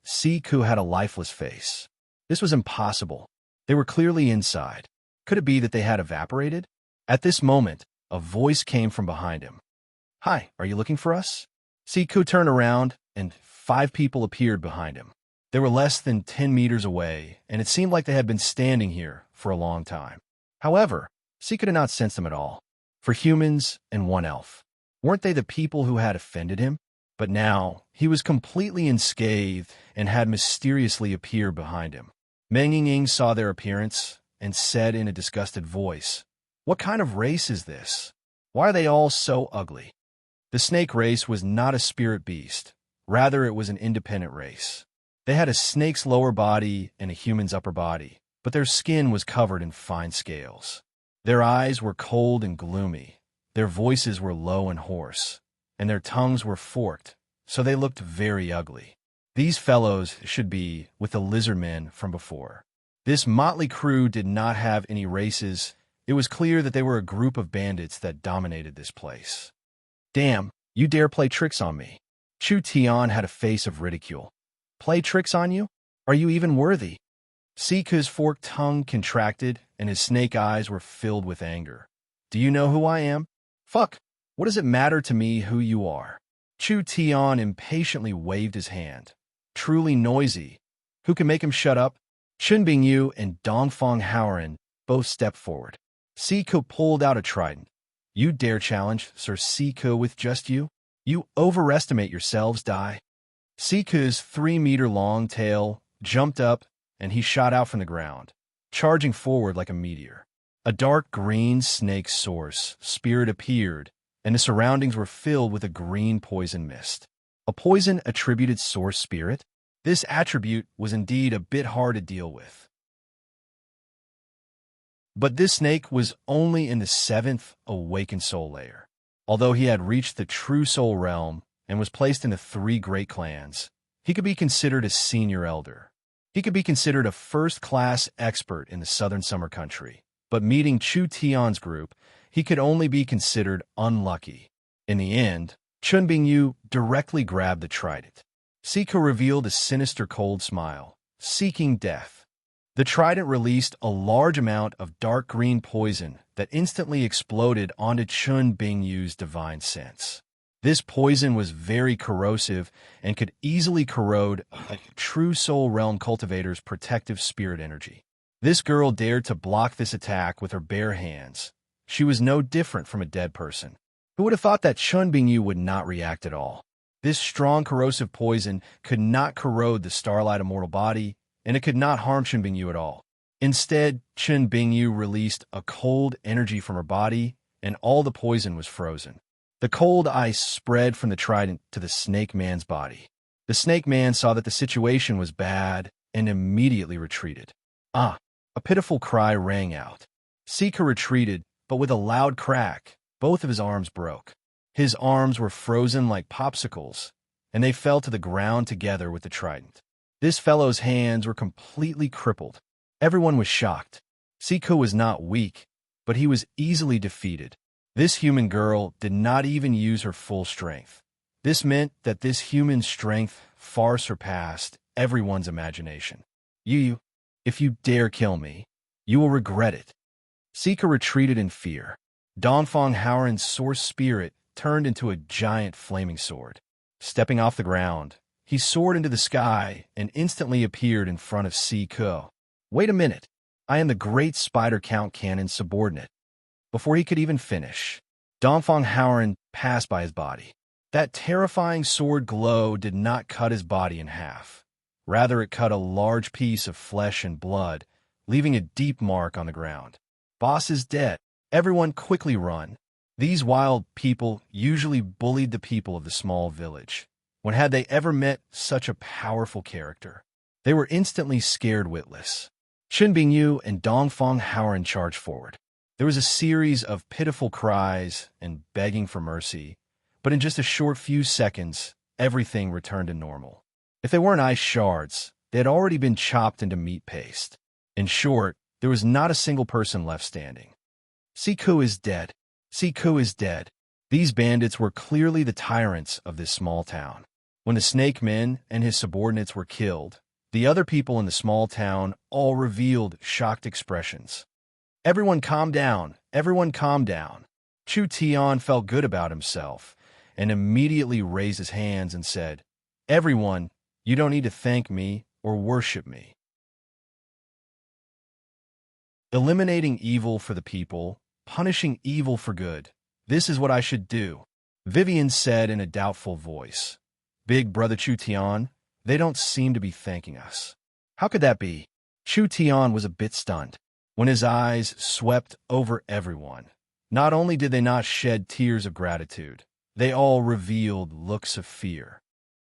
Ku, had a lifeless face. This was impossible. They were clearly inside. Could it be that they had evaporated? At this moment, a voice came from behind him. Hi, are you looking for us? Ku turned around, and 5 people appeared behind him. They were less than 10 meters away, and it seemed like they had been standing here for a long time. However, Ku did not sense them at all. For humans and one elf. Weren't they the people who had offended him? But now, he was completely unscathed and had mysteriously appeared behind him. Meng Ying saw their appearance and said in a disgusted voice, What kind of race is this? Why are they all so ugly? The snake race was not a spirit beast. Rather, it was an independent race. They had a snake's lower body and a human's upper body, but their skin was covered in fine scales. Their eyes were cold and gloomy. Their voices were low and hoarse, and their tongues were forked, so they looked very ugly. These fellows should be with the lizardmen from before. This motley crew did not have any races. It was clear that they were a group of bandits that dominated this place. Damn, you dare play tricks on me. Chu Tian had a face of ridicule. Play tricks on you? Are you even worthy? Ku's forked tongue contracted, and his snake eyes were filled with anger. Do you know who I am? Fuck! What does it matter to me who you are? Chu Tian impatiently waved his hand. Truly noisy. Who can make him shut up? Chun Bingyu and Dongfang Haoran both stepped forward. Ku pulled out a trident. You dare challenge Sir Ku with just you? You overestimate yourselves, Dai. Ku's 3-meter-long tail jumped up, and he shot out from the ground, charging forward like a meteor. A dark green snake source spirit appeared, and the surroundings were filled with a green poison mist. A poison attributed source spirit? This attribute was indeed a bit hard to deal with. But this snake was only in the 7th awakened soul layer. Although he had reached the true soul realm and was placed in the 3 great clans, he could be considered a senior elder. He could be considered a first-class expert in the southern summer country. But meeting Chu Tian's group, he could only be considered unlucky. In the end, Chun Bingyu directly grabbed the trident. Ku revealed a sinister cold smile, seeking death. The trident released a large amount of dark green poison that instantly exploded onto Chun Bingyu's divine sense. This poison was very corrosive and could easily corrode a true soul realm cultivator's protective spirit energy. This girl dared to block this attack with her bare hands. She was no different from a dead person. Who would have thought that Chun Bingyu would not react at all? This strong corrosive poison could not corrode the Starlight immortal body, and it could not harm Chun Bingyu at all. Instead, Chun Bingyu released a cold energy from her body, and all the poison was frozen. The cold ice spread from the trident to the snake man's body. The snake man saw that the situation was bad and immediately retreated. A pitiful cry rang out. Ku retreated, but with a loud crack, both of his arms broke. His arms were frozen like popsicles, and they fell to the ground together with the trident. This fellow's hands were completely crippled. Everyone was shocked. Ku was not weak, but he was easily defeated. This human girl did not even use her full strength. This meant that this human strength far surpassed everyone's imagination. If you dare kill me, you will regret it. Ku retreated in fear. Dongfang Haoran's source spirit turned into a giant flaming sword. Stepping off the ground, he soared into the sky and instantly appeared in front of Si-Ko. "Wait a minute. I am the great Spider Count Cannon's subordinate." Before he could even finish, Dongfang Howren passed by his body. That terrifying sword glow did not cut his body in half. Rather, it cut a large piece of flesh and blood, leaving a deep mark on the ground. "Boss is dead. Everyone quickly run." These wild people usually bullied the people of the small village. When had they ever met such a powerful character? They were instantly scared witless. Qin Bingyu and Dongfang Howren charged forward. There was a series of pitiful cries and begging for mercy, but in just a short few seconds, everything returned to normal. If they weren't ice shards, they had already been chopped into meat paste. In short, there was not a single person left standing. "Si-Ko is dead. Si-Ko is dead." These bandits were clearly the tyrants of this small town. When the Snake Men and his subordinates were killed, the other people in the small town all revealed shocked expressions. "Everyone calm down. Everyone calm down." Chu Tian felt good about himself and immediately raised his hands and said, "Everyone, you don't need to thank me or worship me. Eliminating evil for the people, punishing evil for good. This is what I should do," Vivian said in a doubtful voice. "Big brother Chu Tian, they don't seem to be thanking us." "How could that be?" Chu Tian was a bit stunned. When his eyes swept over everyone, not only did they not shed tears of gratitude, they all revealed looks of fear.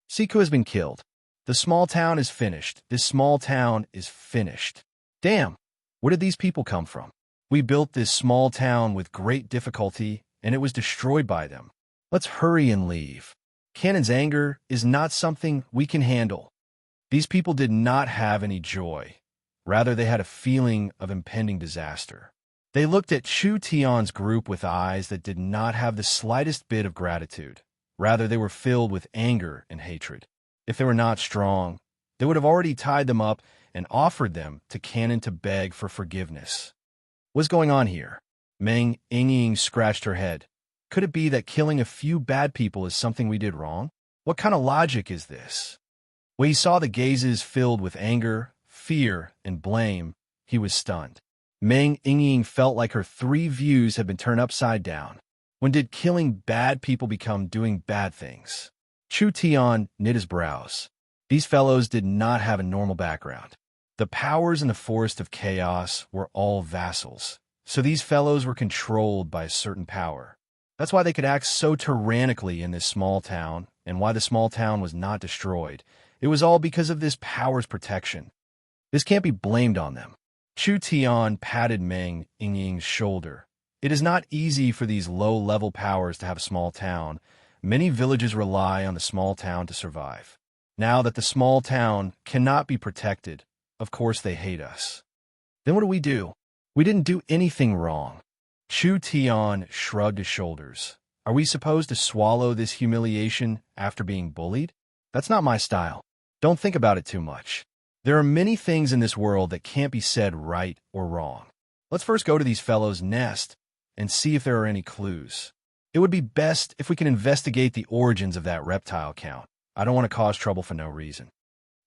"Si-Ko has been killed. The small town is finished. This small town is finished. Damn, where did these people come from? We built this small town with great difficulty, and it was destroyed by them. Let's hurry and leave. Cannon's anger is not something we can handle." These people did not have any joy. Rather, they had a feeling of impending disaster. They looked at Chu Tian's group with eyes that did not have the slightest bit of gratitude. Rather, they were filled with anger and hatred. If they were not strong, they would have already tied them up and offered them to Cannon to beg for forgiveness. What's going on here? Meng Yingying scratched her head. Could it be that killing a few bad people is something we did wrong? What kind of logic is this? When he saw the gazes filled with anger, fear, and blame, he was stunned. Meng Yingying felt like her three views had been turned upside down. When did killing bad people become doing bad things? Chu Tian knit his brows. These fellows did not have a normal background. The powers in the Forest of Chaos were all vassals, so these fellows were controlled by a certain power. That's why they could act so tyrannically in this small town, and why the small town was not destroyed. It was all because of this power's protection. This can't be blamed on them. Chu Tian patted Meng Yingying's shoulder. It is not easy for these low-level powers to have a small town. Many villages rely on the small town to survive. Now that the small town cannot be protected, of course they hate us. Then what do? We didn't do anything wrong. Chu Tian shrugged his shoulders. Are we supposed to swallow this humiliation after being bullied? That's not my style. Don't think about it too much. There are many things in this world that can't be said right or wrong. Let's first go to these fellows' nest and see if there are any clues. It would be best if we can investigate the origins of that reptile count. I don't want to cause trouble for no reason.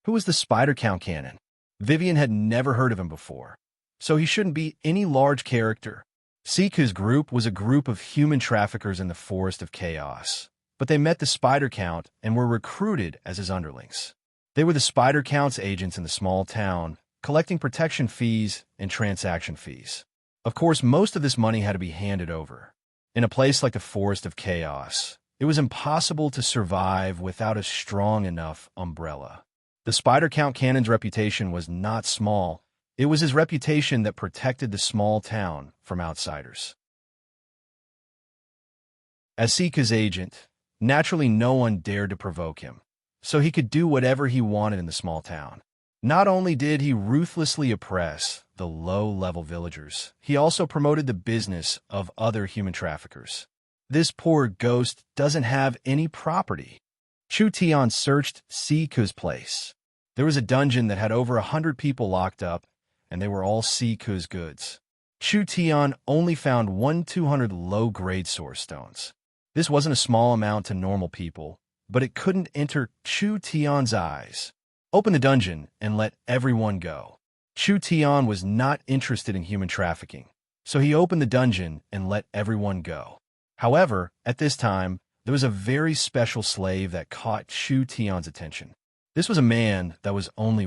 Who is the Spider Count Cannon? Vivian had never heard of him before, so he shouldn't be any large character. Si-Ko's group was a group of human traffickers in the Forest of Chaos, but they met the Spider Count and were recruited as his underlings. They were the Spider Count's agents in the small town, collecting protection fees and transaction fees. Of course, most of this money had to be handed over. In a place like the Forest of Chaos, it was impossible to survive without a strong enough umbrella. The Spider Count Cannon's reputation was not small. It was his reputation that protected the small town from outsiders. As Si-Ko's agent, naturally no one dared to provoke him, so he could do whatever he wanted in the small town. Not only did he ruthlessly oppress the low-level villagers, he also promoted the business of other human traffickers. This poor ghost doesn't have any property. Chu Tian searched Si-Ko's place. There was a dungeon that had over 100 people locked up, and they were all Si-Ko's goods. Chu Tian only found 200 low-grade source stones. This wasn't a small amount to normal people, but it couldn't enter Chu Tian's eyes. Open the dungeon and let everyone go. Chu Tian was not interested in human trafficking, so he opened the dungeon and let everyone go. However, at this time, there was a very special slave that caught Chu Tian's attention. This was a man that was only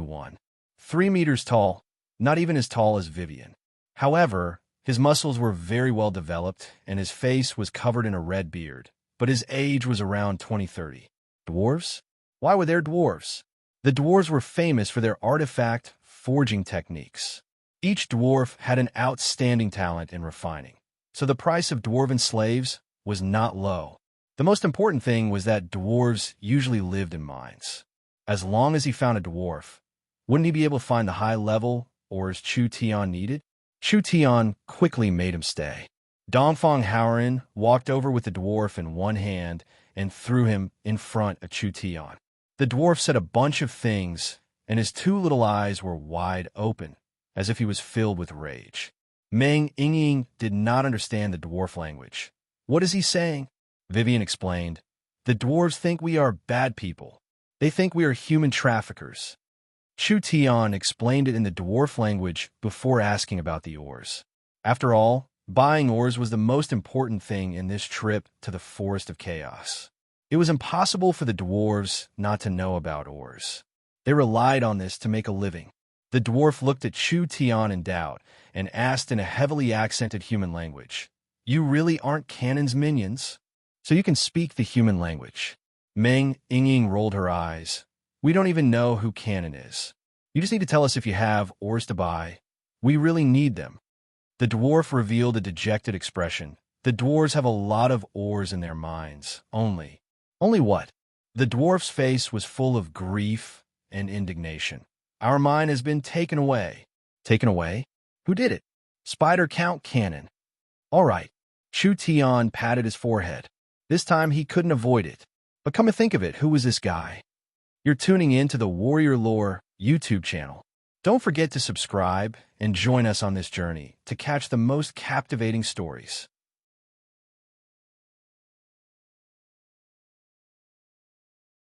3 meters tall, not even as tall as Vivian. However, his muscles were very well developed and his face was covered in a red beard, but his age was around 20-30. Dwarves? Why were there dwarves? The dwarves were famous for their artifact forging techniques. Each dwarf had an outstanding talent in refining, so the price of dwarven slaves was not low. The most important thing was that dwarves usually lived in mines. As long as he found a dwarf, wouldn't he be able to find the high-level ores Chu Tian needed? Chu Tian quickly made him stay. Dongfang Haoren walked over with the dwarf in one hand and threw him in front of Chu Tian. The dwarf said a bunch of things, and his two little eyes were wide open, as if he was filled with rage. Meng Yingying did not understand the dwarf language. What is he saying? Vivian explained. The dwarves think we are bad people. They think we are human traffickers. Chu Tian explained it in the dwarf language before asking about the ores. After all, buying ores was the most important thing in this trip to the Forest of Chaos. It was impossible for the dwarves not to know about ores. They relied on this to make a living. The dwarf looked at Chu Tian in doubt and asked in a heavily accented human language, "You really aren't Canon's minions? So you can speak the human language?" Meng Yingying rolled her eyes. "We don't even know who Canon is. You just need to tell us if you have ores to buy. We really need them." The dwarf revealed a dejected expression. The dwarves have a lot of ores in their mines. Only what? The dwarf's face was full of grief and indignation. "Our mine has been taken away." "Taken away? Who did it?" "Spider Count Cannon." "All right." Chu Tian patted his forehead. This time he couldn't avoid it. But come to think of it, who was this guy? You're tuning in to the Warrior Lore YouTube channel. Don't forget to subscribe and join us on this journey to catch the most captivating stories.